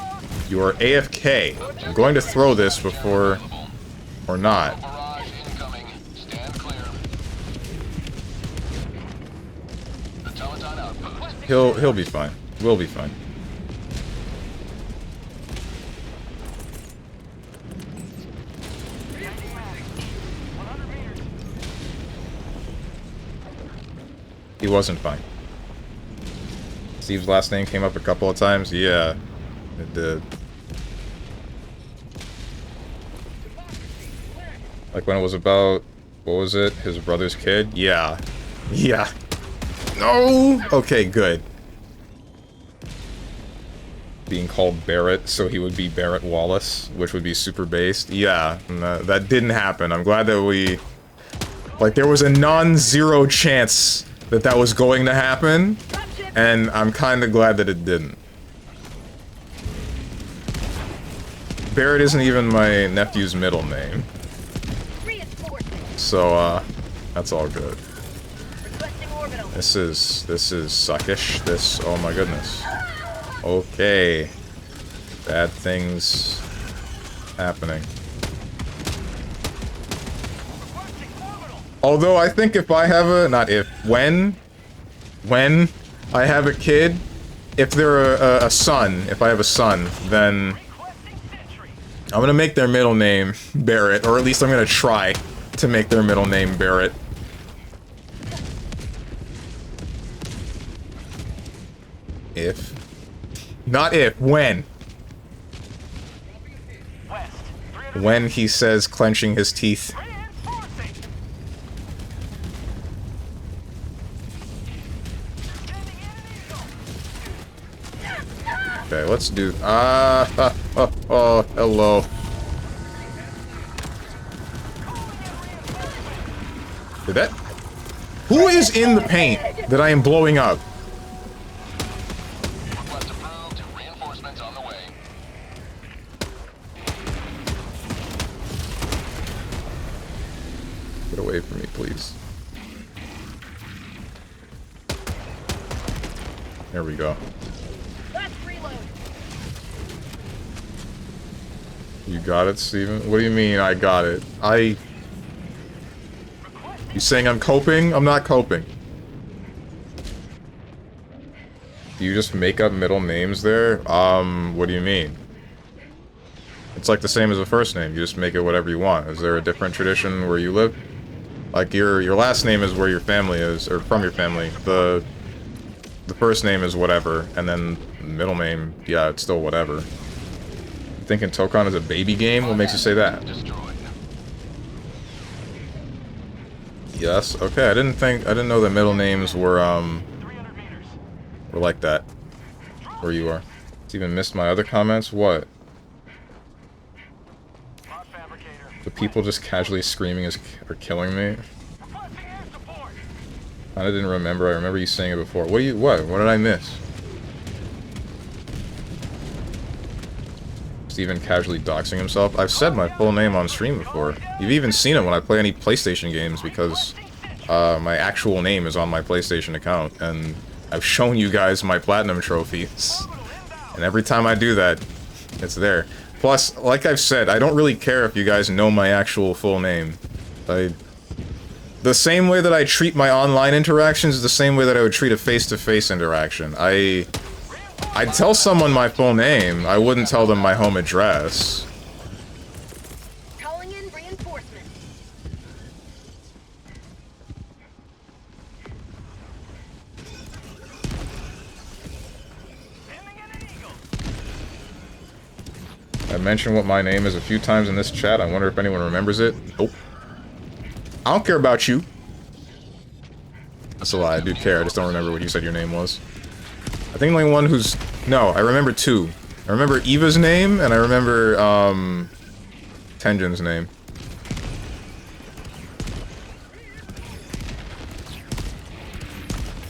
Speaker 1: You are AFK. I'm going to throw this before... or not.
Speaker 6: Barrage incoming. Stand clear. Automaton outpost.
Speaker 1: He'll be fine. We'll be fine. He wasn't fine. Steve's last name came up a couple of times. Yeah, it did. Like when it was about, what was it? His brother's kid? Yeah. Yeah. No! Okay, good. Being called Barrett, so he would be Barrett Wallace, which would be super based. Yeah, that didn't happen. I'm glad that we... Like, there was a non-zero chance that that was going to happen, and I'm kind of glad that it didn't. Barrett isn't even my nephew's middle name. So, that's all good. This is suckish. Oh my goodness. Okay. Bad things happening. Although I think if I have a, not if, when I have a kid, if they're a son, if I have a son, then I'm gonna make their middle name Barrett, or at least I'm gonna try to make their middle name Barrett. If. Not if, when. When he says clenching his teeth. Okay, let's do... oh, hello. Did that... Who is in the paint that I am blowing up?
Speaker 6: Request approved. Reinforcements on the way.
Speaker 1: away from me, please. There we go.
Speaker 5: Let's reload.
Speaker 1: You got it, Steven? What do you mean I got it? You saying I'm coping? I'm not coping. Do you just make up middle names there? What do you mean? It's like the same as a first name. You just make it whatever you want. Is there a different tradition where you live? Like your last name is where your family is, or from your family. The first name is whatever, and then middle name, yeah, it's still whatever. You thinking Tokon is a baby game? What makes you say that? Yes. Okay. I didn't know that middle names were like that. Where you are. It's even missed my other comments. What? The people just casually screaming are killing me. I didn't remember. I remember you saying it before. What did I miss? Steven casually doxing himself. I've said my full name on stream before. You've even seen it when I play any PlayStation games because my actual name is on my PlayStation account, and I've shown you guys my platinum trophies. And every time I do that, it's there. Plus, like I've said, I don't really care if you guys know my actual full name. The same way that I treat my online interactions is the same way that I would treat a face-to-face interaction. I'd tell someone my full name, I wouldn't tell them my home address.
Speaker 5: Calling in reinforcements.
Speaker 1: I mentioned what my name is a few times in this chat. I wonder if anyone remembers it. Nope. I don't care about you. That's a lie. I do care. I just don't remember what you said your name was. I think the only one who's... No, I remember two. I remember Eva's name, and I remember, Tenjin's name.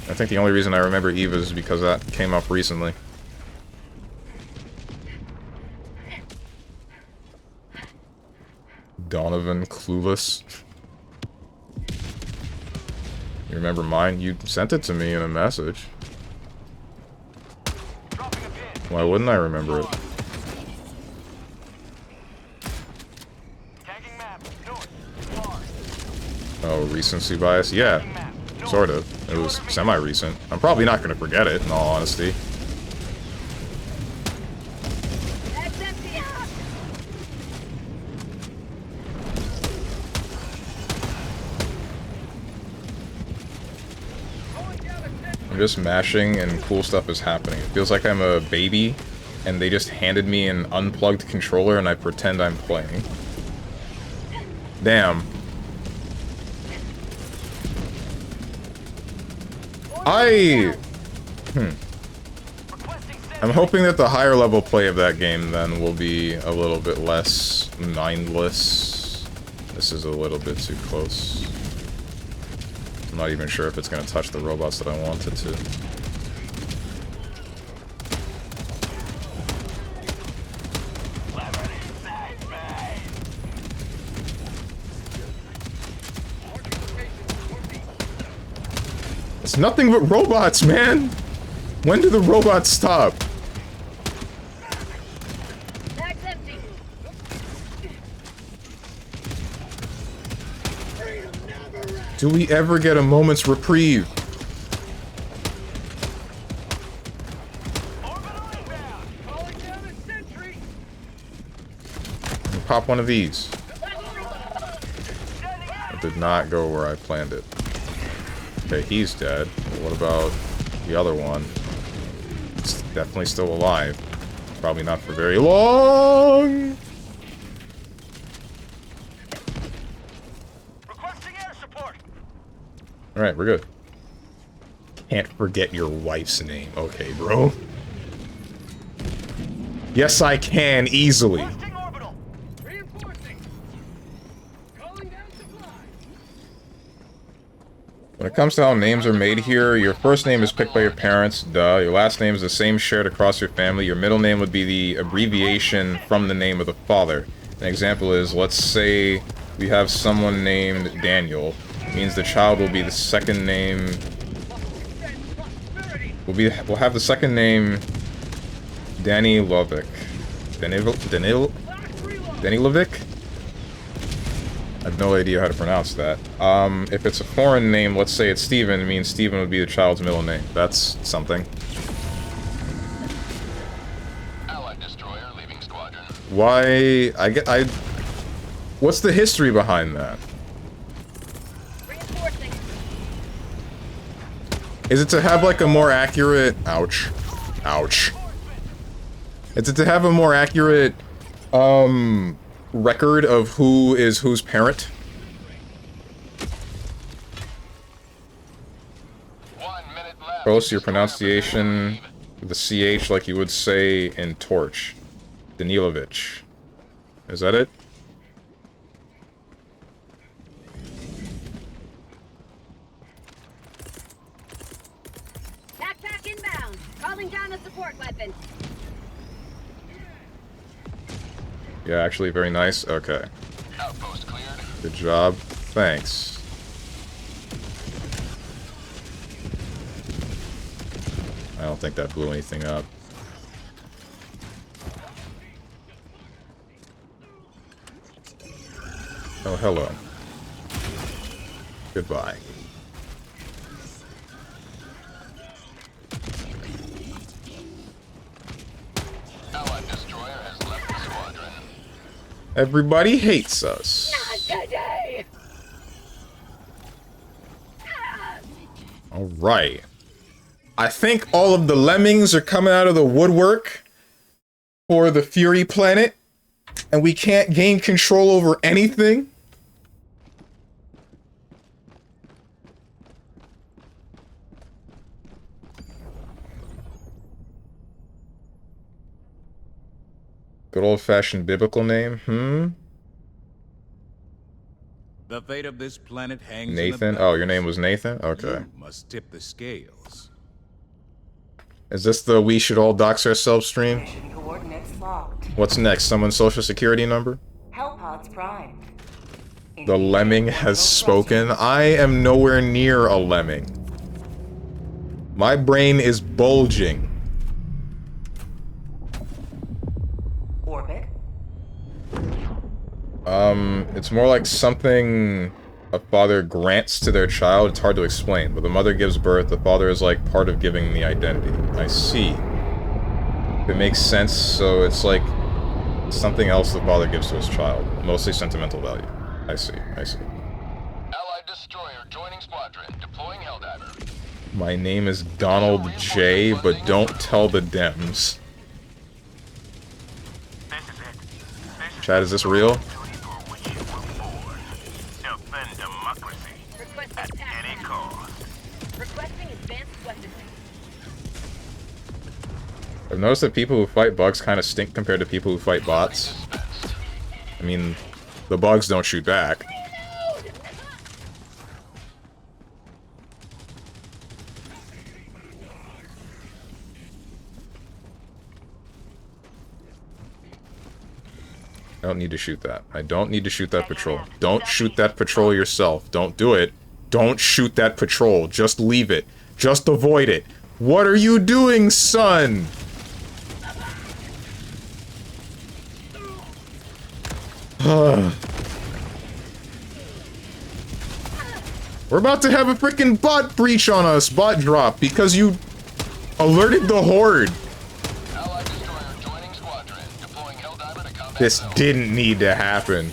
Speaker 1: I think the only reason I remember Eva's is because that came up recently. Donovan Clueless. You remember mine? You sent it to me in a message. Why wouldn't I remember it? Oh, recency bias? Yeah, sort of. It was semi-recent. I'm probably not going to forget it, in all honesty. I'm just mashing and cool stuff is happening. It feels like I'm a baby and they just handed me an unplugged controller and I pretend I'm playing. Damn. I'm hoping that the higher level play of that game then will be a little bit less mindless. This is a little bit too close. I'm not even sure if it's going to touch the robots that I want it to. It's nothing but robots, man! When do the robots stop?
Speaker 5: Bag's empty.
Speaker 1: Do we ever get a moment's reprieve? Pop one of these. It did not go where I planned it. Okay, he's dead. What about the other one? It's definitely still alive. Probably not for very long. Alright, we're good. Can't forget your wife's name. Okay, bro. Yes, I can, easily. When it comes to how names are made here, your first name is picked by your parents, duh. Your last name is the same shared across your family. Your middle name would be the abbreviation from the name of the father. An example is, let's say we have someone named Daniel. It means the child will be the second name. We'll have the second name Danny Lovick. Danny Lovick? I have no idea how to pronounce that. If it's a foreign name, let's say it's Steven, it means Steven would be the child's middle name. That's something.
Speaker 6: Allied destroyer leaving squadron.
Speaker 1: Why? What's the history behind that?
Speaker 5: Reinforcing.
Speaker 1: Is it to have like a more accurate... Ouch. Ouch. Is it to have a more accurate, record of who is whose parent?
Speaker 6: 1 minute left.
Speaker 1: Close your pronunciation with the CH like you would say in Torch. Danilovich. Is that it?
Speaker 5: Backpack inbound. Calling down a support weapon.
Speaker 1: Yeah, actually very nice. Okay.
Speaker 6: Outpost cleared.
Speaker 1: Good job. Thanks. I don't think that blew anything up. Oh, hello. Goodbye.
Speaker 6: Allied destroyer has left the squadron.
Speaker 1: Everybody hates us.
Speaker 5: Not today.
Speaker 1: Alright. I think all of the lemmings are coming out of the woodwork for the Fury planet, and we can't gain control over anything. Good old-fashioned biblical name,
Speaker 2: The fate of this planet hangs
Speaker 1: Nathan?
Speaker 2: in the
Speaker 1: Oh, your name was Nathan? Okay.
Speaker 2: You must tip the scales.
Speaker 1: Is this the We Should All Dox Ourselves stream?
Speaker 3: Mission coordinates locked.
Speaker 1: What's next? Someone's social security number?
Speaker 3: Hellpods primed.
Speaker 1: The lemming has spoken. I am nowhere near a lemming. My brain is bulging.
Speaker 3: Orbit.
Speaker 1: It's more like something a father grants to their child. It's hard to explain, but the mother gives birth, the father is like part of giving the identity. I see. It makes sense, so it's like something else the father gives to his child. Mostly sentimental value. I see, I see.
Speaker 6: Allied destroyer joining squadron. Deploying Helldiver.
Speaker 1: My name is Donald J, but don't tell the Dems.
Speaker 8: This is it.
Speaker 1: Chad, is this real?
Speaker 8: Duty for which you were born. Defend democracy
Speaker 5: Requesting
Speaker 8: at any
Speaker 5: task.
Speaker 8: cost.
Speaker 5: Requesting advanced weapons.
Speaker 1: I've noticed that people who fight bugs kind of stink compared to people who fight bots.
Speaker 6: Dispensed.
Speaker 1: I mean, the bugs don't shoot back. I don't need to shoot that. I don't need to shoot that patrol. Don't shoot that patrol yourself. Don't do it. Don't shoot that patrol. Just leave it. Just avoid it. What are you doing, son? We're about to have a freaking bot breach on us, bot drop, because you alerted the horde.
Speaker 6: Allied destroyer joining squadron. Deploying Helldiver to combat.
Speaker 1: This
Speaker 6: Hell.
Speaker 1: didn't need to happen.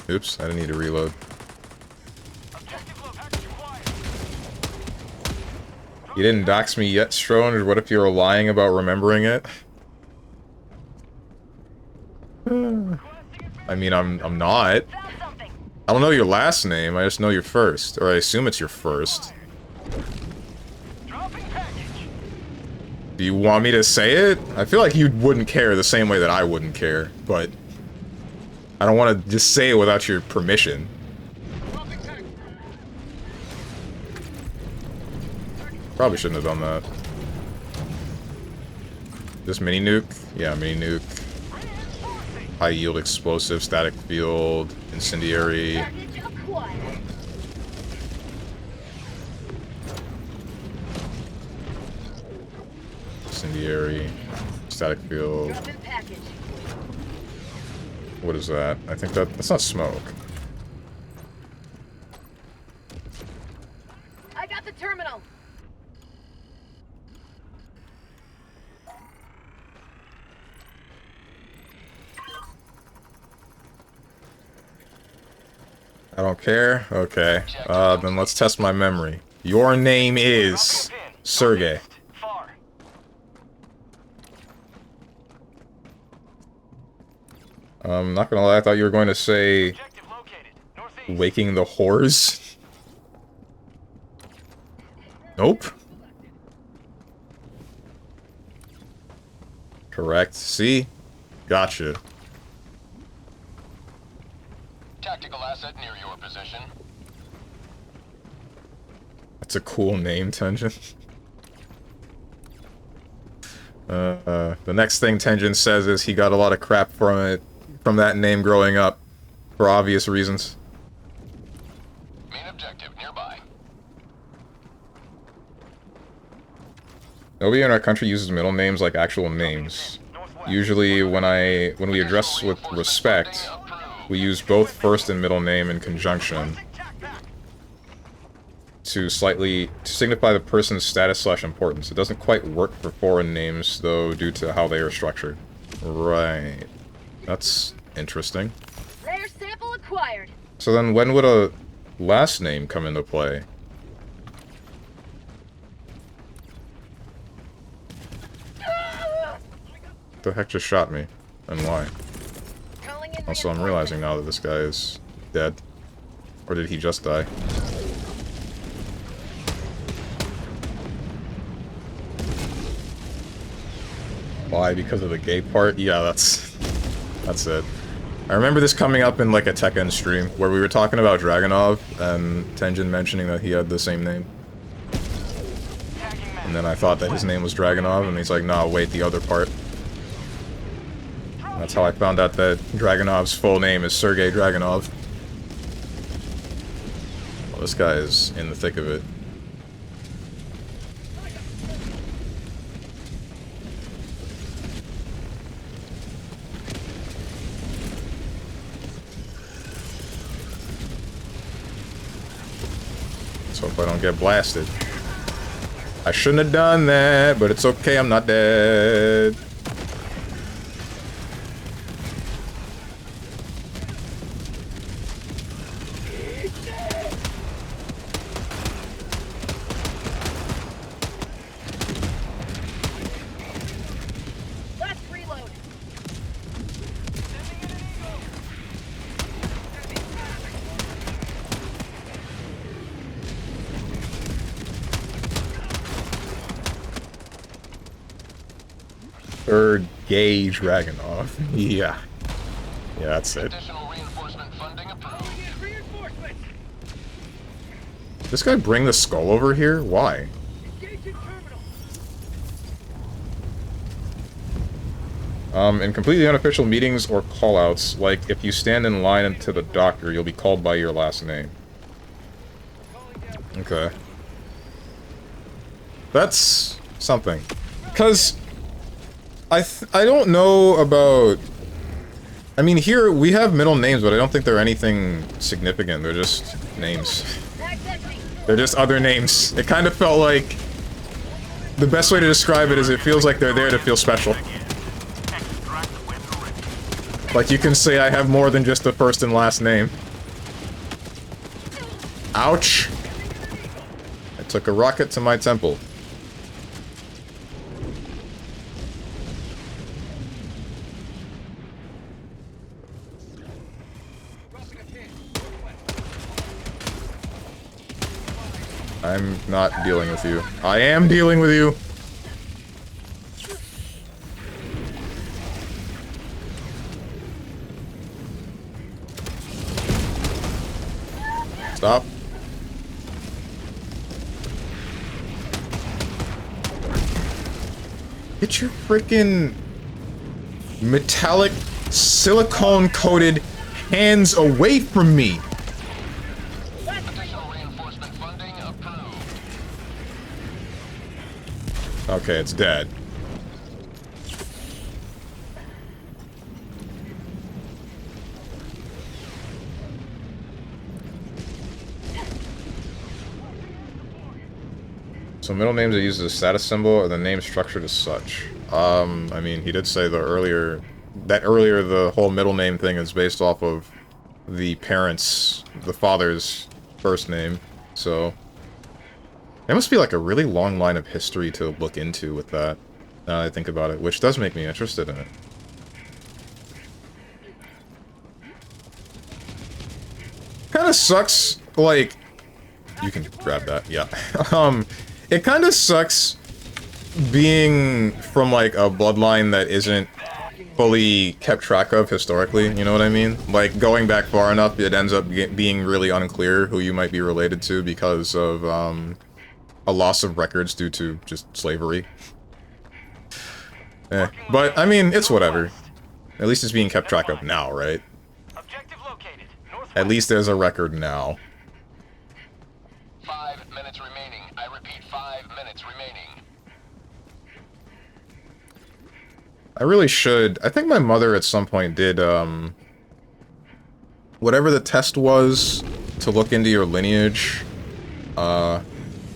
Speaker 1: Oops, I didn't need to reload. You didn't dox me yet, Strone, or what if you were lying about remembering it? I mean, I'm not. I don't know your last name, I just know your first. Or I assume it's your first. Do you want me to say it? I feel like you wouldn't care the same way that I wouldn't care, but I don't want to just say it without your permission. Probably shouldn't have done that. This mini nuke? Yeah, mini nuke. High yield explosive, static field, incendiary.
Speaker 5: Target acquired.
Speaker 1: Incendiary. Static field.
Speaker 5: Drop in package.
Speaker 1: What is that? I think that's not smoke.
Speaker 5: I got the terminal.
Speaker 1: I don't care? Okay. Then let's test my memory. Your name is Sergey.
Speaker 4: Far.
Speaker 1: Not gonna lie, I thought you were going to say
Speaker 4: Objective located. Northeast.
Speaker 1: waking the whores. Nope. Correct. See? Gotcha.
Speaker 6: Tactical asset near your position.
Speaker 1: That's a cool name, Tenjin. The next thing Tenjin says is he got a lot of crap from that name growing up, for obvious reasons.
Speaker 6: Main objective nearby.
Speaker 1: Nobody in our country uses middle names like actual names. Usually, when we address with respect, we use both first and middle name in conjunction to signify the person's status/importance. It doesn't quite work for foreign names, though, due to how they are structured. Right. That's interesting.
Speaker 5: Rare sample acquired.
Speaker 1: So then when would a last name come into play? What the heck just shot me? And why?
Speaker 5: Calling in
Speaker 1: Also, I'm realizing now that this guy is dead. Or did he just die? Why? Because of the gay part? Yeah, that's it. I remember this coming up in like a Tekken stream where we were talking about Dragunov and Tenjin mentioning that he had the same name. And then I thought that his name was Dragunov, and he's like, nah, wait, the other part. That's how I found out that Dragunov's full name is Sergei Dragunov. Well, this guy is in the thick of it. So if I don't get blasted. I shouldn't have done that, but it's okay, I'm not dead.
Speaker 5: Last reload.
Speaker 1: Third gauge Dragunov. Yeah. Yeah, that's it.
Speaker 6: Additional reinforcement funding approved.
Speaker 5: Reinforcements.
Speaker 1: This guy bring the skull over here? Why?
Speaker 5: Engaging terminal.
Speaker 1: In completely unofficial meetings or callouts, like if you stand in line to the doctor, you'll be called by your last name. Okay. That's something. Because I don't know about... I mean, here we have middle names, but I don't think they're anything significant. They're just names. They're just other names. It kind of felt like... The best way to describe it is it feels like they're there to feel special. Like you can say I have more than just the first and last name. Ouch! I took a rocket to my temple. I'm not dealing with you. I am dealing with you! Stop. Get your freaking metallic silicone-coated hands away from me!
Speaker 6: Additional reinforcement funding approved.
Speaker 1: Okay, it's dead. So middle names are used as a status symbol, and the name structured as such. I mean, he did say earlier the whole middle name thing is based off of the father's first name, so... There must be like a really long line of history to look into with that, now that I think about it, which does make me interested in it. Kinda sucks, like... You can grab that, yeah. It kinda sucks being from, like, a bloodline that isn't fully kept track of historically, you know what I mean? Like, going back far enough, it ends up being really unclear who you might be related to because of, a loss of records due to just slavery. But, I mean, it's whatever. At least it's being kept track of now, right?
Speaker 4: Objective located. Northwest.
Speaker 1: At least there's a record now.
Speaker 6: 5 minutes remaining. I repeat, 5 minutes remaining.
Speaker 1: I really should. I think my mother at some point did, whatever the test was to look into your lineage,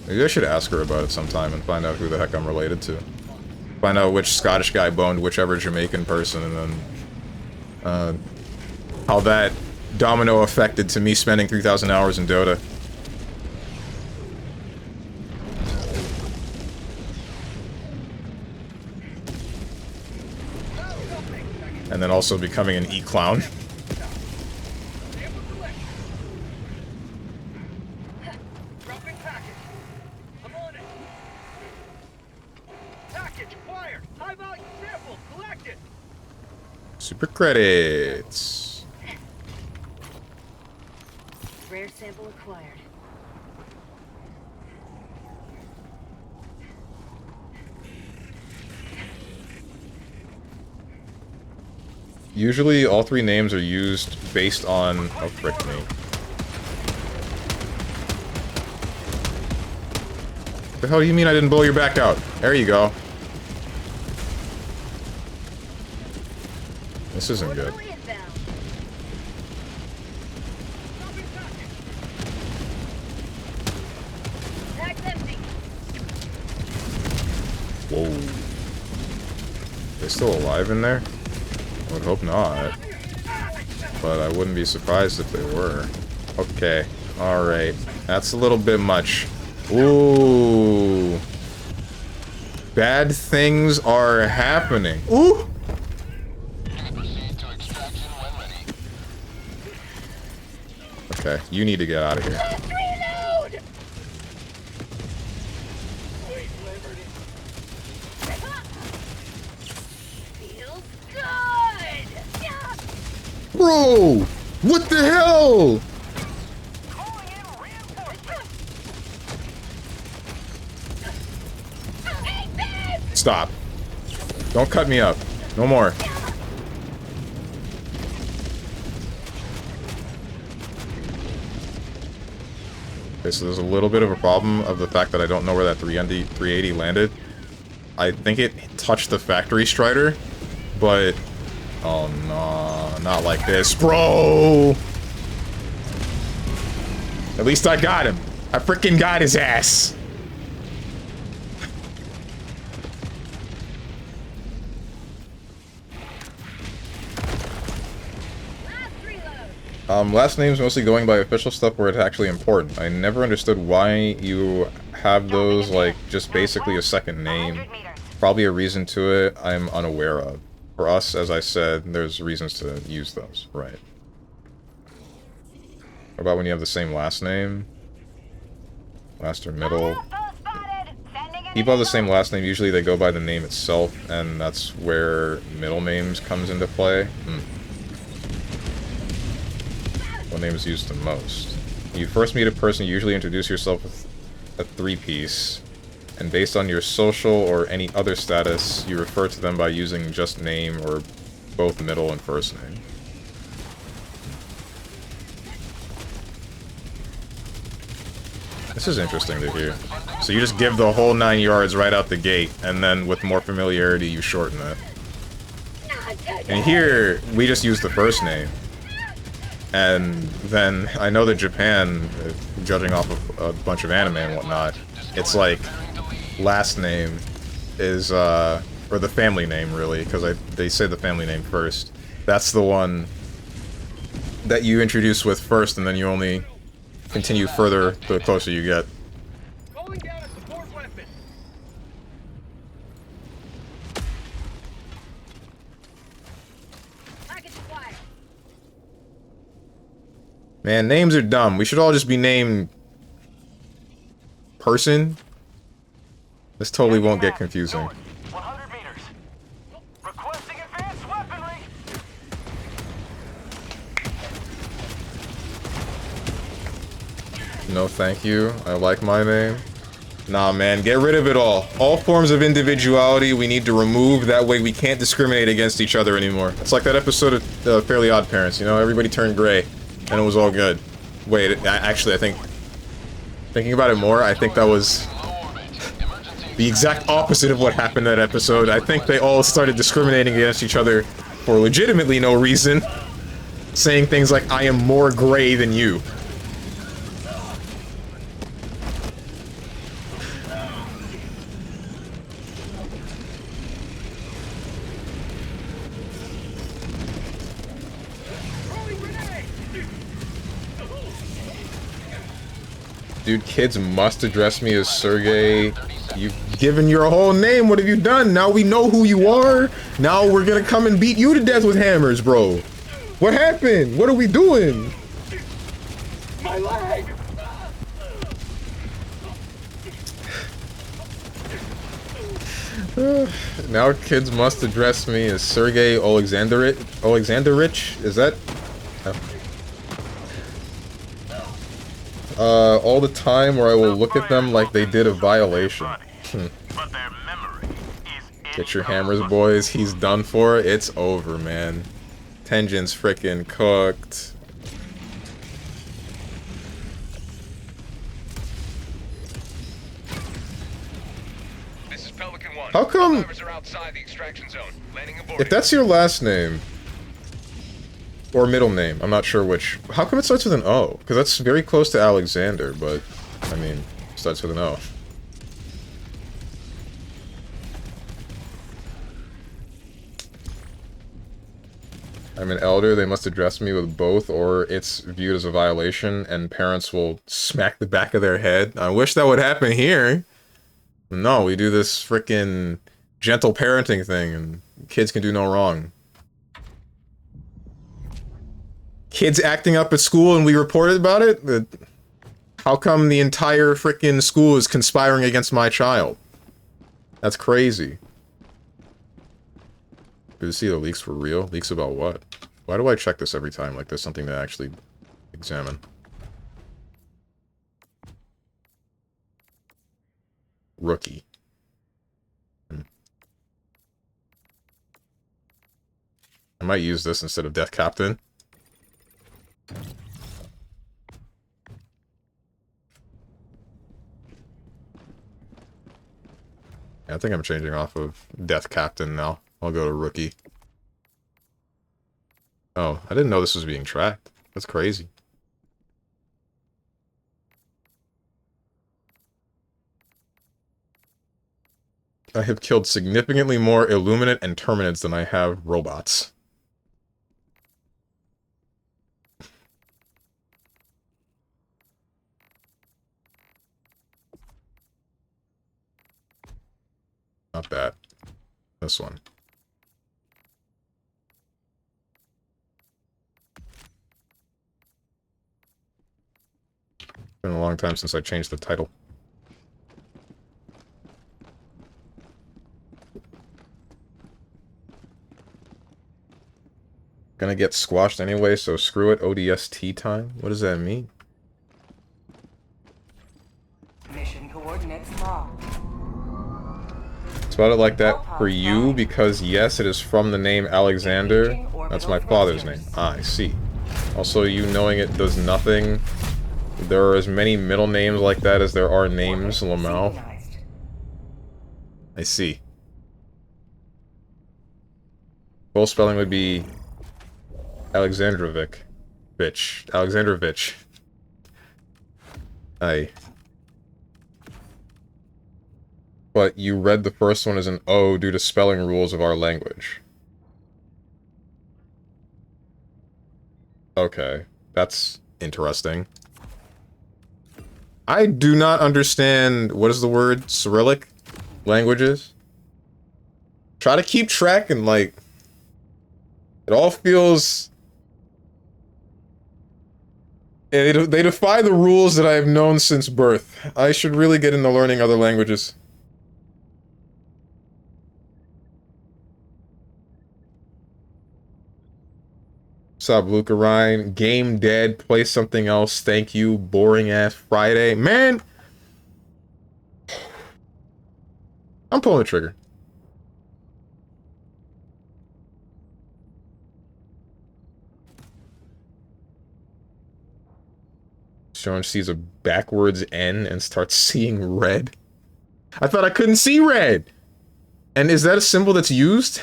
Speaker 1: maybe I should ask her about it sometime and find out who the heck I'm related to. Find out which Scottish guy boned whichever Jamaican person, and then, how that domino affected to me spending 3,000 hours in Dota. And then also becoming an e-clown.
Speaker 4: Dropping package. I'm on it. Package acquired. High value sample collected.
Speaker 1: Super credits.
Speaker 5: Rare sample acquired.
Speaker 1: Usually, all three names are used based on... Oh, frick me. What the hell do you mean I didn't blow your back out? There you go. This isn't good. Whoa. They still alive in there? I would hope not. But I wouldn't be surprised if they were. Okay. Alright. That's a little bit much. Ooh. Bad things are happening. Ooh!
Speaker 6: Proceed to extraction when ready.
Speaker 1: Okay, you need to get out of here.
Speaker 5: Reload! Feels good!
Speaker 1: Bro! What the hell?
Speaker 4: Calling in reinforcements.
Speaker 1: Stop. Don't cut me up. No more. Okay, so there's a little bit of a problem of the fact that I don't know where that 380 landed. I think it touched the factory strider, but... Oh no, not like this, bro! At least I got him. I freaking got his ass. Last name's mostly going by official stuff where it's actually important. I never understood why you have those, like, just basically a second name. Probably a reason to it I'm unaware of. For us, as I said, there's reasons to use those, right. What about when you have the same last name? Last or middle? People have the same last name, usually they go by the name itself, and that's where middle names comes into play. What name is used the most? You first meet a person, you usually introduce yourself with a three-piece. And based on your social or any other status, you refer to them by using just name or both middle and first name. This is interesting to hear. So you just give the whole 9 yards right out the gate, and then with more familiarity, you shorten it. And here, we just use the first name. And then, I know that Japan, judging off of a bunch of anime and whatnot, it's like, last name is, or the family name, really, because they say the family name first. That's the one that you introduce with first, and then you only continue further the closer you get.
Speaker 4: Calling down a support weapon.
Speaker 5: Target's acquired.
Speaker 1: Man, names are dumb. We should all just be named person. This totally won't get confusing.
Speaker 8: 100 meters. Requesting advanced weaponry.
Speaker 1: No, thank you. I like my name. Nah, man, get rid of it all. All forms of individuality we need to remove. That way we can't discriminate against each other anymore. It's like that episode of Fairly Odd Parents, you know? Everybody turned gray, and it was all good. Wait, actually, I think... Thinking about it more, I think that was... the exact opposite of what happened in that episode. I think they all started discriminating against each other for legitimately no reason. Saying things like, I am more gray than you. Dude, kids must address me as Sergey. You've given your whole name. What have you done? Now we know who you are. Now we're gonna come and beat you to death with hammers, bro. What happened? What are we doing?
Speaker 4: My leg!
Speaker 1: Now kids must address me as Sergey Alexandrovich? Is that... all the time, or I will look at them like they did a violation.
Speaker 8: But their memory is
Speaker 1: Get your hammers, boys. He's done for. It's over, man. Tenjin's frickin' cooked.
Speaker 7: This is Pelican 1.
Speaker 1: How come...
Speaker 7: Helldivers are outside the extraction zone. Landing aboard.
Speaker 1: If that's your last name... or middle name, I'm not sure which. How come it starts with an O? Because that's very close to Alexander, but... I mean, starts with an O. I'm an elder, they must address me with both, or it's viewed as a violation, and parents will smack the back of their head. I wish that would happen here. No, we do this frickin' gentle parenting thing, and kids can do no wrong. Kids acting up at school and we reported about it? How come the entire frickin' school is conspiring against my child? That's crazy. Good to see the leaks were real. Leaks about what? Why do I check this every time? Like there's something to actually examine. Rookie. I might use this instead of Death Captain. Yeah, I think I'm changing off of Death Captain now. I'll go to Rookie. Oh, I didn't know this was being tracked. That's crazy. I have killed significantly more Illuminate and Terminids than I have robots. Not that. This one. Been a long time since I changed the title. Gonna get squashed anyway, so screw it. ODST time? What does that mean?
Speaker 3: Mission coordinates locked.
Speaker 1: Spelled it like that for you because, yes, it is from the name Alexander. That's my father's name. Ah, I see. Also, you knowing it does nothing. There are as many middle names like that as there are names, Lamau. I see. Full spelling would be Alexandrovich. Alexandrovich. Aye. But you read the first one as an O due to spelling rules of our language. Okay. That's interesting. I do not understand, what is the word? Cyrillic languages? Try to keep track and, like, it all feels... They defy the rules that I have known since birth. I should really get into learning other languages. What's up, Luca Ryan? Game dead. Play something else. Thank you. Boring ass Friday. Man! I'm pulling the trigger. Sean sees a backwards N and starts seeing red. I thought I couldn't see red! And is that a symbol that's used?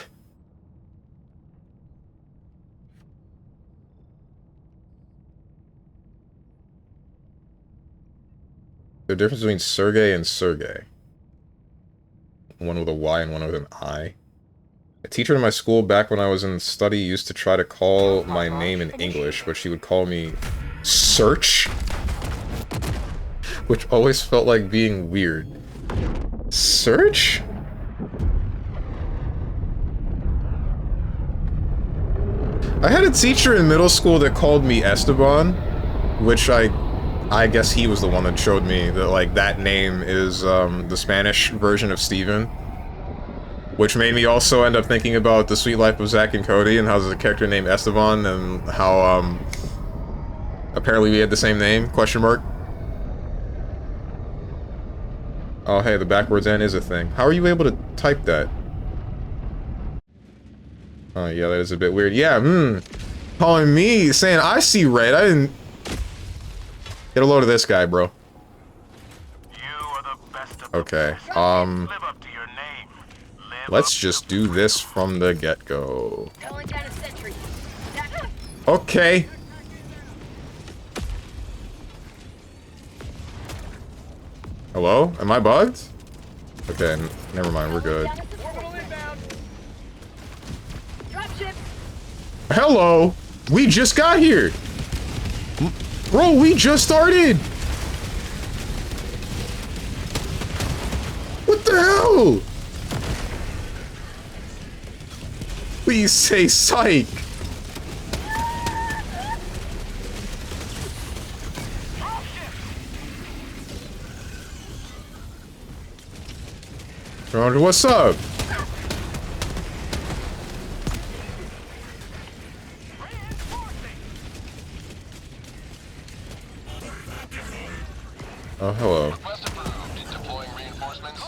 Speaker 1: The difference between Sergey and Sergey. One with a Y and one with an I. A teacher in my school back when I was in study used to try to call my name in English, but she would call me Search? Which always felt like being weird. Search? I had a teacher in middle school that called me Esteban, which I guess he was the one that showed me that, like, that name is, the Spanish version of Steven. Which made me also end up thinking about The Sweet Life of Zack and Cody and how there's a character named Esteban and how, apparently we had the same name, question mark. Oh, hey, the backwards N is a thing. How are you able to type that? Oh, yeah, that is a bit weird. Yeah, calling me, saying I see red. I didn't... Get a load of this guy, bro. Okay, let's just do this from the get-go. Okay. Hello? Am I bugged? Okay, never mind, we're good. Hello! We just got here! Bro, we just started! What the hell? Please say psych! What's up? Oh, hello.
Speaker 6: Request approved. Deploying reinforcements.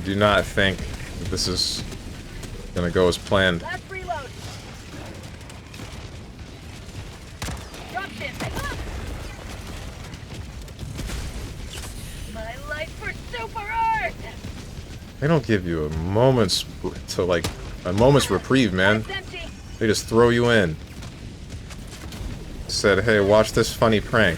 Speaker 1: Do not think this is gonna go as planned.
Speaker 5: Last reload. Dropship. My life for super art.
Speaker 1: They don't give you a moment's reprieve, man. They just throw you in. Said, hey, watch this funny prank.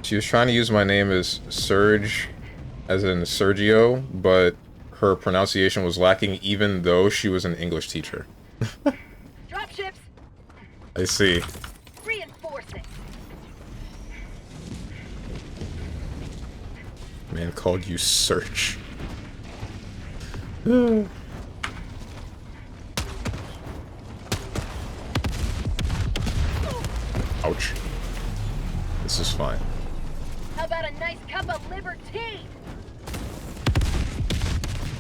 Speaker 1: She was trying to use my name as Serge, as in Sergio, but her pronunciation was lacking even though she was an English teacher.
Speaker 5: Dropships.
Speaker 1: I see.
Speaker 5: Reinforcing.
Speaker 1: Man called you Search. This is fine.
Speaker 5: How about a nice cup of liberty?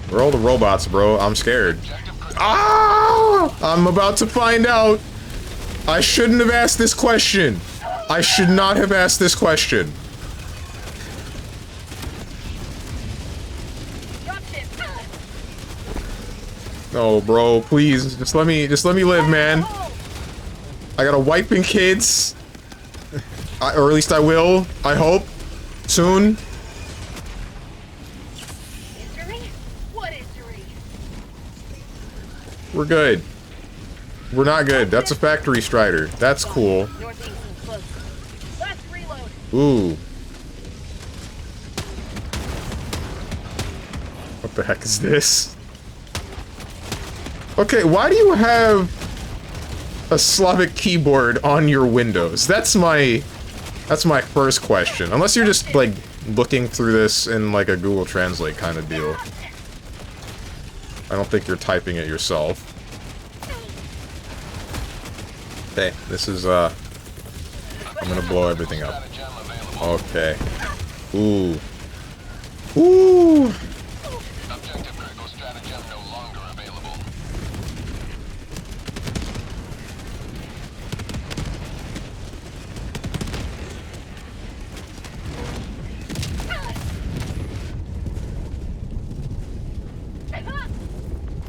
Speaker 1: Where are all the robots, bro? I'm scared. Ah! I'm about to find out. I shouldn't have asked this question. I should not have asked this question. No, bro, please, just let me live, man. I gotta wipe in kids. Or at least I will, I hope. Soon.
Speaker 5: Injury? What injury?
Speaker 1: We're good. We're not good. That's a factory strider. That's cool.
Speaker 5: Northeast seems close. Last reload.
Speaker 1: Ooh. What the heck is this? Okay, why do you have a Slavic keyboard on your Windows? That's my first question. Unless you're just, like, looking through this in, like, a Google Translate kind of deal. I don't think you're typing it yourself. Okay, this is, I'm gonna blow everything up. Okay. Ooh. Ooh!
Speaker 6: Objective critical stratagem no longer available.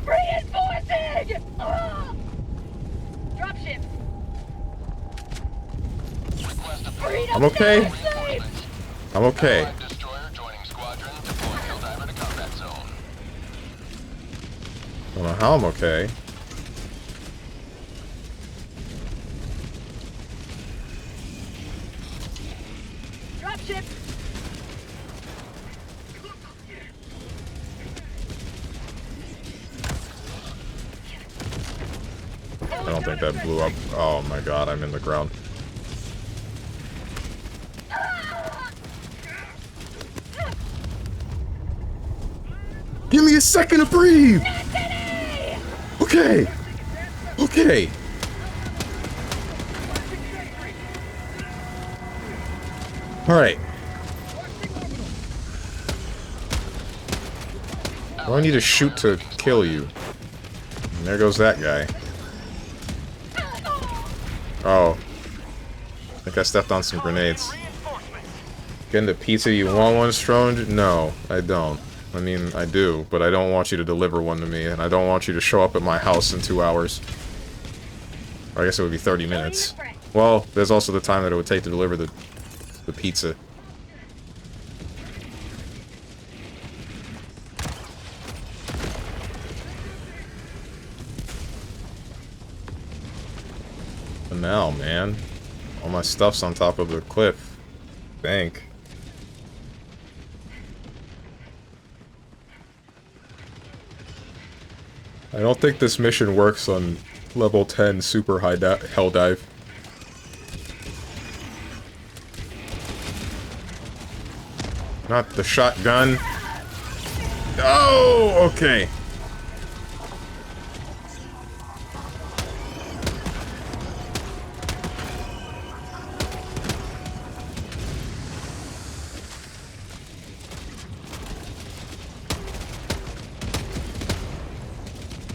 Speaker 5: Reinforcing! Dropship.
Speaker 1: I'm okay. I'm okay.
Speaker 6: Allied destroyer joining squadron, deploying Helldiver to combat zone.
Speaker 1: I don't know how I'm okay.
Speaker 5: Dropship.
Speaker 1: I don't think that blew up. Oh my god, I'm in the ground. Give me a second to breathe! Okay! Okay! Alright. Do I need to shoot to kill you? And there goes that guy. Oh. I think I stepped on some grenades. Getting the pizza, you want one, Strong? No, I don't. I mean, I do, but I don't want you to deliver one to me, and I don't want you to show up at my house in 2 hours. Or I guess it would be 30 minutes. Well, there's also the time that it would take to deliver the pizza. And now, man, all my stuff's on top of the cliff. I think. I don't think this mission works on level 10 super high hell dive. Not the shotgun. Oh, okay.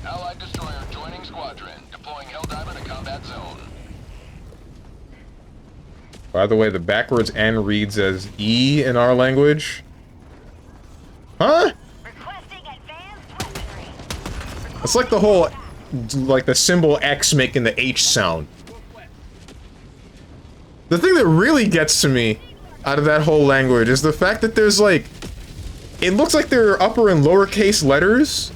Speaker 6: Allied destroyer joining squadron, deploying Helldiver to combat zone.
Speaker 1: By the way, the backwards N reads as E in our language. Huh? It's like the whole, like the symbol X making the H sound. The thing that really gets to me out of that whole language is the fact that there's like, it looks like there are upper and lowercase letters,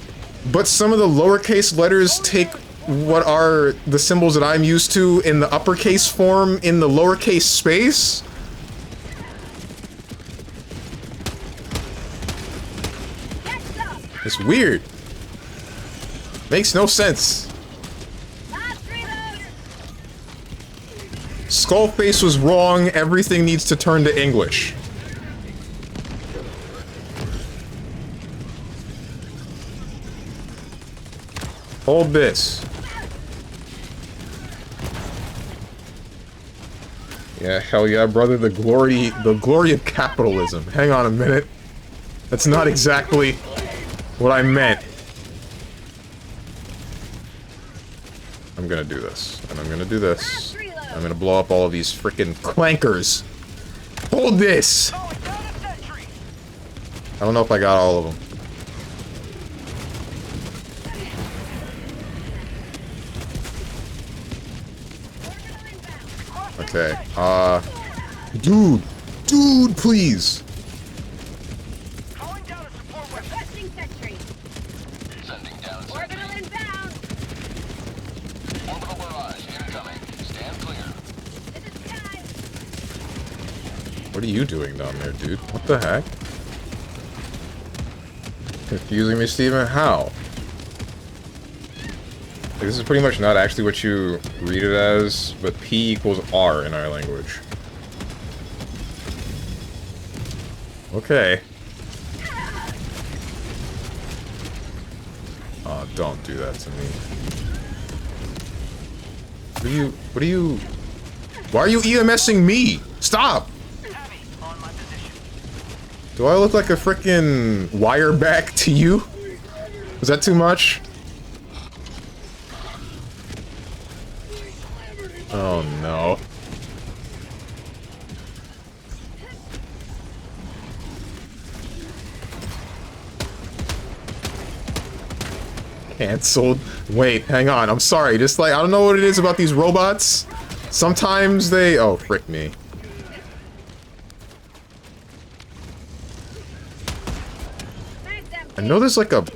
Speaker 1: but some of the lowercase letters take what are the symbols that I'm used to in the uppercase form in the lowercase space. It's weird. Makes no sense. Skullface was wrong. Everything needs to turn to English. Hold this. Yeah, hell yeah, brother. The glory of capitalism. Hang on a minute. That's not exactly what I meant. I'm gonna do this, and I'm gonna do this. I'm gonna blow up all of these frickin' clankers. Hold this! I don't know if I got all of them. Okay, dude, please.
Speaker 5: Requesting sentry.
Speaker 6: Sending down
Speaker 5: Orbital
Speaker 6: sentry.
Speaker 5: inbound.
Speaker 6: Orbital barrage incoming. Stand clear.
Speaker 5: To the sky.
Speaker 1: What are you doing down there, dude? What the heck? Confusing me, Steven? How? Like, this is pretty much not actually what you read it as, but P equals R in our language. Okay. Oh, don't do that to me. Why are you EMSing me? Stop! Do I look like a frickin' wire back to you? Was that too much? Oh no. Cancelled. Wait, hang on. I'm sorry. Just like, I don't know what it is about these robots. Sometimes they... Oh, frick me. I know there's like a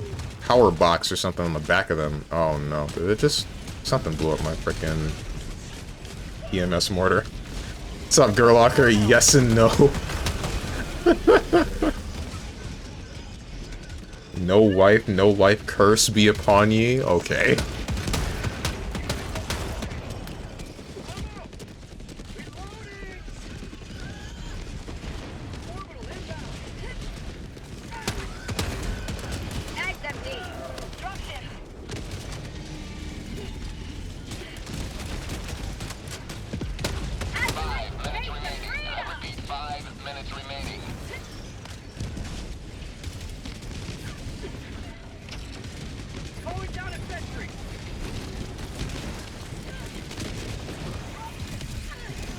Speaker 1: power box or something on the back of them. Oh no. Did it just... Something blew up my frickin' EMS mortar. What's up, Gerlocker? Yes and no. No wife curse be upon ye? Okay.
Speaker 5: Eggs empty. Dropship.
Speaker 6: 5 minutes remaining. I repeat, 5 minutes remaining.
Speaker 4: Calling down a sentry.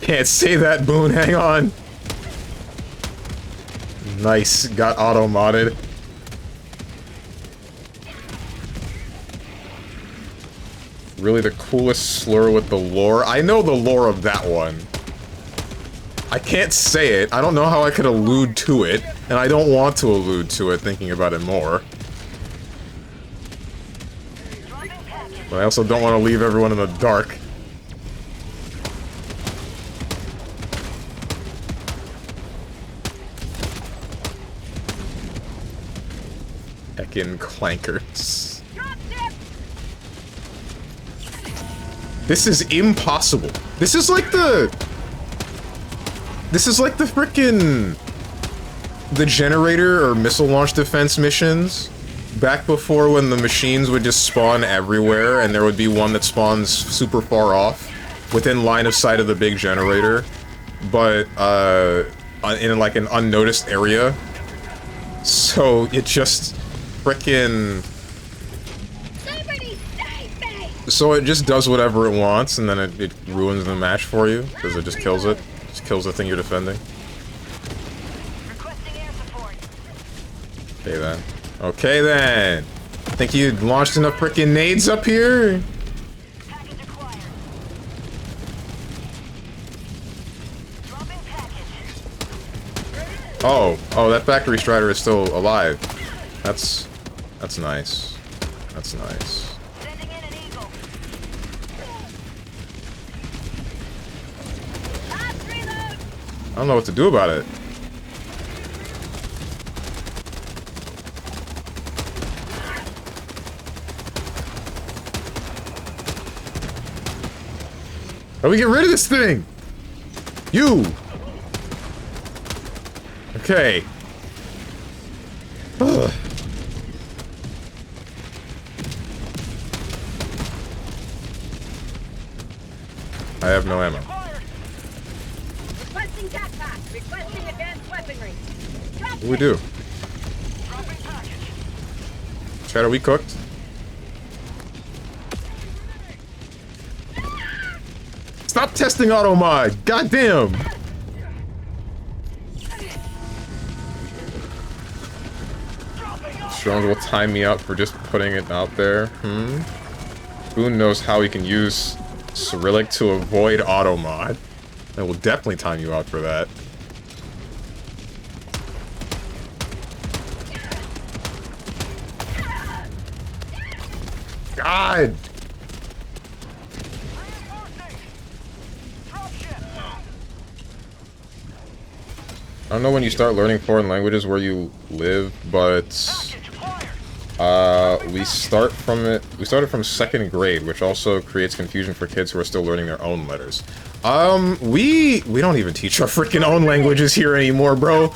Speaker 1: Can't say that, Boone. Hang on. Nice. Got auto-modded. Really the coolest slur with the lore? I know the lore of that one. I can't say it. I don't know how I could allude to it. And I don't want to allude to it, thinking about it more. But I also don't want to leave everyone in the dark. Heckin' clankers. This is impossible. This is like the frickin' the generator or missile launch defense missions back before, when the machines would just spawn everywhere and there would be one that spawns super far off within line of sight of the big generator, but in like an unnoticed area. So it just frickin' so it just does whatever it wants, and then it ruins the match for you, because it just kills it. Just kills the thing you're defending. Okay then. Okay then! Think you launched enough frickin' nades up here? Oh, that factory strider is still alive. That's nice. That's nice. I don't know what to do about it. How do we get rid of this thing? You! Okay. Ugh. I have no ammo.
Speaker 5: Requesting advanced weaponry.
Speaker 1: What do we do? Chat, are we cooked? Stop testing auto mod! Goddamn! Strong will time me out for just putting it out there. Boone knows how he can use Cyrillic to avoid auto mod. I will definitely time you out for that. God! I don't know when you start learning foreign languages where you live, but we started from 2nd grade, which also creates confusion for kids who are still learning their own letters. We don't even teach our freaking own languages here anymore, bro.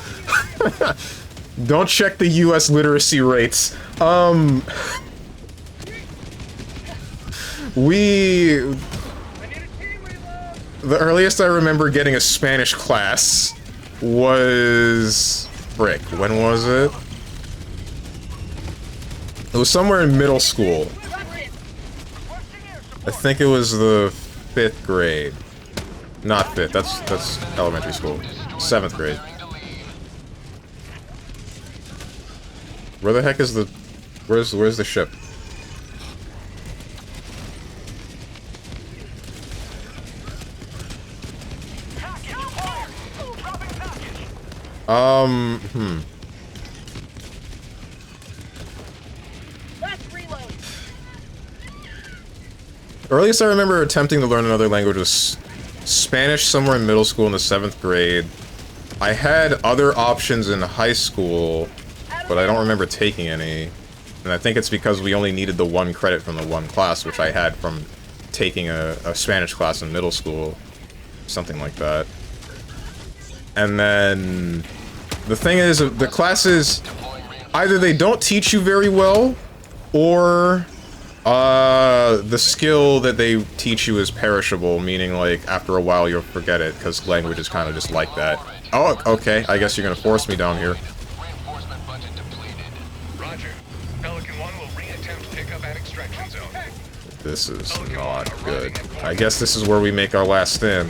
Speaker 1: Don't check the US literacy rates. The earliest I remember getting a Spanish class was... frick, when was it? It was somewhere in middle school. I think it was the 5th grade. Not 5th, that's elementary school. 7th grade. Where the heck is the... Where's the ship? Earliest I remember attempting to learn another language was Spanish somewhere in middle school in the 7th grade. I had other options in high school, but I don't remember taking any. And I think it's because we only needed the 1 credit from the 1 class, which I had from taking a Spanish class in middle school. Something like that. And then... the thing is, the classes, either they don't teach you very well, or the skill that they teach you is perishable, meaning, like, after a while you'll forget it, because language is kind of just like that. Oh, okay, I guess you're gonna force me down here.
Speaker 7: Reinforcement budget depleted. Roger. Pelican 1 will re-attempt pickup at extraction zone.
Speaker 1: This is not good. I guess this is where we make our last stand.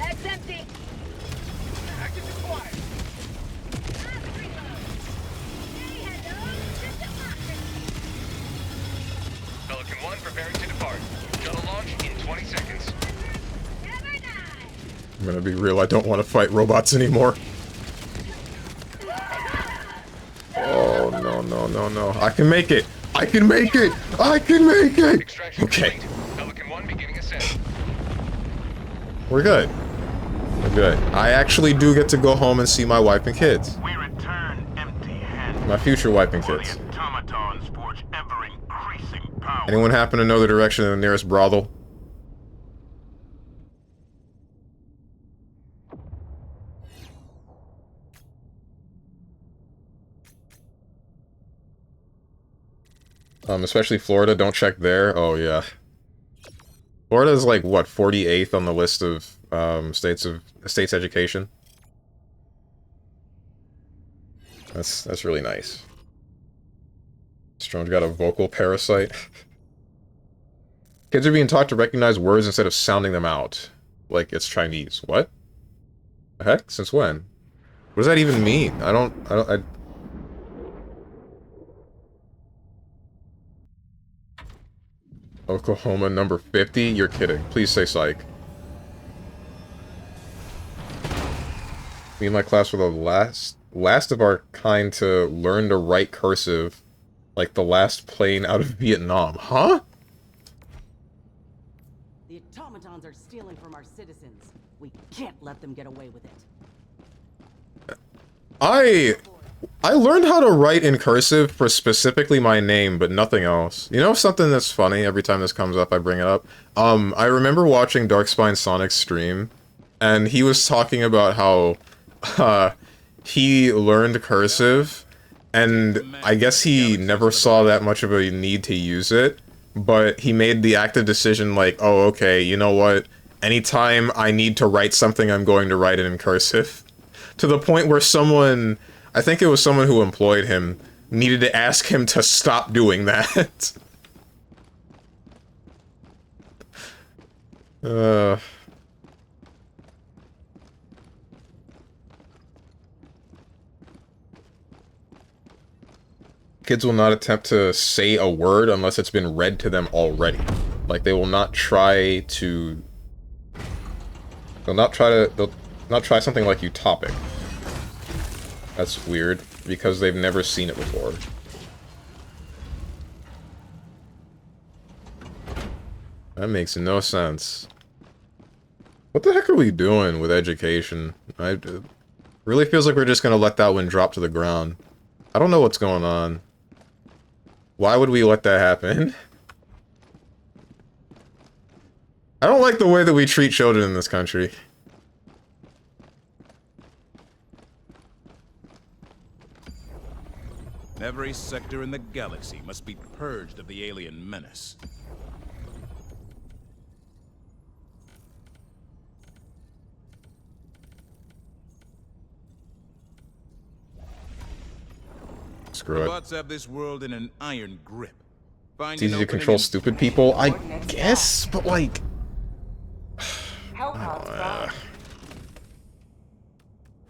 Speaker 1: I'm gonna be real, I don't want to fight robots anymore. Oh, no, no, no, no. I can make it! I can make it! I can make it! Okay. We're good. We're good. I actually do get to go home and see my wife and kids.
Speaker 8: We return empty-handed.
Speaker 1: My future wife and kids.
Speaker 8: The automatons forge ever-increasing power.
Speaker 1: Anyone happen to know the direction of the nearest brothel? Especially Florida, don't check there. Oh, yeah. Florida's like, what, 48th on the list of, states education? That's really nice. Strong's got a vocal parasite. Kids are being taught to recognize words instead of sounding them out. Like it's Chinese. What? The heck? Since when? What does that even mean? Oklahoma number 50? You're kidding. Please say psych. Me and my class were the last of our kind to learn to write cursive, like the last plane out of Vietnam. Huh?
Speaker 10: The automatons are stealing from our citizens. We can't let them get away with it.
Speaker 1: I learned how to write in cursive for specifically my name, but nothing else. You know something that's funny? Every time this comes up, I bring it up. I remember watching Darkspine Sonic's stream, and he was talking about how he learned cursive, and I guess he never saw that much of a need to use it, but he made the active decision like, oh, okay, you know what? Anytime I need to write something, I'm going to write it in cursive. to the point where someone, I think it was someone who employed him, needed to ask him to stop doing that. Kids will not attempt to say a word unless it's been read to them already. Like, they will not try to... They'll not try something like Utopic. That's weird, because they've never seen it before. That makes no sense. What the heck are we doing with education? It really feels like we're just gonna let that one drop to the ground. I don't know what's going on. Why would we let that happen? I don't like the way that we treat children in this country.
Speaker 2: Every sector in the galaxy must be purged of the alien menace.
Speaker 1: Screw
Speaker 2: The
Speaker 1: it.
Speaker 2: bots have this world in an iron grip.
Speaker 1: It's easy to control stupid people, I guess, but like...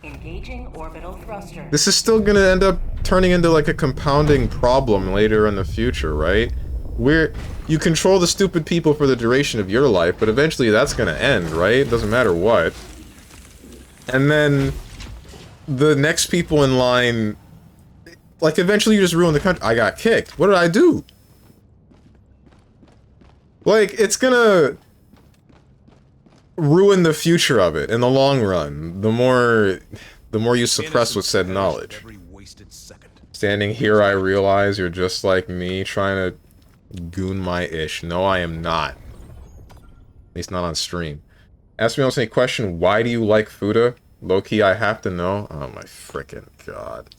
Speaker 3: Engaging orbital thruster.
Speaker 1: This is still gonna end up turning into like a compounding problem later in the future, right? You control the stupid people for the duration of your life, but eventually that's gonna end, right? Doesn't matter what. And then the next people in line, like, eventually you just ruin the country. I got kicked. What did I do? Like, it's gonna ruin the future of it in the long run. The more you suppress with said knowledge. Standing here, I realize you're just like me, trying to goon my ish. No, I am not. At least not on stream. Ask me almost any question, why do you like Fuda? Low-key, I have to know. Oh my frickin' god.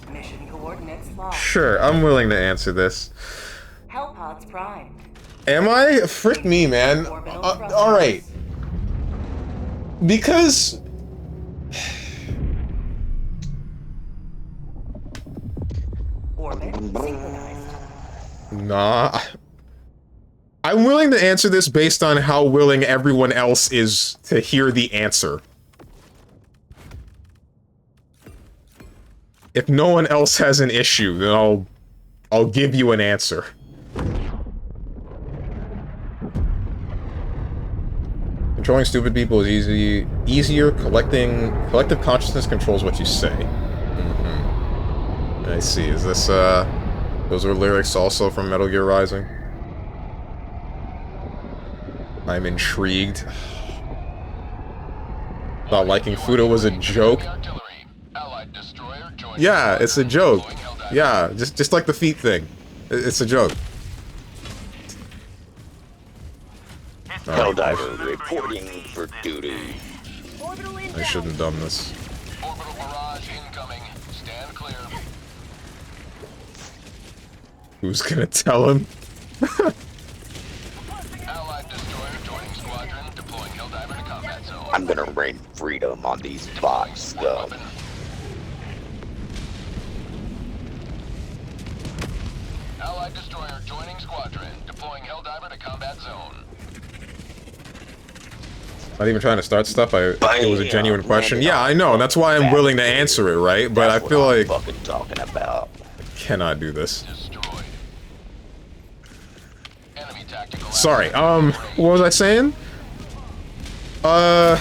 Speaker 3: Mission coordinates locked.
Speaker 1: Sure, I'm willing to answer this.
Speaker 3: Hellpods primed.
Speaker 1: Am I? Frick me, man. Alright. Because...
Speaker 3: Orbit synchronized.
Speaker 1: Nah. I'm willing to answer this based on how willing everyone else is to hear the answer. If no one else has an issue, then I'll give you an answer. Controlling stupid people is easier. Collective consciousness controls what you say. I see. Is this those are lyrics also from Metal Gear Rising? I'm intrigued. Not liking Fuda was a joke. Yeah, it's a joke. Yeah, just like the feet thing. It's a joke.
Speaker 11: Helldiver reporting for duty.
Speaker 1: I shouldn't have done this.
Speaker 6: Orbital barrage incoming. Stand clear.
Speaker 1: Who's gonna tell him?
Speaker 6: Allied destroyer joining squadron, deploying Helldiver to combat zone.
Speaker 11: I'm gonna rain freedom on these bots, though.
Speaker 6: Allied destroyer joining squadron, deploying Helldiver to combat zone.
Speaker 1: Not even trying to start stuff. It was a genuine question. Yeah, I know. That's why I'm willing to answer it, right? But I feel like
Speaker 11: fucking talking about.
Speaker 1: I cannot do this. Sorry. What was I saying? That's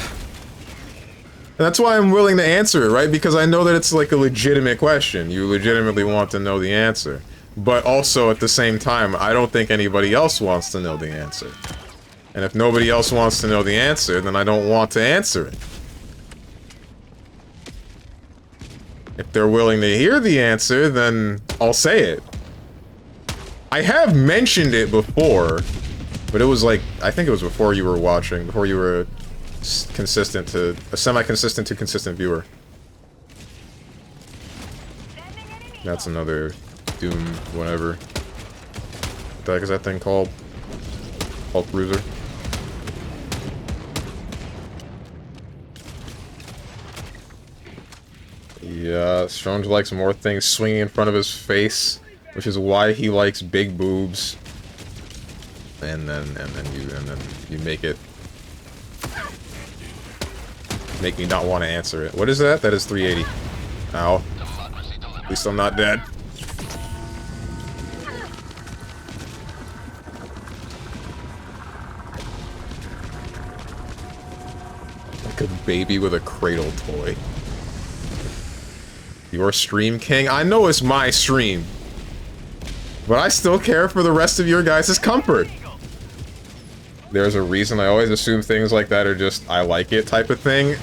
Speaker 1: why I'm willing to answer it, right? Because I know that it's like a legitimate question. You legitimately want to know the answer. But also, at the same time, I don't think anybody else wants to know the answer. And if nobody else wants to know the answer, then I don't want to answer it. If they're willing to hear the answer, then I'll say it. I have mentioned it before, but it was like, I think it was before you were watching, before you were a semi-consistent to consistent viewer. That's another Doom, whatever. What the heck is that thing called? Hulk Bruiser. Yeah, Strong likes more things swinging in front of his face, which is why he likes big boobs. And then you make me not want to answer it. What is that? That is 380. Ow. At least I'm not dead. Like a baby with a cradle toy. Your stream king? I know it's my stream. But I still care for the rest of your guys' comfort. There's a reason I always assume things like that are just, I like it type of thing.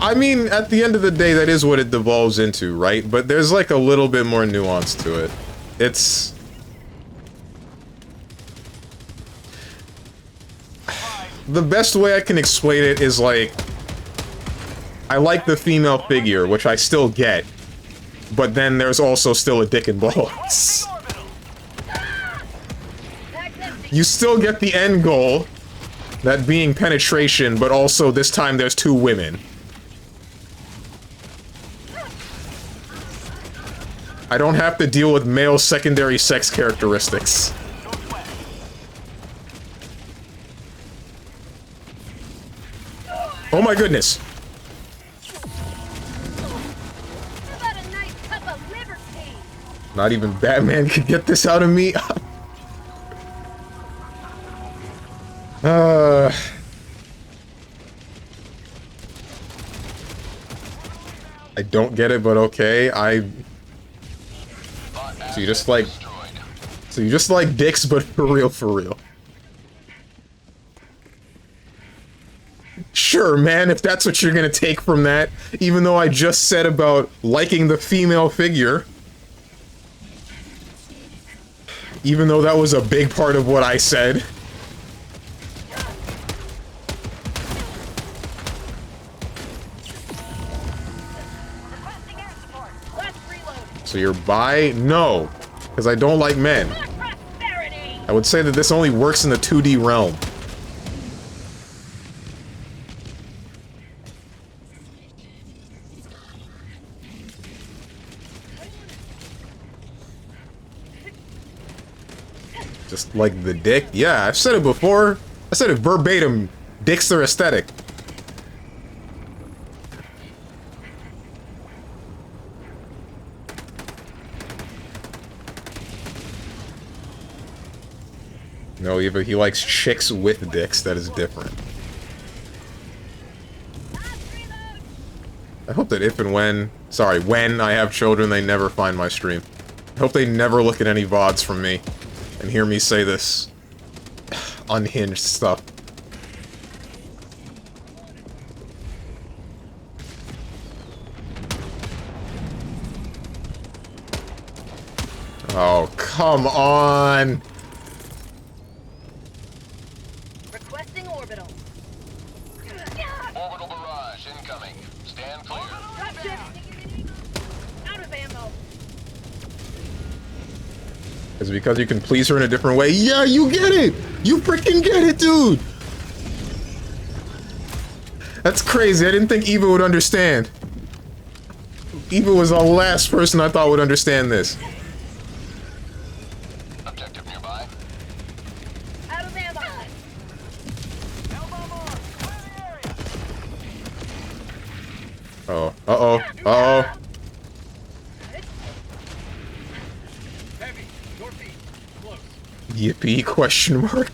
Speaker 1: I mean, at the end of the day, that is what it devolves into, right? But there's like a little bit more nuance to it. It's... The best way I can explain it is like, I like the female figure, which I still get, but then there's also still a dick and balls. You still get the end goal, that being penetration, but also this time there's 2 women. I don't have to deal with male secondary sex characteristics. Oh my goodness.
Speaker 5: How about a nice cup of liver tea?
Speaker 1: Not even Batman could get this out of me. I don't get it, but okay. So you just like dicks, but for real. Sure, man, if that's what you're gonna take from that, even though I just said about liking the female figure. Even though that was a big part of what I said. So you're bi? No, because I don't like men. I would say that this only works in the 2D realm. Just like the dick? Yeah, I've said it before. I said it verbatim. Dicks are aesthetic. No, Eva, he likes chicks with dicks. That is different. I hope that if and when... Sorry, when I have children, they never find my stream. I hope they never look at any VODs from me and hear me say this unhinged stuff. Oh, come on!
Speaker 5: Requesting orbital.
Speaker 6: Orbital barrage incoming. Stand clear.
Speaker 5: Out of ammo.
Speaker 1: Is it because you can please her in a different way? Yeah, you get it! You freaking get it, dude! That's crazy. I didn't think Eva would understand. Eva was the last person I thought would understand this.
Speaker 6: Objective nearby.
Speaker 5: Out of ammo.
Speaker 1: Oh. Uh-oh. Uh-oh.
Speaker 4: Heavy, northeast, close.
Speaker 1: Yippee, question mark.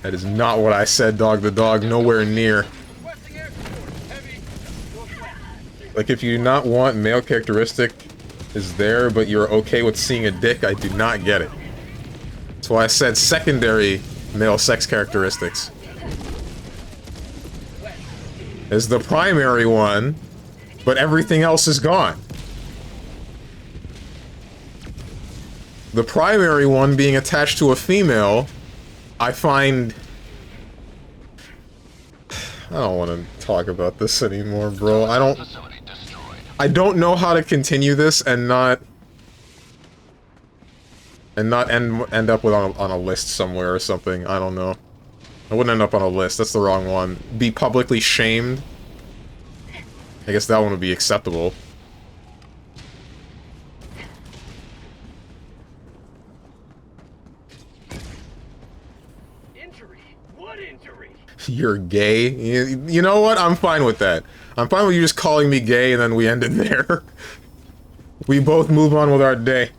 Speaker 1: That is not what I said, dog the dog, nowhere near.
Speaker 4: Requesting air support. Heavy, northwest.
Speaker 1: Like, if you do not want male characteristic is there, but you're okay with seeing a dick, I do not get it. That's why I said secondary male sex characteristics. Is the primary one, but everything else is gone. The primary one being attached to a female, I find... I don't want to talk about this anymore, bro. I don't know how to continue this and not end up with on a list somewhere or something. I don't know. I wouldn't end up on a list. That's the wrong one. Be publicly shamed. I guess that one would be acceptable.
Speaker 4: Injury? What injury?
Speaker 1: You're gay? You know what? I'm fine with that. I'm fine with you just calling me gay and then we end it there. We both move on with our day.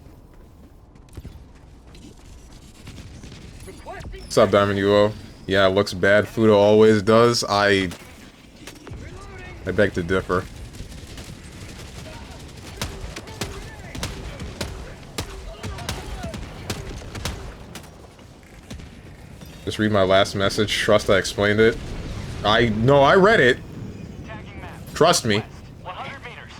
Speaker 1: What's up, Diamond UO? Yeah, it looks bad. Fudo always does. I beg to differ. Just read my last message. Trust I explained it. No, I read it. Trust me.
Speaker 4: 100 meters.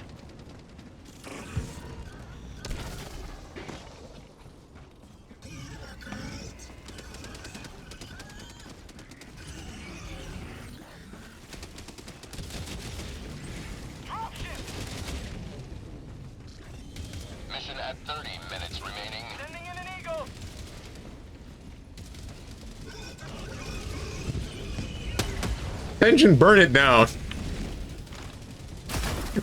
Speaker 6: Mission at 30 minutes remaining.
Speaker 4: Sending in an eagle.
Speaker 1: Engine, burn it down.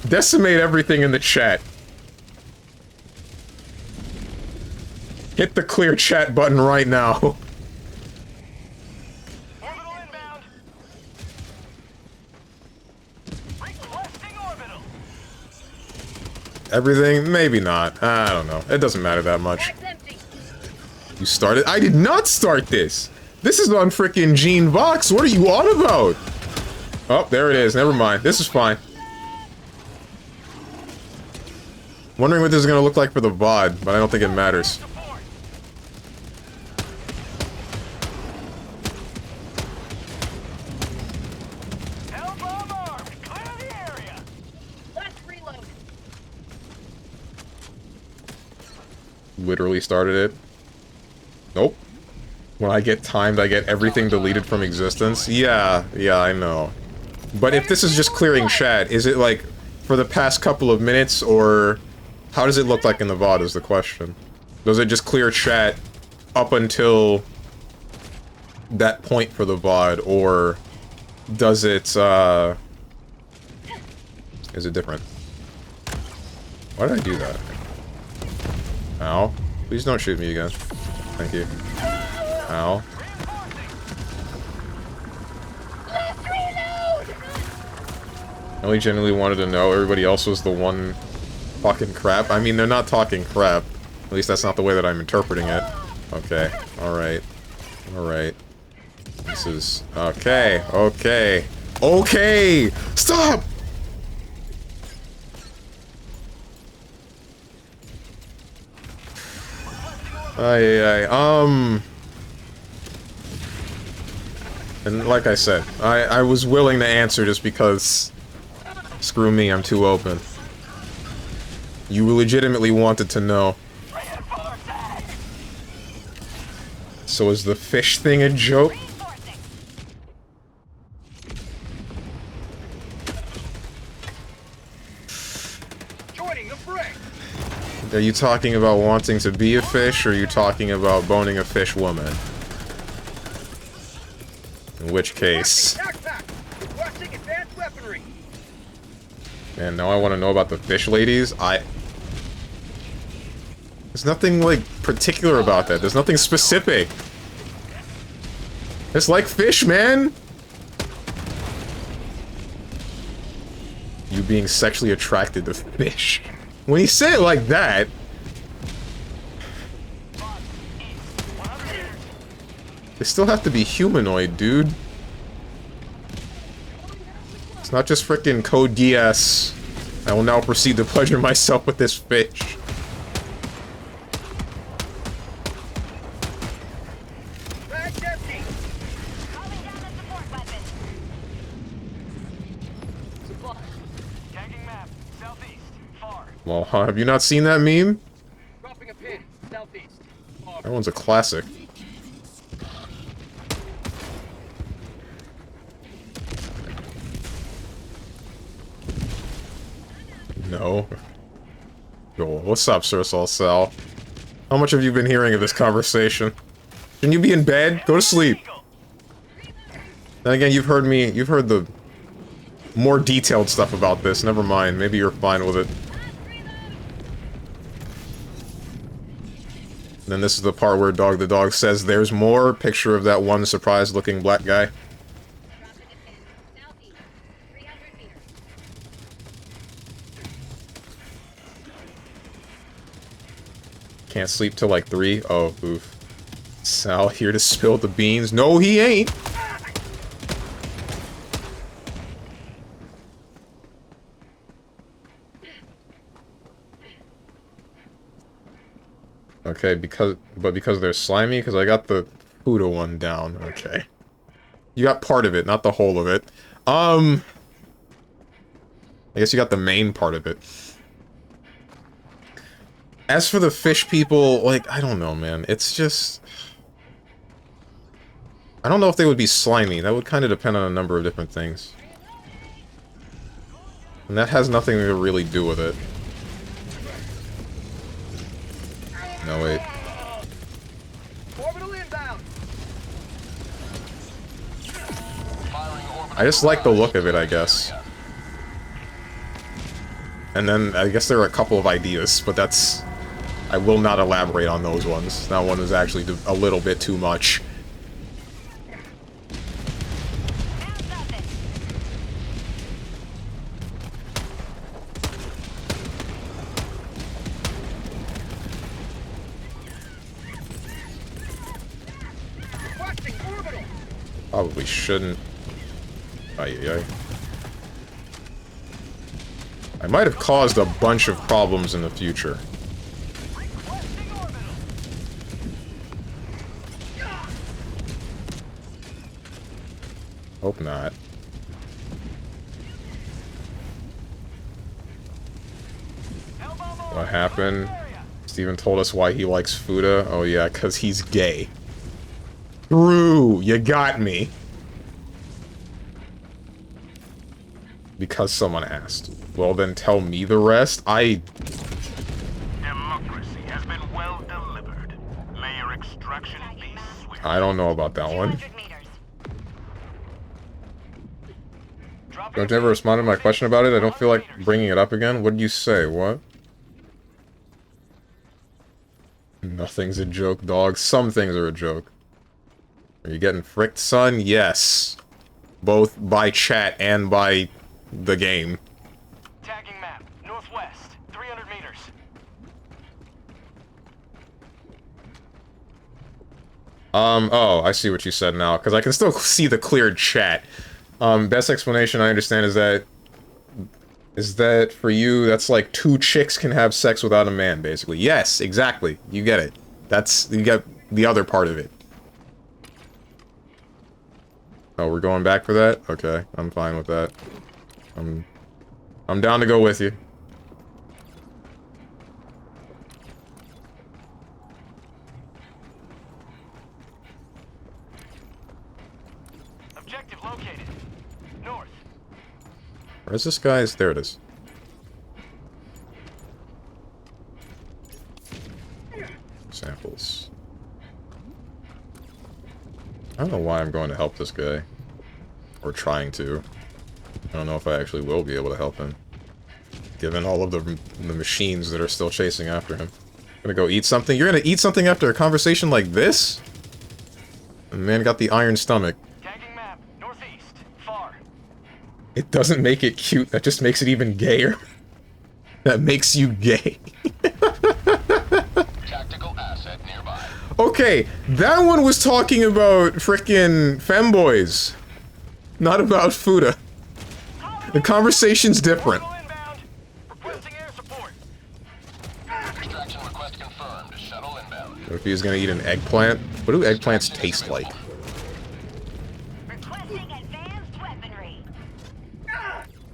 Speaker 1: Decimate everything in the chat. Hit the clear chat button right now.
Speaker 4: Orbital inbound. Requesting orbital.
Speaker 1: Everything? Maybe not. I don't know. It doesn't matter that much.
Speaker 5: Bag's empty.
Speaker 1: You started? I did not start this! This is on frickin' Gene Vox. What are you on about? Oh, there it is. Never mind. This is fine. Wondering what this is gonna look like for the VOD, but I don't think it matters.
Speaker 4: Hellbomb armed. Clear the area.
Speaker 5: Let's reload.
Speaker 1: Literally started it. Nope. When I get timed, I get everything deleted from existence. Yeah, I know. But if this is just clearing chat, is it like for the past couple of minutes, or how does it look like in the VOD is the question. Does it just clear chat up until that point for the VOD, or does it, is it different? Why did I do that? Ow. Please don't shoot me again. Thank you. Ow. I only genuinely wanted to know. Everybody else was the one talking crap. I mean, they're not talking crap. At least that's not the way that I'm interpreting it. Okay. Alright. Alright. This is... Okay. Okay. Okay! Stop! And like I said, I was willing to answer just because... Screw me, I'm too open. You legitimately wanted to know. So is the fish thing a joke?
Speaker 4: Joining the fray.
Speaker 1: Are you talking about wanting to be a fish, or are you talking about boning a fish woman? In which case...
Speaker 4: Backpack. Requesting advanced weaponry.
Speaker 1: And now I want to know about the fish ladies. There's nothing, like, particular about that. There's nothing specific. It's like fish, man! You being sexually attracted to fish. When you say it like that... They still have to be humanoid, dude. It's not just frickin' Code DS. I will now proceed to pleasure myself with this fish.
Speaker 4: Bag's empty.
Speaker 5: Calling down the support weapon.
Speaker 4: Tagging map. Southeast. Far.
Speaker 1: Well, have you not seen that meme?
Speaker 4: Dropping a pin. Southeast. Far.
Speaker 1: That one's a classic. No. Joel, what's up, Sir Sal? How much have you been hearing of this conversation? Shouldn't you be in bed? Go to sleep. Then again, you've heard the more detailed stuff about this. Never mind, maybe you're fine with it. Then this is the part where the dog says there's more. Picture of that one surprised-looking black guy. Can't sleep till like 3? Oh, oof. Sal here to spill the beans. No, he ain't! Okay, because they're slimy? Because I got the Fuda one down. Okay. You got part of it, not the whole of it. I guess you got the main part of it. As for the fish people, like, I don't know, man. It's just... I don't know if they would be slimy. That would kind of depend on a number of different things. And that has nothing to really do with it. No, wait.
Speaker 4: Orbital inbound.
Speaker 1: I just like the look of it, I guess. And then, I guess there are a couple of ideas, but that's... I will not elaborate on those ones. That one was actually a little bit too much. Probably shouldn't. Ay. I might have caused a bunch of problems in the future. Hope not. What happened? Steven told us why he likes Fuda. Oh yeah, because he's gay. True, you got me. Because someone asked. Well then tell me the rest.
Speaker 8: Democracy has been well delivered. May your extraction be swift.
Speaker 1: I don't know about that one. Don't you ever respond to my question about it? I don't feel like bringing it up again. What did you say? What? Nothing's a joke, dog. Some things are a joke. Are you getting fricked, son? Yes. Both by chat and by the game.
Speaker 4: Tagging map. Northwest. 300 meters.
Speaker 1: Oh, I see what you said now, because I can still see the cleared chat. Best explanation I understand is that for you, that's like 2 chicks can have sex without a man, basically. Yes, exactly. You get it. You get the other part of it. Oh, we're going back for that? Okay, I'm fine with that. I'm down to go with you.
Speaker 4: Objective located. North.
Speaker 1: Where's this guy's? There it is. Samples. I don't know why I'm going to help this guy. Or trying to. I don't know if I actually will be able to help him. Given all of the machines that are still chasing after him. Gonna go eat something? You're gonna eat something after a conversation like this? The man got the iron stomach.
Speaker 4: Tagging map. Northeast. Far.
Speaker 1: It doesn't make it cute, that just makes it even gayer. That makes you gay.
Speaker 6: Tactical asset nearby.
Speaker 1: Okay, that one was talking about frickin' femboys. Not about Fuda. The conversation's different.
Speaker 4: Requesting air support.
Speaker 6: Extraction request confirmed. Shuttle inbound.
Speaker 1: What if he was gonna eat an eggplant? What do eggplants taste like?
Speaker 5: Requesting advanced weaponry.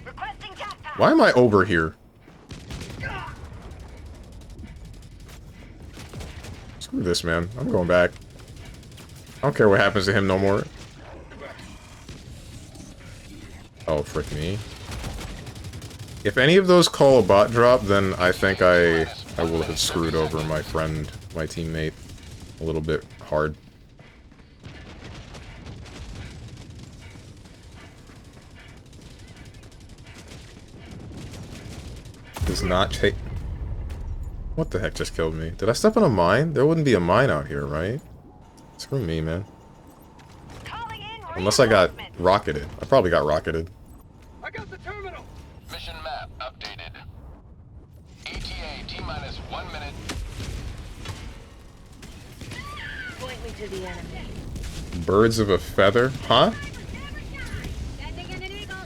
Speaker 5: Requesting tactical.
Speaker 1: Why am I over here? Screw this, man. I'm going back. I don't care what happens to him no more. Oh, frick me. If any of those call a bot drop, then I think I will have screwed over my friend, my teammate, a little bit hard. Does not take... What the heck just killed me? Did I step on a mine? There wouldn't be a mine out here, right? Screw me, man. Unless I got rocketed. I probably got rocketed.
Speaker 4: I got the terminal.
Speaker 6: Mission map updated. ETA T-minus 1 minute.
Speaker 5: Point me to the enemy.
Speaker 1: Birds of a feather? Huh?
Speaker 5: Sending in an eagle.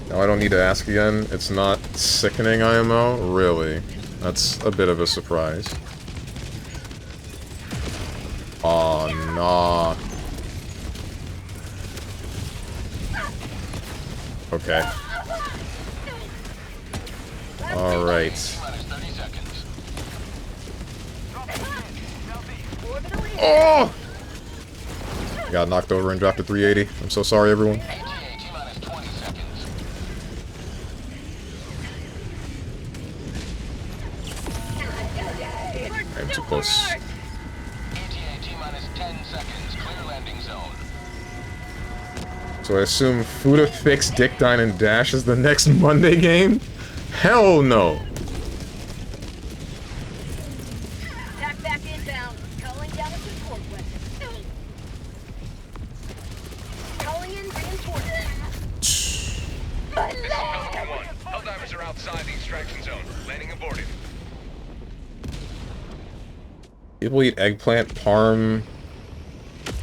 Speaker 1: No, I don't need to ask again. It's not sickening IMO? Really? That's a bit of a surprise. Oh, nah. Okay. Alright. Oh! Got knocked over and dropped to 380. I'm so sorry, everyone. I'm too close. So I assume Fuda Fix, Dick Dine, and Dash is the next Monday game? Hell no!
Speaker 5: Attack back inbound. Calling down a support weapon. Calling in reinforcements.
Speaker 7: Pelican 1. Helldivers are outside the extraction zone. Landing aborted.
Speaker 1: People eat eggplant parm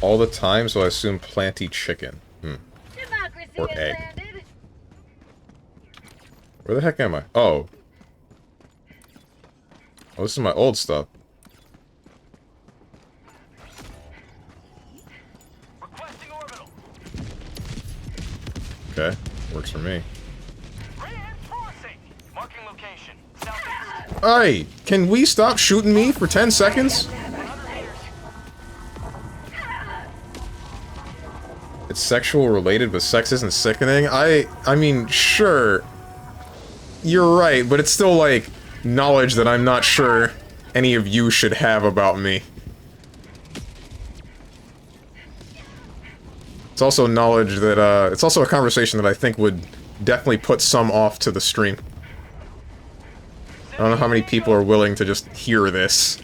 Speaker 1: all the time, so I assume planty chicken.
Speaker 5: Democracy
Speaker 1: Or
Speaker 5: has
Speaker 1: egg.
Speaker 5: landed.
Speaker 1: Where the heck am I? Oh. Oh, this is my old stuff.
Speaker 8: Requesting orbital.
Speaker 1: Okay, works for me.
Speaker 8: Reinforcing. Marking location. Southeast.
Speaker 1: Hey, can we stop shooting me for 10 seconds?
Speaker 8: 100 meters.
Speaker 1: It's sexual related, but sex isn't sickening? I mean, sure. You're right, but it's still, like, knowledge that I'm not sure any of you should have about me. It's also knowledge that, it's also a conversation that I think would definitely put some off to the stream. I don't know how many people are willing to just hear this.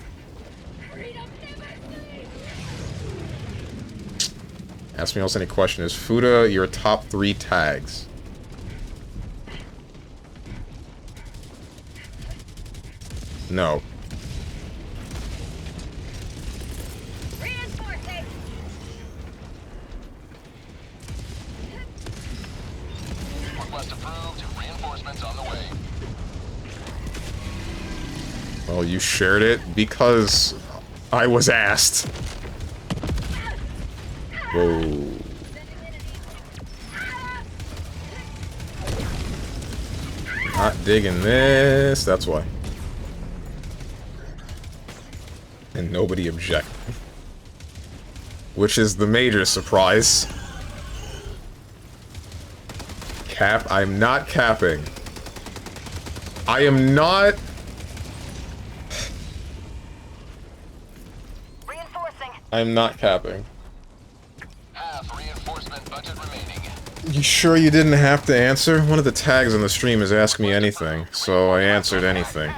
Speaker 1: Ask me else any question. Is Fuda your top 3 tags? No.
Speaker 5: Reinforcing.
Speaker 6: Request approved. Reinforcements on the way.
Speaker 1: Well, you shared it because I was asked. Whoa. Not digging this, that's why. And nobody objected. Which is the major surprise. Cap? I'm not capping. I am not... I'm not capping. You sure you didn't have to answer? One of the tags on the stream is Ask Me Anything, so I answered anything.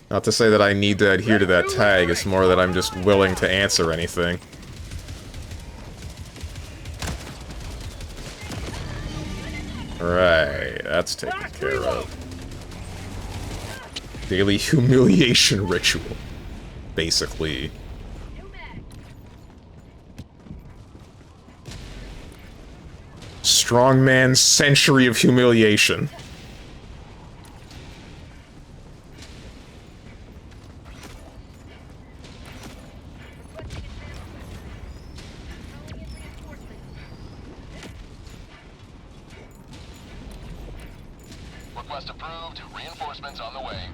Speaker 1: Not to say that I need to adhere to that tag, it's more that I'm just willing to answer anything. Right, that's taken care of. Daily humiliation ritual. Basically. Strongman's century of humiliation.
Speaker 6: Request approved. Reinforcements on the way.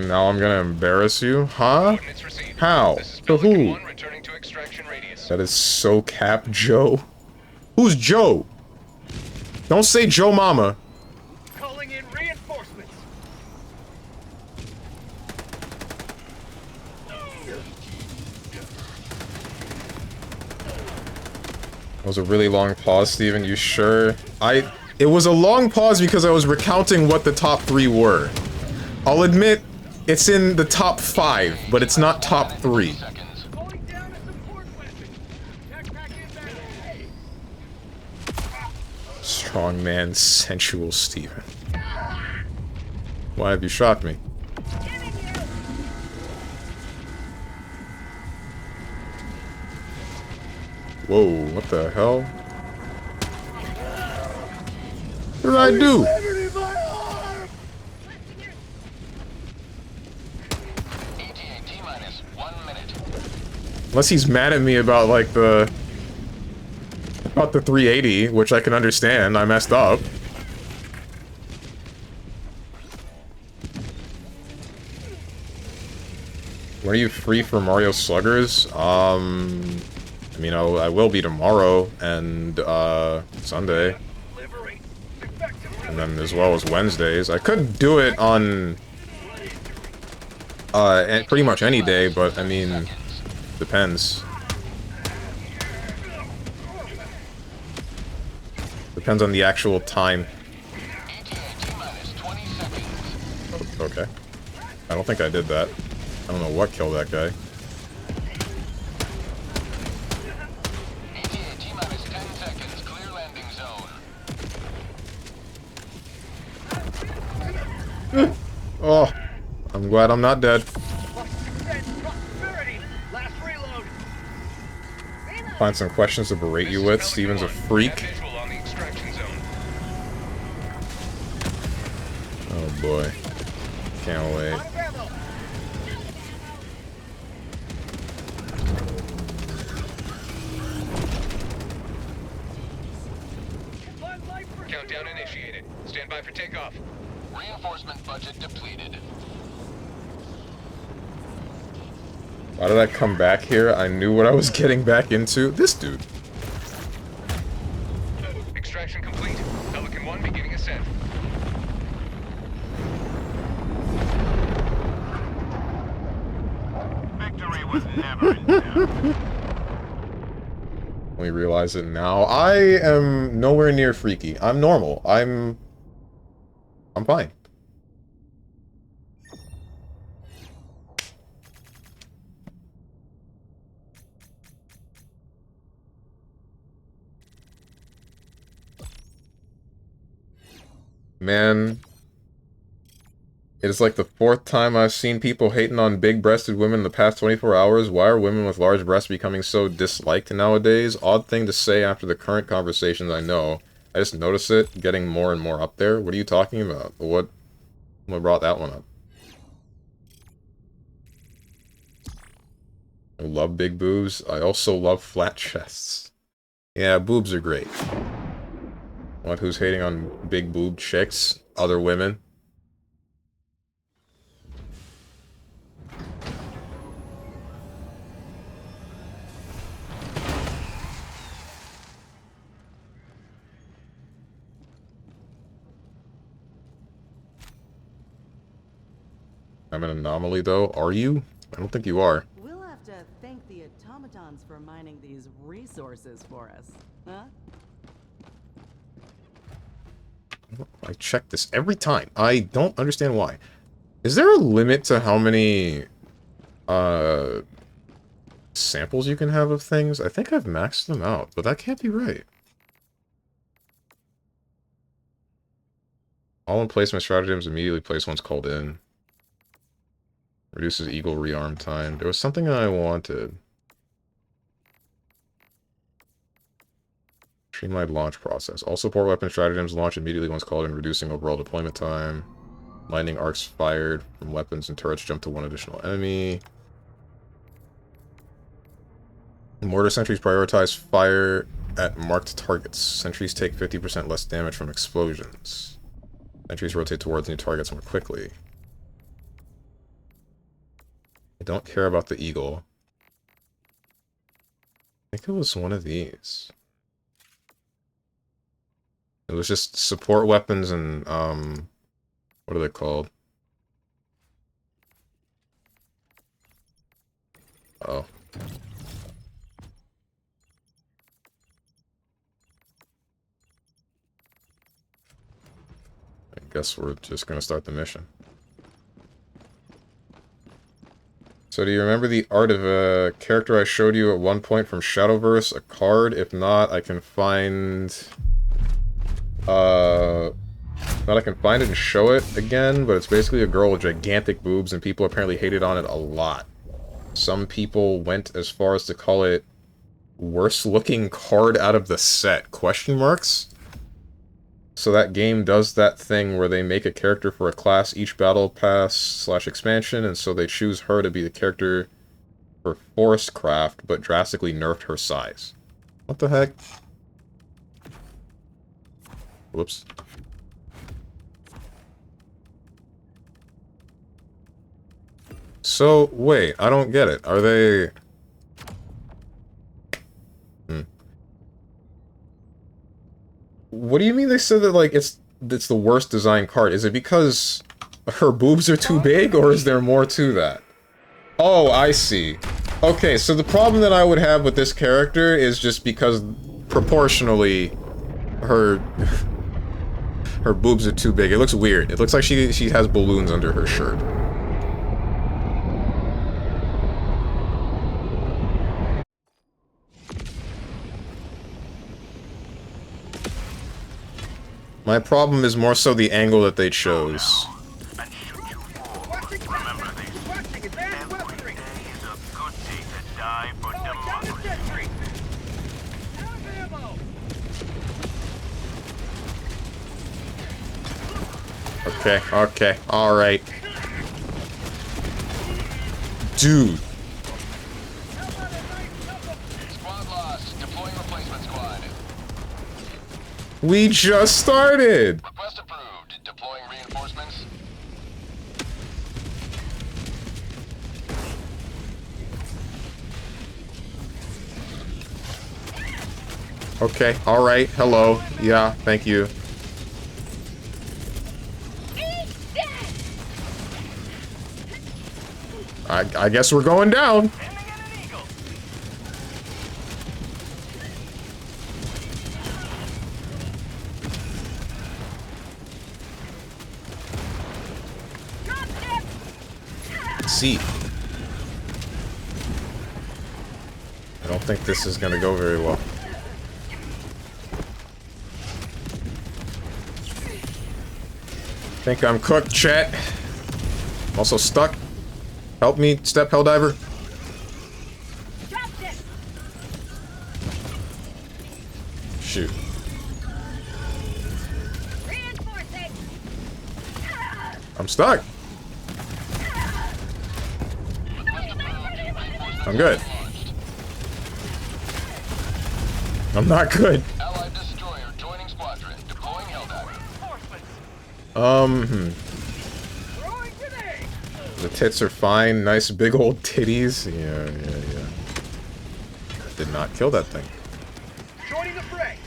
Speaker 1: Now I'm gonna embarrass you? Huh? How? To who? That is so cap, Joe. Who's Joe? Don't say Joe Mama.
Speaker 4: Calling in reinforcements.
Speaker 1: That was a really long pause, Steven. You sure? It was a long pause because I was recounting what the top 3 were. I'll admit, it's in the top 5, but it's not top 3.
Speaker 4: Going down a support weapon. Backpack inbound.
Speaker 1: Strongman, sensual Steven. Why have you shot me? Whoa, what the hell? What did I do? Unless he's mad at me about, like, about the 380, which I can understand. I messed up. When are you free for Mario Sluggers? I mean, I will be tomorrow and, Sunday. And then as well as Wednesdays. I could do it on, pretty much any day, but, I mean, depends. Depends on the actual time. Okay. I don't think I did that. I don't know what killed that guy. Oh, I'm glad I'm not dead. Find some questions to berate you with. Steven's a freak. Oh boy. Can't wait.
Speaker 7: Countdown initiated. Stand by for takeoff.
Speaker 6: Reinforcement budget depleted.
Speaker 1: Why did I come back here? I knew what I was getting back into. This dude.
Speaker 7: Extraction complete. Pelican 1 beginning ascent.
Speaker 8: Victory was never in doubt.
Speaker 1: We realize it now. I am nowhere near freaky. I'm normal. I'm fine. Man, it is like the 4th time I've seen people hating on big-breasted women in the past 24 hours. Why are women with large breasts becoming so disliked nowadays? Odd thing to say after the current conversations I know. I just notice it getting more and more up there. What are you talking about? What brought that one up? I love big boobs. I also love flat chests. Yeah, boobs are great. What, who's hating on big boob chicks? Other women? I'm an anomaly, though. Are you? I don't think you are.
Speaker 10: We'll have to thank the automatons for mining these resources for us, huh?
Speaker 1: I check this every time. I don't understand why. Is there a limit to how many, samples you can have of things? I think I've maxed them out, but that can't be right. All emplacement stratagems immediately place once called in. Reduces eagle rearm time. There was something I wanted. Streamlined launch process. All support weapon stratagems launch immediately once called in, reducing overall deployment time. Lightning arcs fired from weapons and turrets jump to one additional enemy. Mortar sentries prioritize fire at marked targets. Sentries take 50% less damage from explosions. Sentries rotate towards new targets more quickly. I don't care about the eagle. I think it was one of these. It was just support weapons and, what are they called? Oh. guess we're just gonna start the mission. So do you remember the art of a character I showed you at one point from Shadowverse? A card? If not, I can find... Not I can find it and show it again, but it's basically a girl with gigantic boobs, and people apparently hated on it a lot. Some people went as far as to call it worst looking card out of the set, question marks? So that game does that thing where they make a character for a class each battle pass / expansion, and so they choose her to be the character for Forest Craft, but drastically nerfed her size. What the heck? Whoops. So, wait, I don't get it. Are they... What do you mean they said that, like, it's the worst design card? Is it because her boobs are too big, or is there more to that? Oh, I see. Okay, so the problem that I would have with this character is just because, proportionally, her boobs are too big. It looks weird. It looks like she has balloons under her shirt. My problem is more so the angle that they chose. Okay, okay, alright. Dude.
Speaker 6: Squad lost. Deploying replacement squad.
Speaker 1: We just started!
Speaker 6: Request approved. Deploying reinforcements.
Speaker 1: Okay, alright, hello. Yeah, thank you. I guess we're going down. See. I don't think this is gonna go very well. Think I'm cooked, chat. Also stuck. Help me, step Helldiver. Shoot. I'm stuck. I'm good. I'm not good.
Speaker 6: Allied destroyer joining squadron. Deploying Helldivers.
Speaker 1: The tits are fine. Nice big old titties. Yeah. Did not kill that thing.
Speaker 4: Joining the fray.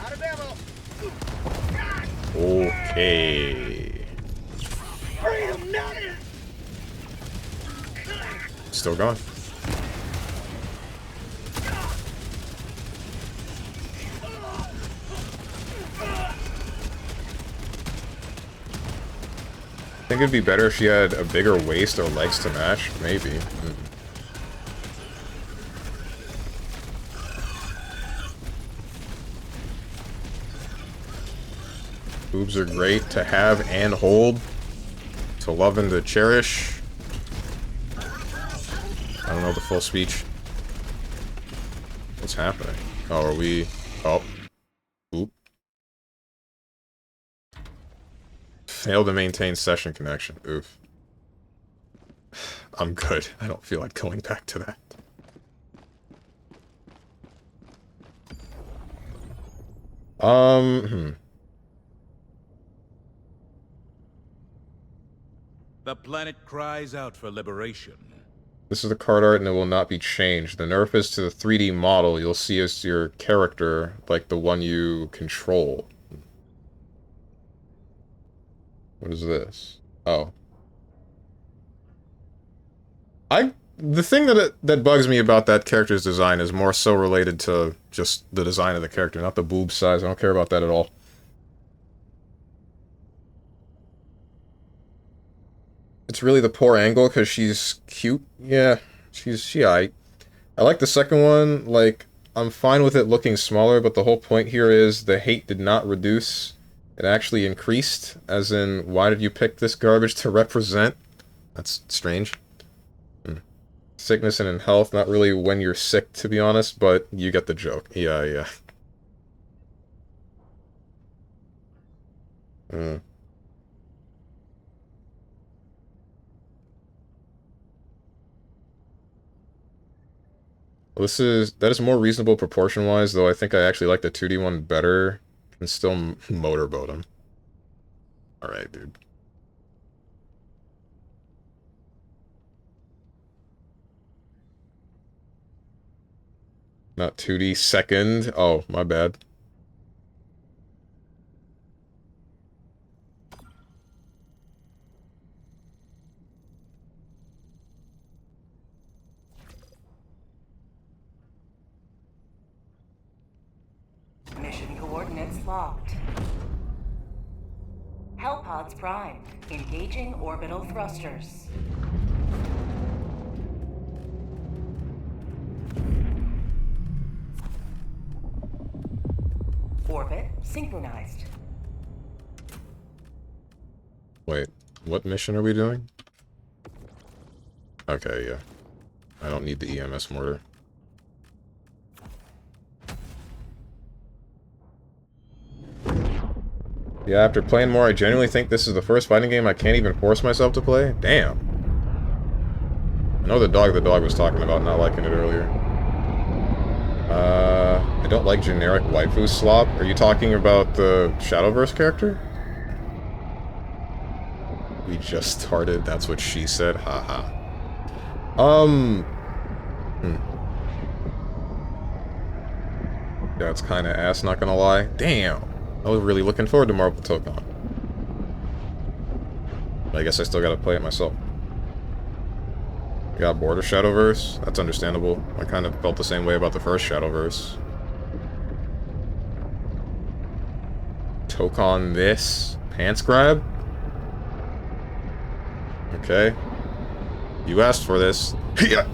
Speaker 4: Out of ammo.
Speaker 1: Okay.
Speaker 4: Freedom nugget.
Speaker 1: Still going. I think it'd be better if she had a bigger waist or legs to match. Maybe. Boobs are great to have and hold. To love and to cherish. I don't know the full speech. What's happening? Oh, are we... Oh. Oop. Failed to maintain session connection. Oof. I'm good. I don't feel like going back to that.
Speaker 2: The planet cries out for liberation.
Speaker 1: This is the card art and it will not be changed. The nerf is to the 3D model you'll see as your character, like the one you control. What is this? Oh. the thing that bugs me about that character's design is more so related to just the design of the character, not the boob size. I don't care about that at all. It's really the poor angle because she's cute. Yeah, she aight. I like the second one. Like, I'm fine with it looking smaller, but the whole point here is the hate did not reduce. It actually increased, as in, why did you pick this garbage to represent? That's strange. Sickness and in health, not really when you're sick, to be honest, but you get the joke. Yeah. Well, that is more reasonable proportion-wise, though I think I actually like the 2D one better, and still motorboat him. Alright, dude. Not 2D second. Oh, my bad.
Speaker 3: Mission coordinates locked. Hellpods primed. Engaging orbital thrusters. Orbit synchronized.
Speaker 1: Wait, what mission are we doing? Okay, yeah. I don't need the EMS mortar. Yeah, after playing more, I genuinely think this is the first fighting game I can't even force myself to play. Damn. I know the dog was talking about not liking it earlier. I don't like generic waifu slop. Are you talking about the Shadowverse character? We just started, that's what she said, haha. Yeah, it's kinda ass, not gonna lie. Damn! I was really looking forward to Marvel Tokon. But I guess I still gotta play it myself. I got bored of Shadowverse. That's understandable. I kind of felt the same way about the first Shadowverse. Tokon this. Pants grab? Okay. You asked for this. Yeah.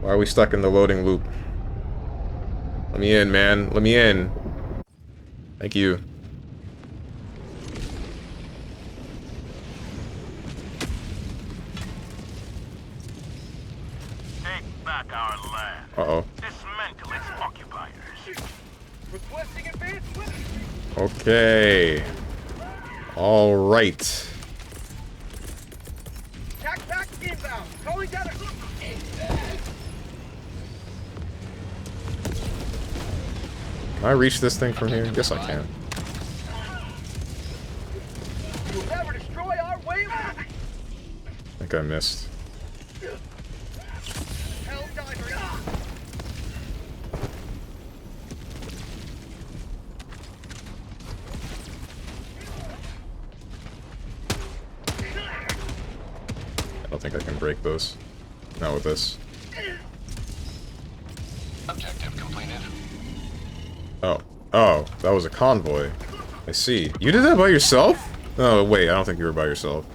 Speaker 1: Why are we stuck in the loading loop? Let me in, man. Let me in. Thank you.
Speaker 8: Take back our land.
Speaker 1: Uh-oh.
Speaker 8: Dismantle its occupiers.
Speaker 4: Requesting advanced weapons.
Speaker 1: Okay. Alright.
Speaker 4: Tac pack inbound. Calling down a...
Speaker 1: Can I reach this thing from here? Yes, I can.
Speaker 4: You'll never destroy our way of...
Speaker 1: I think I missed.
Speaker 4: Helldivers.
Speaker 1: I don't think I can break those. Not with this.
Speaker 6: Objective completed.
Speaker 1: Oh, that was a convoy. I see. You did that by yourself? Oh, wait, I don't think you were by yourself.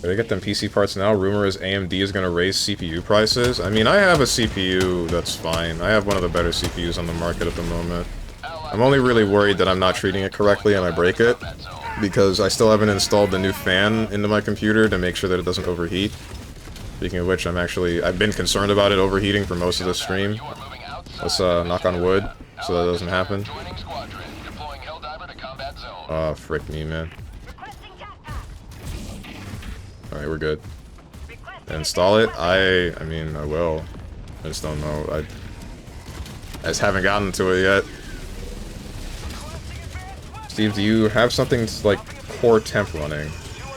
Speaker 1: Did I get them PC parts now? Rumor is AMD is going to raise CPU prices. I mean, I have a CPU that's fine. I have one of the better CPUs on the market at the moment. I'm only really worried that I'm not treating it correctly and I break it, because I still haven't installed the new fan into my computer to make sure that it doesn't overheat. Speaking of which, I've been concerned about it overheating for most of this stream. Let's knock on wood so that doesn't happen. Oh, frick me, man. Alright, we're good. Install it? I mean, I will. I just don't know. I just haven't gotten to it yet. Steve, do you have something like core temp running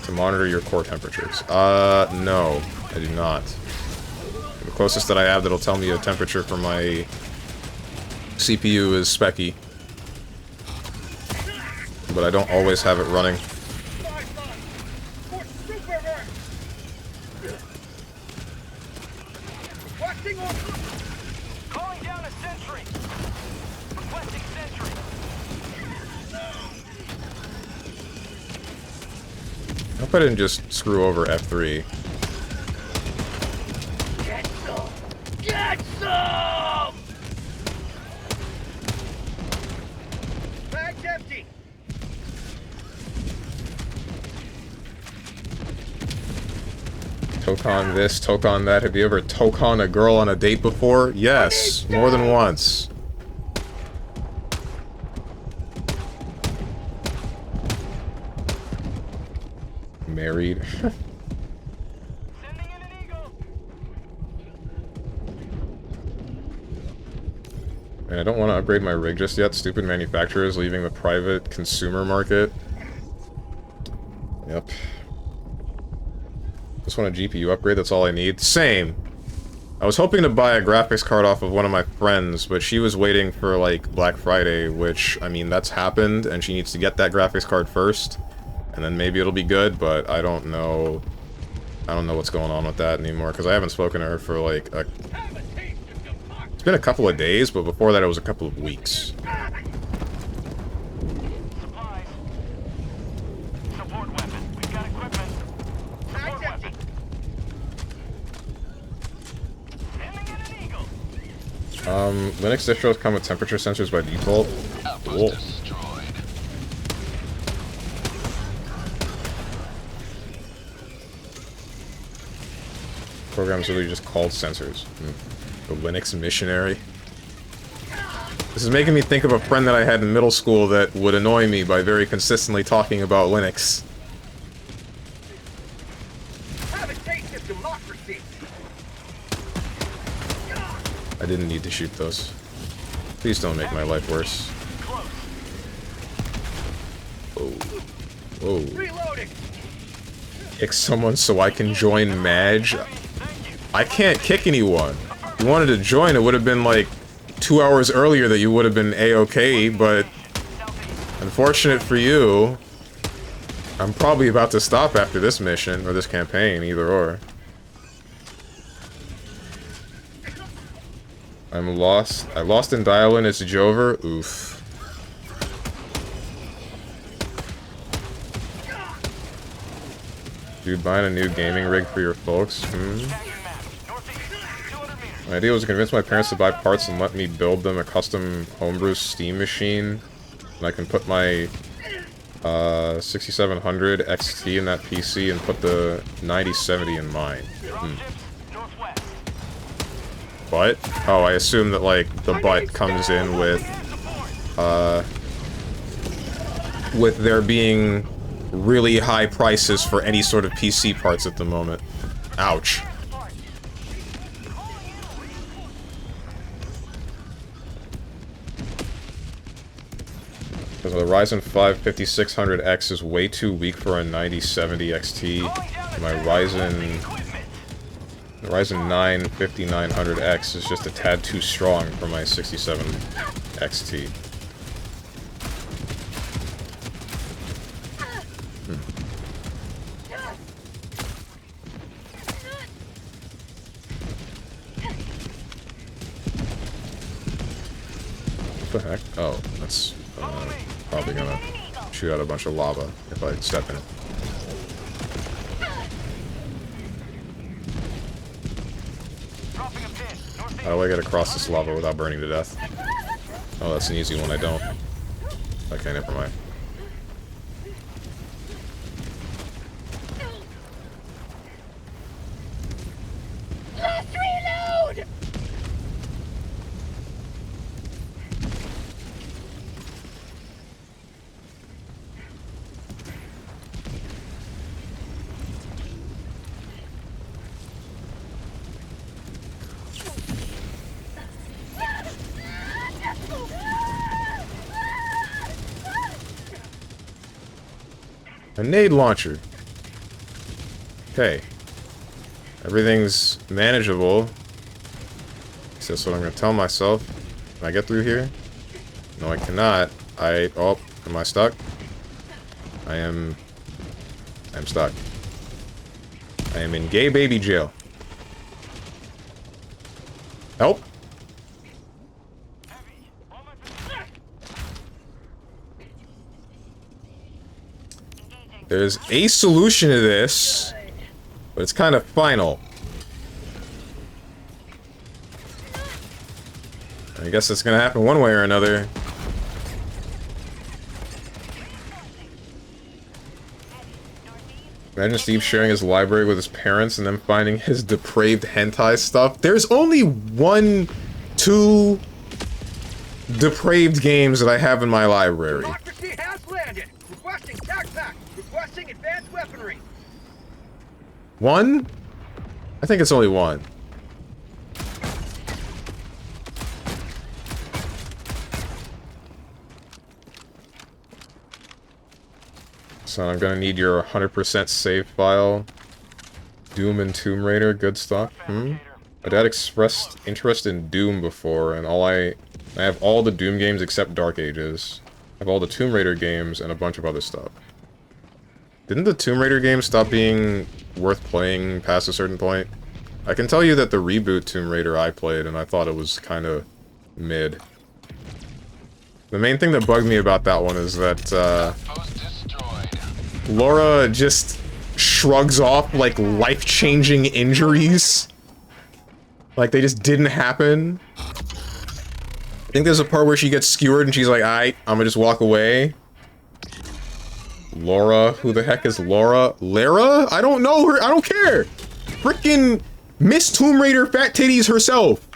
Speaker 1: to monitor your core temperatures? No, I do not. The closest that I have that'll tell me a temperature for my CPU is Specky. But I don't always have it running.
Speaker 4: Calling down a sentry. Requesting sentry.
Speaker 1: I hope I didn't just screw over F3.
Speaker 4: Get some! Get some! Bag's empty.
Speaker 1: Tokon this, Tokon that. Have you ever Tokon a girl on a date before? Yes, more than once. Married.
Speaker 4: Sending in an eagle.
Speaker 1: And I don't want to upgrade my rig just yet. Stupid manufacturers leaving the private consumer market. Yep. Just want a GPU upgrade, that's all I need. Same! I was hoping to buy a graphics card off of one of my friends, but she was waiting for, like, Black Friday, which, I mean, that's happened, and she needs to get that graphics card first. And then maybe it'll be good, but I don't know... I don't know what's going on with that anymore, because I haven't spoken to her for, like, a... It's been a couple of days, but before that it was a couple of weeks.
Speaker 4: Supplies. Support weapon. We've got equipment. Support weapon. Sending in an eagle.
Speaker 1: Linux distros come with temperature sensors by default. Cool. Programs literally just called sensors. The Linux missionary. This is making me think of a friend that I had in middle school that would annoy me by very consistently talking about Linux.
Speaker 4: Have a taste of democracy.
Speaker 1: I didn't need to shoot those. Please don't make my life worse. Whoa. Whoa.
Speaker 4: Reloading.
Speaker 1: Kick someone so I can join Madge? I can't kick anyone. If you wanted to join, it would have been like 2 hours earlier that you would have been A-okay, but unfortunate for you, I'm probably about to stop after this mission, or this campaign, either or. I'm lost. I lost in Dial-In, it's Jover. Oof. Dude, buying a new gaming rig for your folks? My idea was to convince my parents to buy parts and let me build them a custom homebrew Steam machine. And I can put my 6700 XT in that PC and put the 9070 in mine. But? Oh, I assume that, like, the butt comes in with there being really high prices for any sort of PC parts at the moment. Ouch. Because the Ryzen 5 5600X is way too weak for a 9070 XT. My Ryzen 9 5900X is just a tad too strong for my 67 XT. What the heck? Oh, that's probably gonna shoot out a bunch of lava if I step in it. How do I get across this lava without burning to death? Oh, that's an easy one, I don't. Okay, never mind.
Speaker 5: Let's reload!
Speaker 1: A nade launcher. Okay. Everything's manageable. So that's what I'm gonna tell myself. Can I get through here? No, I cannot. Oh, am I stuck? I'm stuck. I am in gay baby jail. Help! There's a solution to this, but it's kind of final. I guess it's gonna happen one way or another. Imagine Steve sharing his library with his parents and then finding his depraved hentai stuff. There's only 2 depraved games that I have in my library.
Speaker 4: Democracy has landed. Requesting backpack. Requesting advanced weaponry.
Speaker 1: 1? I think it's only 1. So I'm gonna need your 100% save file. Doom and Tomb Raider, good stuff. My dad expressed interest in Doom before, and I have all the Doom games except Dark Ages. I have all the Tomb Raider games and a bunch of other stuff. Didn't the Tomb Raider games stop being worth playing past a certain point? I can tell you that the reboot Tomb Raider I played, and I thought it was kind of mid. The main thing that bugged me about that one is that, Laura just shrugs off, like, life-changing injuries. Like, they just didn't happen. I think there's a part where she gets skewered and she's like, I'm gonna just walk away. Laura? Who the heck is Laura? Lara? I don't know her. I don't care. Frickin' Miss Tomb Raider Fat Titties herself.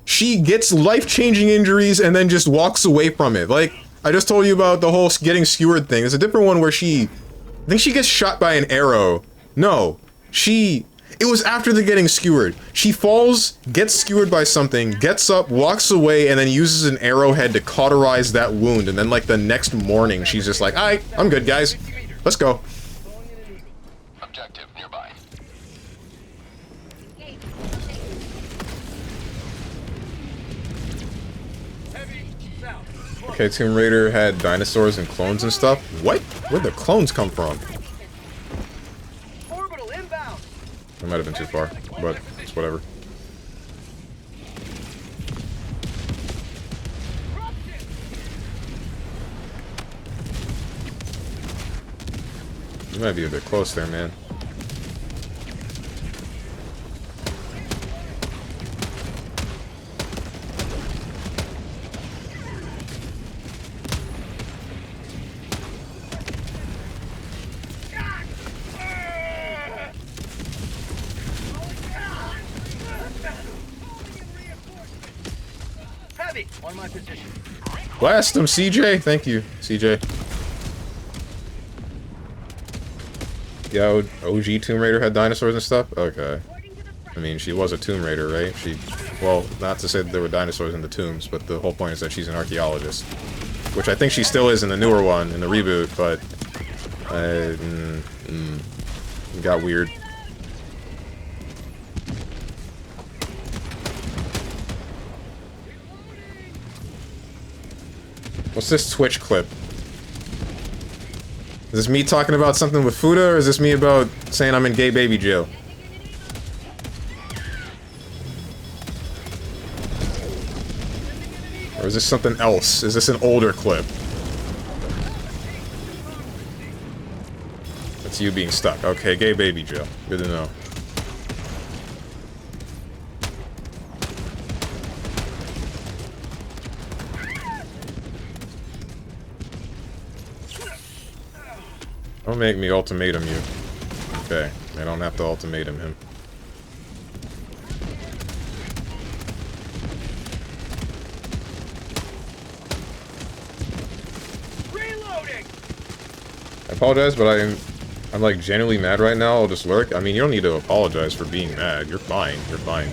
Speaker 1: She gets life-changing injuries and then just walks away from it. Like, I just told you about the whole getting skewered thing. There's a different one where I think she gets shot by an arrow. No. It was after the getting skewered. She falls, gets skewered by something, gets up, walks away, and then uses an arrowhead to cauterize that wound. And then, like, the next morning, she's just like, alright, I'm good, guys. Let's go.
Speaker 6: Objective nearby.
Speaker 1: Okay, Tomb Raider had dinosaurs and clones and stuff. What? Where'd the clones come from?
Speaker 4: Orbital inbound.
Speaker 1: That might have been too far, but it's whatever. You might be a bit close there, man.
Speaker 4: Heavy on my position.
Speaker 1: Blast him, CJ! Thank you, CJ. Yeah, OG Tomb Raider had dinosaurs and stuff? Okay. I mean, she was a Tomb Raider, right? Well, not to say that there were dinosaurs in the tombs, but the whole point is that she's an archaeologist. Which I think she still is in the newer one, in the reboot, but... it got weird. What's this Twitch clip? Is this me talking about something with Fuda, or is this me about saying I'm in gay baby jail? Or is this something else? Is this an older clip? That's you being stuck. Okay, gay baby jail. Good to know. Don't make me ultimatum you. Okay, I don't have to ultimatum him.
Speaker 4: Reloading.
Speaker 1: I apologize, but I'm like genuinely mad right now. I'll just lurk. I mean, you don't need to apologize for being mad. You're fine. You're fine.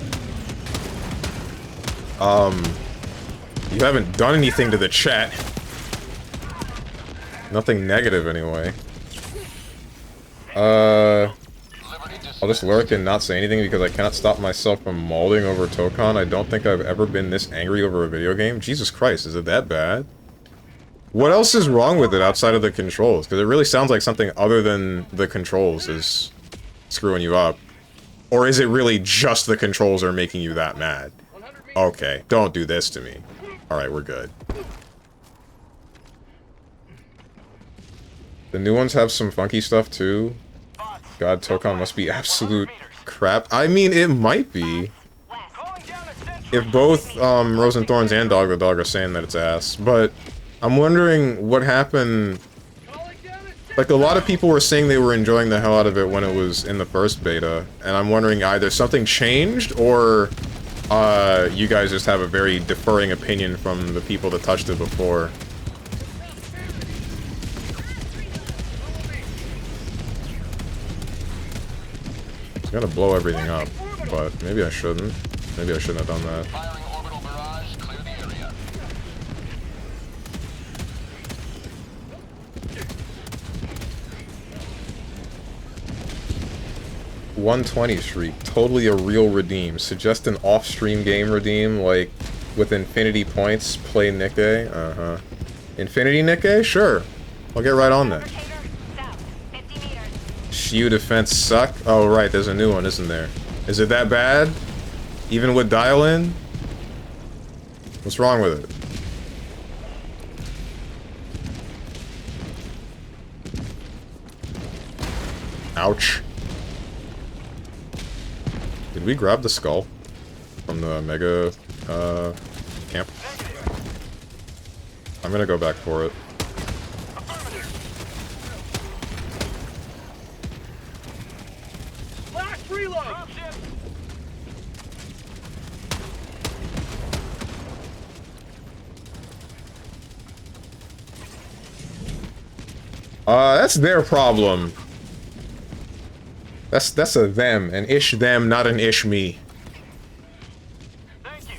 Speaker 1: You haven't done anything to the chat. Nothing negative, anyway. I'll just lurk and not say anything because I cannot stop myself from mauling over Tokon. I don't think I've ever been this angry over a video game. Jesus Christ, is it that bad? What else is wrong with it outside of the controls? Because it really sounds like something other than the controls is screwing you up. Or is it really just the controls are making you that mad? Okay, don't do this to me. Alright, we're good. The new ones have some funky stuff too. God, Tokon must be absolute crap. I mean, it might be. If both Rosenthorns and Dog the Dog are saying that it's ass. But I'm wondering what happened. Like, a lot of people were saying they were enjoying the hell out of it when it was in the first beta. And I'm wondering either something changed or you guys just have a very deferring opinion from the people that touched it before. I'm gonna blow everything up, but maybe I shouldn't. Maybe I shouldn't have done that.
Speaker 6: Firing orbital barrage. Clear the area.
Speaker 1: 120 streak. Totally a real redeem. Suggest an off-stream game redeem, like, with infinity points, play Nikkei. Uh-huh. Infinity Nikkei? Sure. I'll get right on that. Shiu defense suck? Oh, right, there's a new one, isn't there? Is it that bad? Even with dial-in? What's wrong with it? Ouch. Did we grab the skull from the mega camp? I'm gonna go back for it.
Speaker 4: Last reload.
Speaker 1: That's their problem. That's a them, an ish them, not an ish me.
Speaker 4: Thank you.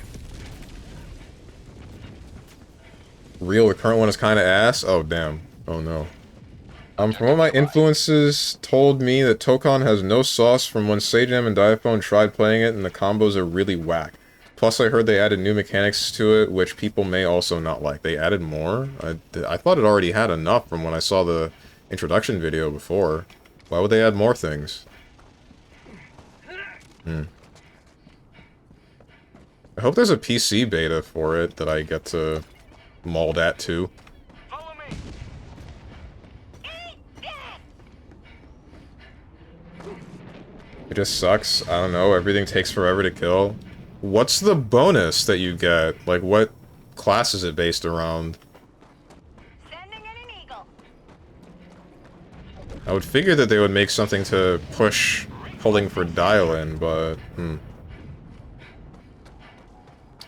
Speaker 1: Real, the current one is kind of ass? Oh, damn. Oh, no. From what my influences told me that Tokon has no sauce from when Sagem and Diaphone tried playing it, and the combos are really whack. Plus, I heard they added new mechanics to it, which people may also not like. They added more? I thought it already had enough from when I saw the introduction video before. Why would they add more things? I hope there's a PC beta for it that I get to mauled at too.
Speaker 4: Follow me.
Speaker 1: It just sucks. I don't know, everything takes forever to kill. What's the bonus that you get? Like, what class is it based around?
Speaker 5: Sending in an eagle.
Speaker 1: I would figure that they would make something to push pulling for dial-in, but,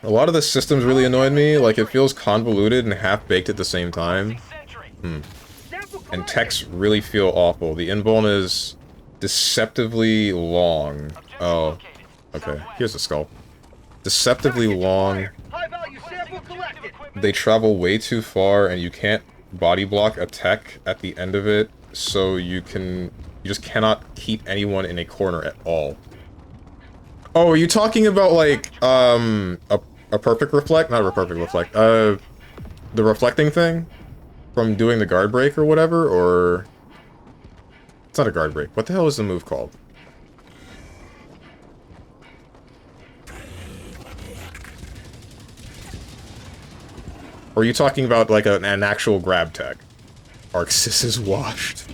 Speaker 1: A lot of the systems really annoyed me, like it feels convoluted and half-baked at the same time. And techs really feel awful. The invuln is deceptively long. Oh, okay, here's the skull. Deceptively long.
Speaker 4: High value sample collected.
Speaker 1: They travel way too far and you can't body block a tech at the end of it, so you just cannot keep anyone in a corner at all. Oh, are you talking about, like, a perfect reflect? Not a perfect reflect. The reflecting thing? From doing the guard break or whatever? Or... It's not a guard break. What the hell is the move called? Or are you talking about, like, an actual grab tech? Arxis is washed.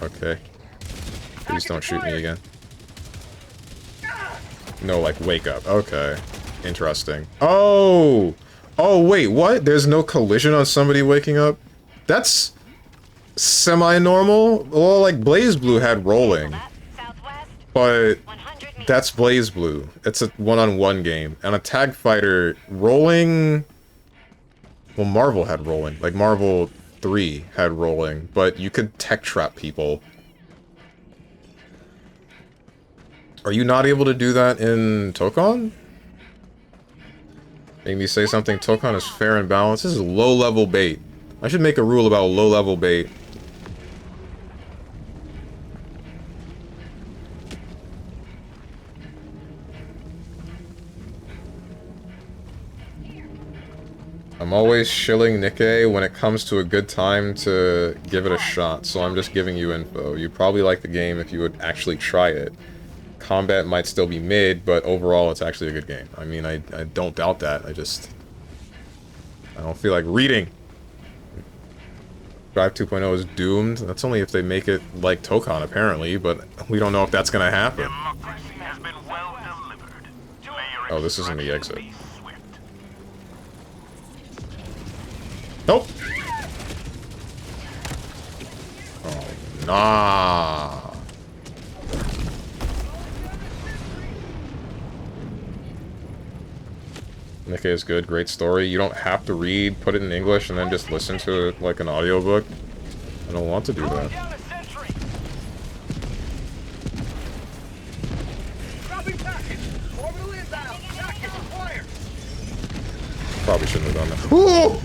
Speaker 1: Okay. Please don't shoot me again. No, like, wake up. Okay. Interesting. Oh! Oh, wait, what? There's no collision on somebody waking up? That's semi-normal? Well, like, BlazBlue had rolling. But that's BlazBlue. It's a one-on-one game. And a tag fighter, rolling... Well, Marvel had rolling. Like, Marvel 3 had rolling. But you could tech trap people. Are you not able to do that in Tokon? Make me say something. Tokon is fair and balanced. This is low-level bait. I should make a rule about low-level bait. I'm always shilling Nikkei when it comes to a good time to give it a shot, so I'm just giving you info. You'd probably like the game if you would actually try it. Combat might still be mid, but overall it's actually a good game. I mean, I don't doubt that. I don't feel like reading. Drive 2.0 is doomed. That's only if they make it like Tokon, apparently, but we don't know if that's gonna happen. Oh, this isn't the exit. Nope. Oh, nah. Nikkei is good, great story. You don't have to read, put it in English, and then just listen to it like an audiobook. I don't want to do that. Probably shouldn't have done that. Ooh!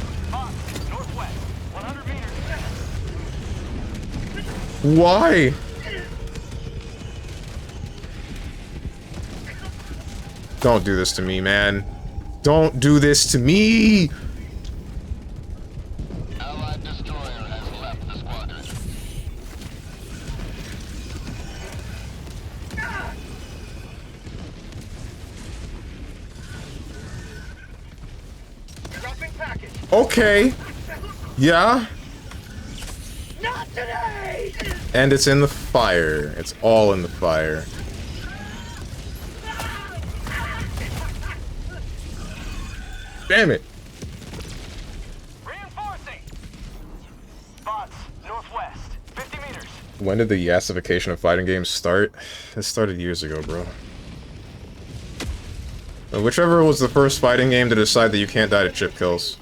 Speaker 1: Why? Don't do this to me, man. Don't do this to me!
Speaker 6: Allied destroyer has left the squadron.
Speaker 4: Dropping package.
Speaker 1: Okay. Yeah.
Speaker 4: Not today.
Speaker 1: And it's in the fire. It's all in the fire. Damn it.
Speaker 4: Reinforcing. Bots, northwest, 50 meters.
Speaker 1: When did the yassification of fighting games start? It started years ago, bro. Whichever was the first fighting game to decide that you can't die to chip kills.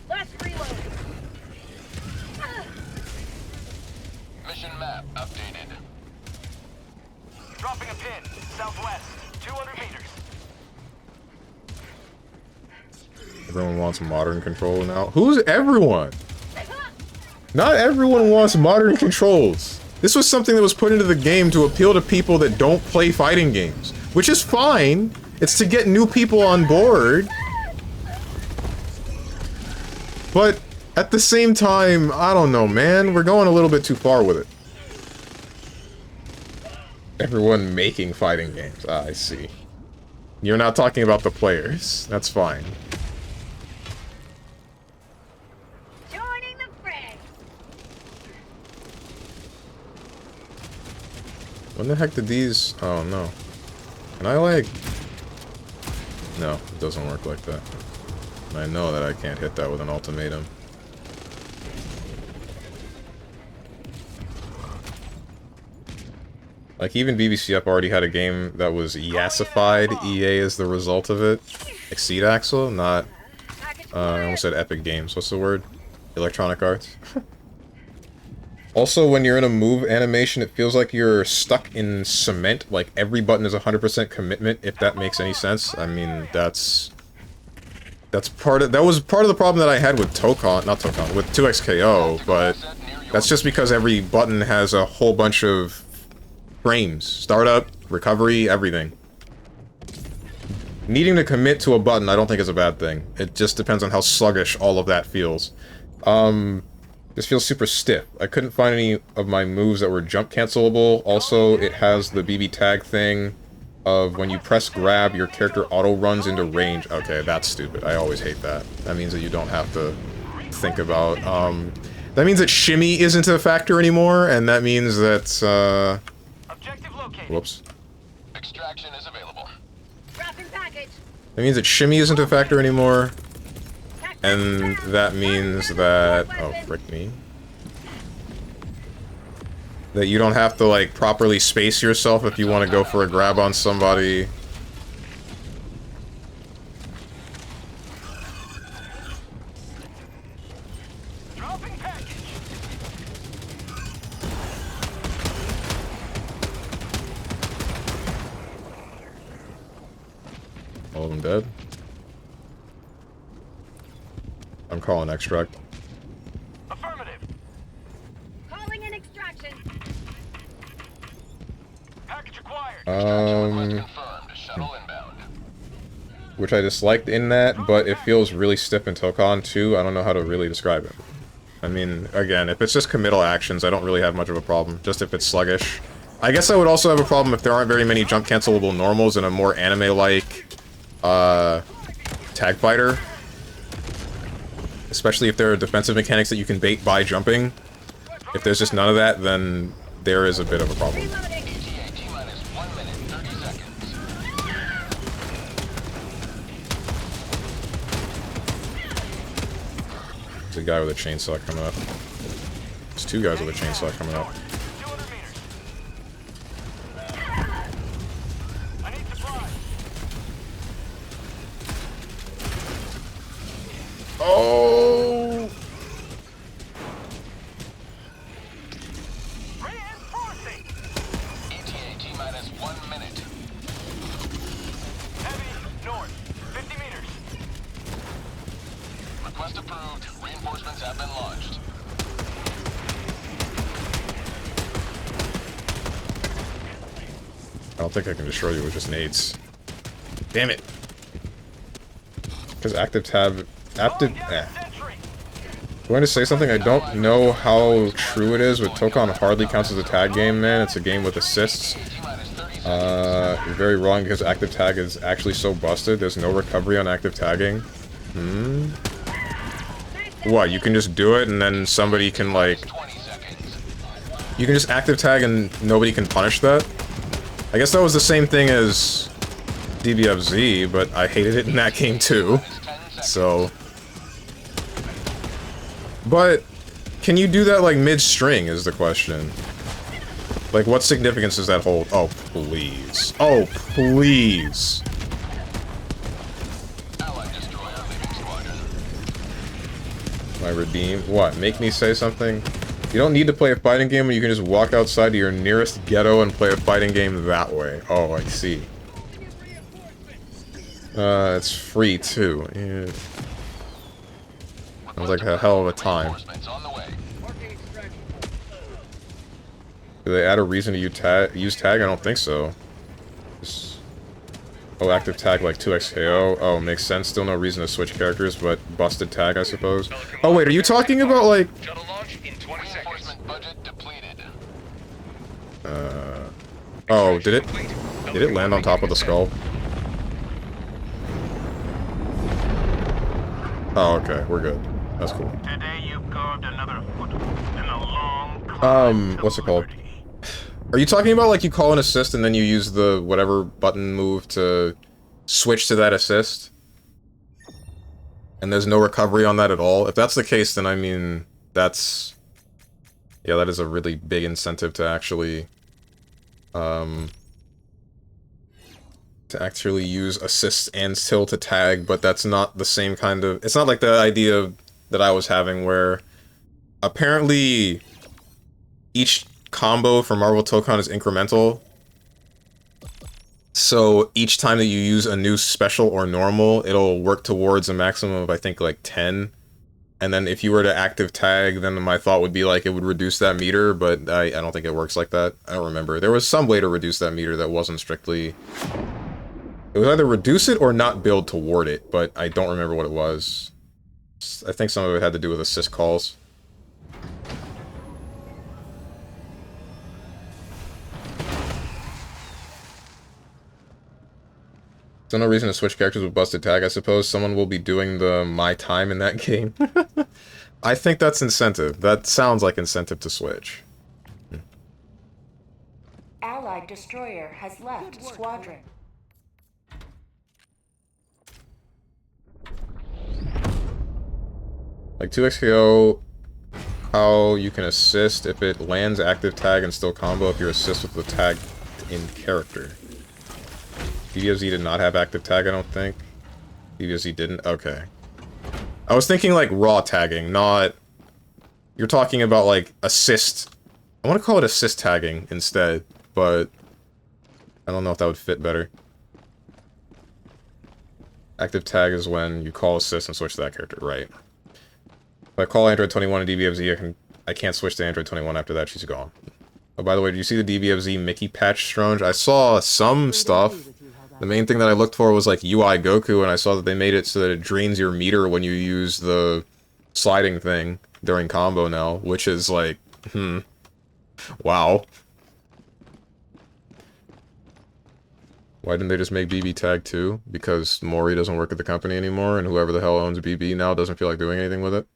Speaker 5: Let's reload.
Speaker 6: Mission map updated.
Speaker 4: Dropping a pin, southwest, 200 meters.
Speaker 1: Everyone wants modern control now. Who's everyone? Not everyone wants modern controls. This was something that was put into the game to appeal to people that don't play fighting games, which is fine. It's to get new people on board. But at the same time, I don't know, man. We're going a little bit too far with it. Everyone making fighting games. Ah, I see. You're not talking about the players. That's fine.
Speaker 5: Joining the fray.
Speaker 1: When the heck did these... Oh, no. Can I, like... No, it doesn't work like that. I know that I can't hit that with an ultimatum. Like, even BBC Up already had a game that was yassified. EA is the result of it. Exceed Axel, not... I almost said Epic Games. What's the word? Electronic Arts. Also, when you're in a move animation, it feels like you're stuck in cement. Like, every button is 100% commitment, if that makes any sense. I mean, that's part of... That was part of the problem that I had with Tokon... Not Tokon, with 2XKO, but... That's just because every button has a whole bunch of... frames. Startup, recovery, everything. Needing to commit to a button I don't think is a bad thing. It just depends on how sluggish all of that feels. This feels super stiff. I couldn't find any of my moves that were jump cancelable. Also, it has the BB tag thing of when you press grab, your character auto runs into range. Okay, that's stupid. I always hate that. That means that you don't have to think about, that means that shimmy isn't a factor anymore, and that means that, whoops.
Speaker 6: Extraction is available.
Speaker 5: Dropping package.
Speaker 1: That means that shimmy isn't a factor anymore, and that means that... Oh, frick me. That you don't have to, like, properly space yourself if you want to go for a grab on somebody. All of them dead? I'm calling extract.
Speaker 8: Affirmative.
Speaker 5: Calling in extraction.
Speaker 8: Package acquired.
Speaker 6: Confirmed. Shuttle inbound.
Speaker 1: Which I disliked in that, but it feels really stiff in Tokon too. I don't know how to really describe it. I mean, again, if it's just committal actions, I don't really have much of a problem. Just if it's sluggish. I guess I would also have a problem if there aren't very many jump cancelable normals in a more anime-like, tag fighter. Especially if there are defensive mechanics that you can bait by jumping. If there's just none of that, then there is a bit of a problem.
Speaker 5: Reloading.
Speaker 6: ETA T-minus 1 minute, 30 seconds.
Speaker 1: There's a guy with a chainsaw coming up. There's two guys with a chainsaw coming up.
Speaker 8: 200 meters. I need supplies.
Speaker 1: Oh!
Speaker 8: Reinforcing.
Speaker 6: ETA T-minus 1 minute.
Speaker 8: Heavy north. 50 meters.
Speaker 6: Request approved. Reinforcements have been launched.
Speaker 1: I don't think I can destroy you with just nades. Damn it! Because active tab...
Speaker 8: Sentry.
Speaker 1: Going to say something, I don't know how true it is, but Tokon hardly counts as a tag game, man. It's a game with assists. You're very wrong because active tag is actually so busted. There's no recovery on active tagging. What, you can just do it and then somebody can, like... You can just active tag and nobody can punish that? I guess that was the same thing as DBFZ, but I hated it in that game too. So... But, can you do that, like, mid-string, is the question. Like, what significance does that hold? Oh, please. Oh, please. My redeem? What, make me say something? You don't need to play a fighting game when you can just walk outside to your nearest ghetto and play a fighting game that way. Oh, I see. It's free, too. Yeah. Sounds like a hell of a time. Do they add a reason to use tag? I don't think so. Just... Oh, active tag like 2xKO. Oh, makes sense. Still no reason to switch characters, but busted tag, I suppose. Oh, wait, are you talking about, like... Oh, did it land on top of the skull? Oh, okay, we're good. That's cool.
Speaker 8: Today you've carved another foot in a long
Speaker 1: what's it called? Are you talking about, like, you call an assist and then you use the whatever button move to switch to that assist? And there's no recovery on that at all? If that's the case, then, I mean, that's... Yeah, that is a really big incentive to actually... to actually use assists and still to tag, but that's not the same kind of... It's not like the idea that I was having where... Apparently... Each combo for Marvel Tokon is incremental. So each time that you use a new special or normal, it'll work towards a maximum of, I think, like 10. And then if you were to active tag, then my thought would be like it would reduce that meter, but I don't think it works like that. I don't remember. There was some way to reduce that meter that wasn't strictly... It was either reduce it or not build toward it, but I don't remember what it was. I think some of it had to do with assist calls. So no reason to switch characters with busted tag, I suppose. Someone will be doing the my time in that game. I think that's incentive. That sounds like incentive to switch.
Speaker 3: Allied destroyer has left squadron.
Speaker 1: Like 2xKO, how you can assist if it lands active tag and still combo if you assist with the tag in character. DBFZ did not have active tag, I don't think. DBFZ didn't? Okay. I was thinking like raw tagging, not... You're talking about like assist... I want to call it assist tagging instead, but... I don't know if that would fit better. Active tag is when you call assist and switch to that character, right. If I call Android 21 and DBFZ, I can't switch to Android 21 after that, she's gone. Oh, by the way, did you see the DBFZ Mickey patch, Stronge? I saw some stuff. The main thing that I looked for was, like, UI Goku, and I saw that they made it so that it drains your meter when you use the sliding thing during combo now, which is, like, wow. Why didn't they just make BB Tag too? Because Mori doesn't work at the company anymore, and whoever the hell owns BB now doesn't feel like doing anything with it?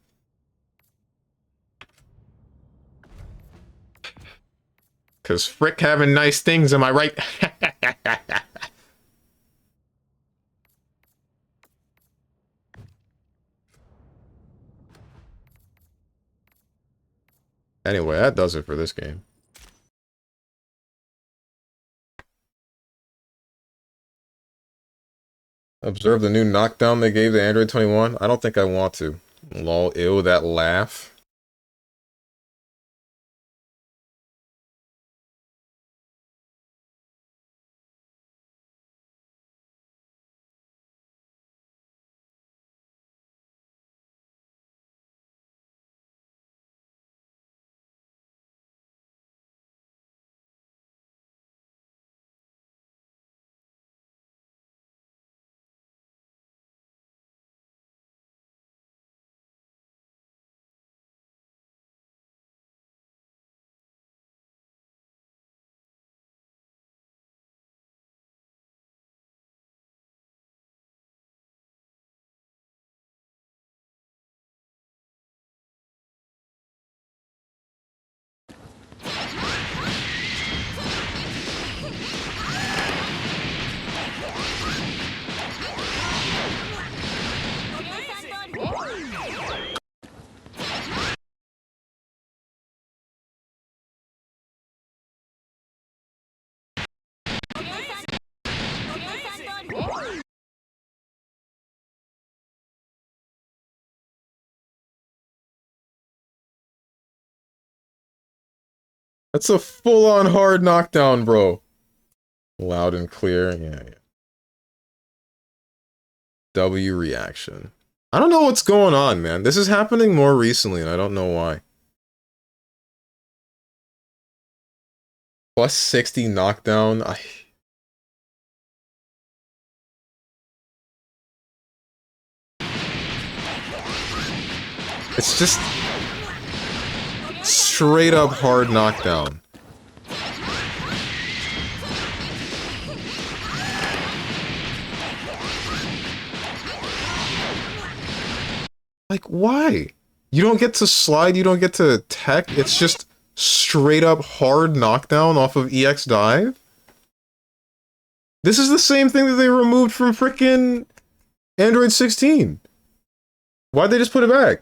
Speaker 1: Cause frick having nice things, am I right? Anyway, that does it for this game. Observe the new knockdown they gave to Android 21? I don't think I want to. Lol, ew, that laugh. That's a full-on hard knockdown, bro. Loud and clear, yeah. W reaction. I don't know what's going on, man. This is happening more recently, and I don't know why. Plus 60 knockdown. It's just straight up hard knockdown. Like, why? You don't get to slide, you don't get to tech, it's just straight up hard knockdown off of EX dive? This is the same thing that they removed from frickin' Android 16. Why'd they just put it back?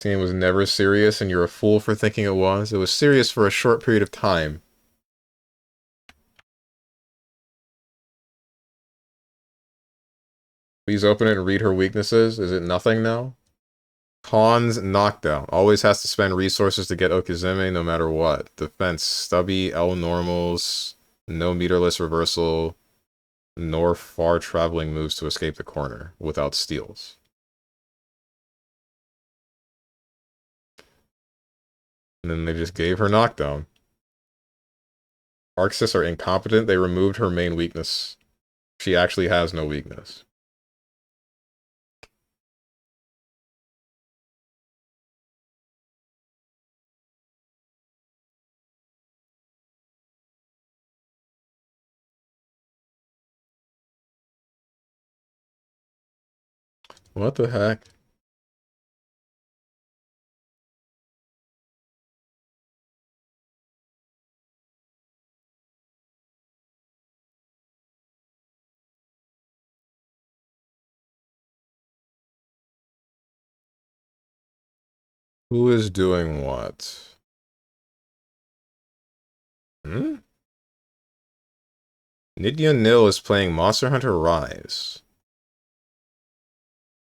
Speaker 1: This game was never serious, and you're a fool for thinking it was. It was serious for a short period of time. Please open it and read her weaknesses. Is it nothing now? Cons knockdown. Always has to spend resources to get Okizeme no matter what. Defense. Stubby, L normals, no meterless reversal, nor far traveling moves to escape the corner without steals. And then they just gave her knockdown. Arxis are incompetent. They removed her main weakness. She actually has no weakness. What the heck? Who is doing what? Hmm? Nidya Nil is playing Monster Hunter Rise.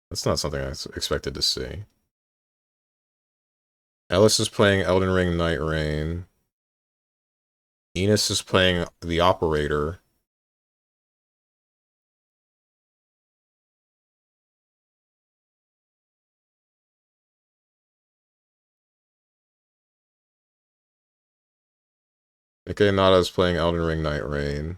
Speaker 1: That's not something I expected to see. Ellis is playing Elden Ring Night Rain. Enos is playing The Operator. Nikkei Nada is playing Elden Ring Night Rain.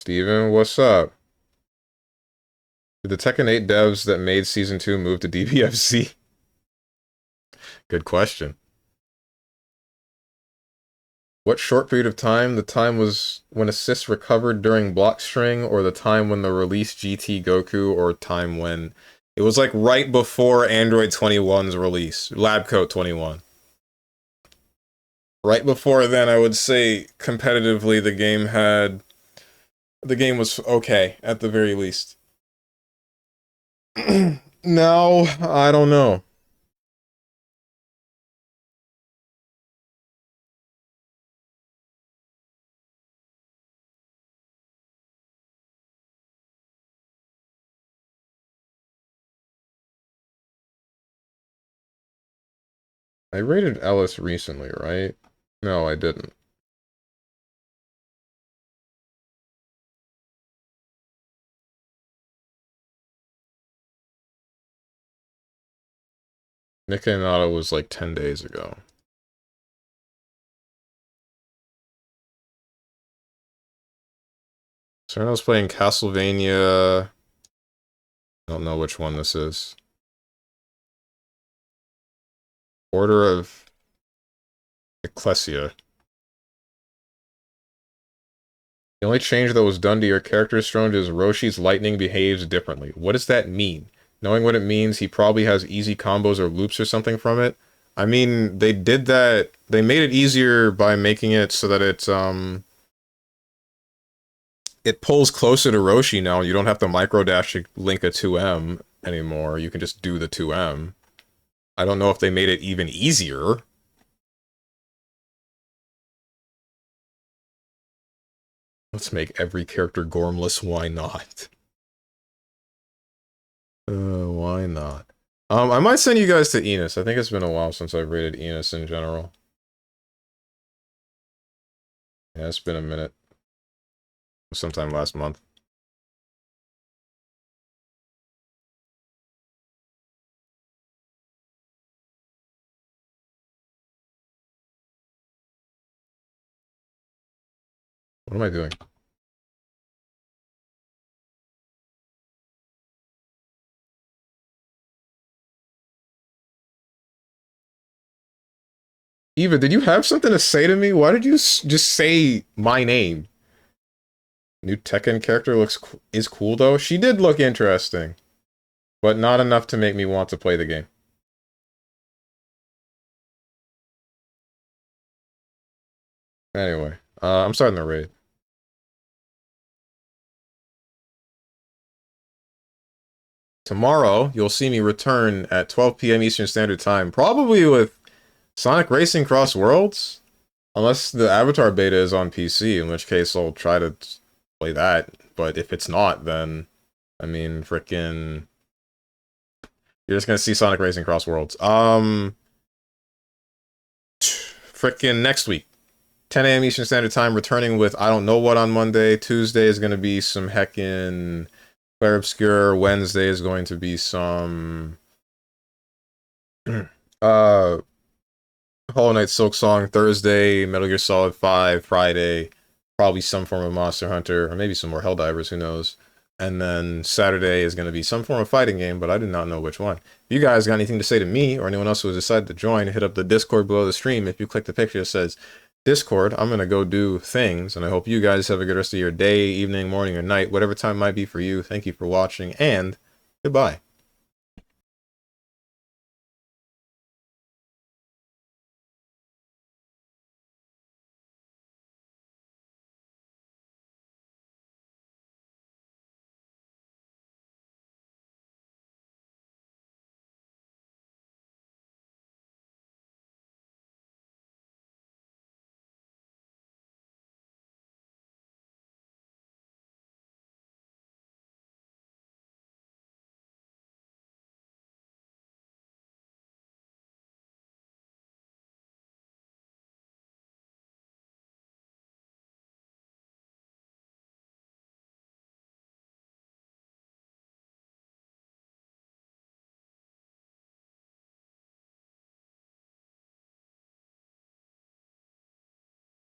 Speaker 1: Steven, what's up? Did the Tekken 8 devs that made Season 2 move to DBFZ? Good question. What short period of time? The time was when assists recovered during block string, or the time when the release GT Goku, or time when... It was like right before Android 21's release. Labcoat 21. Right before then, I would say, competitively, the game had... The game was okay, at the very least. No, I don't know. I rated Ellis recently, right? No, I didn't. Nikkei Nada was like 10 days ago. Sereno's playing Castlevania... I don't know which one this is. Order of Ecclesia. The only change that was done to your character, Strong, is Roshi's lightning behaves differently. What does that mean? Knowing what it means, he probably has easy combos or loops or something from it. I mean, they did that... They made it easier by making it so that it's, it pulls closer to Roshi now. You don't have to microdash to link a 2M anymore. You can just do the 2M. I don't know if they made it even easier. Let's make every character Gormless, why not? Why not? I might send you guys to Enos. I think it's been a while since I've rated Enos in general. Yeah, it's been a minute. Sometime last month. What am I doing? Eva, did you have something to say to me? Why did you just say my name? New Tekken character is cool though. She did look interesting, but not enough to make me want to play the game. Anyway, I'm starting the raid. Tomorrow, you'll see me return at 12 p.m. Eastern Standard Time, probably with Sonic Racing Cross Worlds, unless the Avatar beta is on PC, in which case I'll try to play that. But if it's not, then, I mean, frickin'... You're just gonna see Sonic Racing Cross Worlds. Frickin' next week. 10 a.m. Eastern Standard Time, returning with I don't know what on Monday. Tuesday is gonna be some heckin' Clair Obscure. Wednesday is going to be some... Hollow Knight Silk Song. Thursday, Metal Gear Solid 5. Friday, probably some form of Monster Hunter, or maybe some more Helldivers, who knows. And then Saturday is going to be some form of fighting game, but I do not know which one. If you guys got anything to say to me, or anyone else who has decided to join, hit up the Discord below the stream. If you click the picture that says Discord, I'm going to go do things, and I hope you guys have a good rest of your day, evening, morning, or night, whatever time might be for you. Thank you for watching, and goodbye.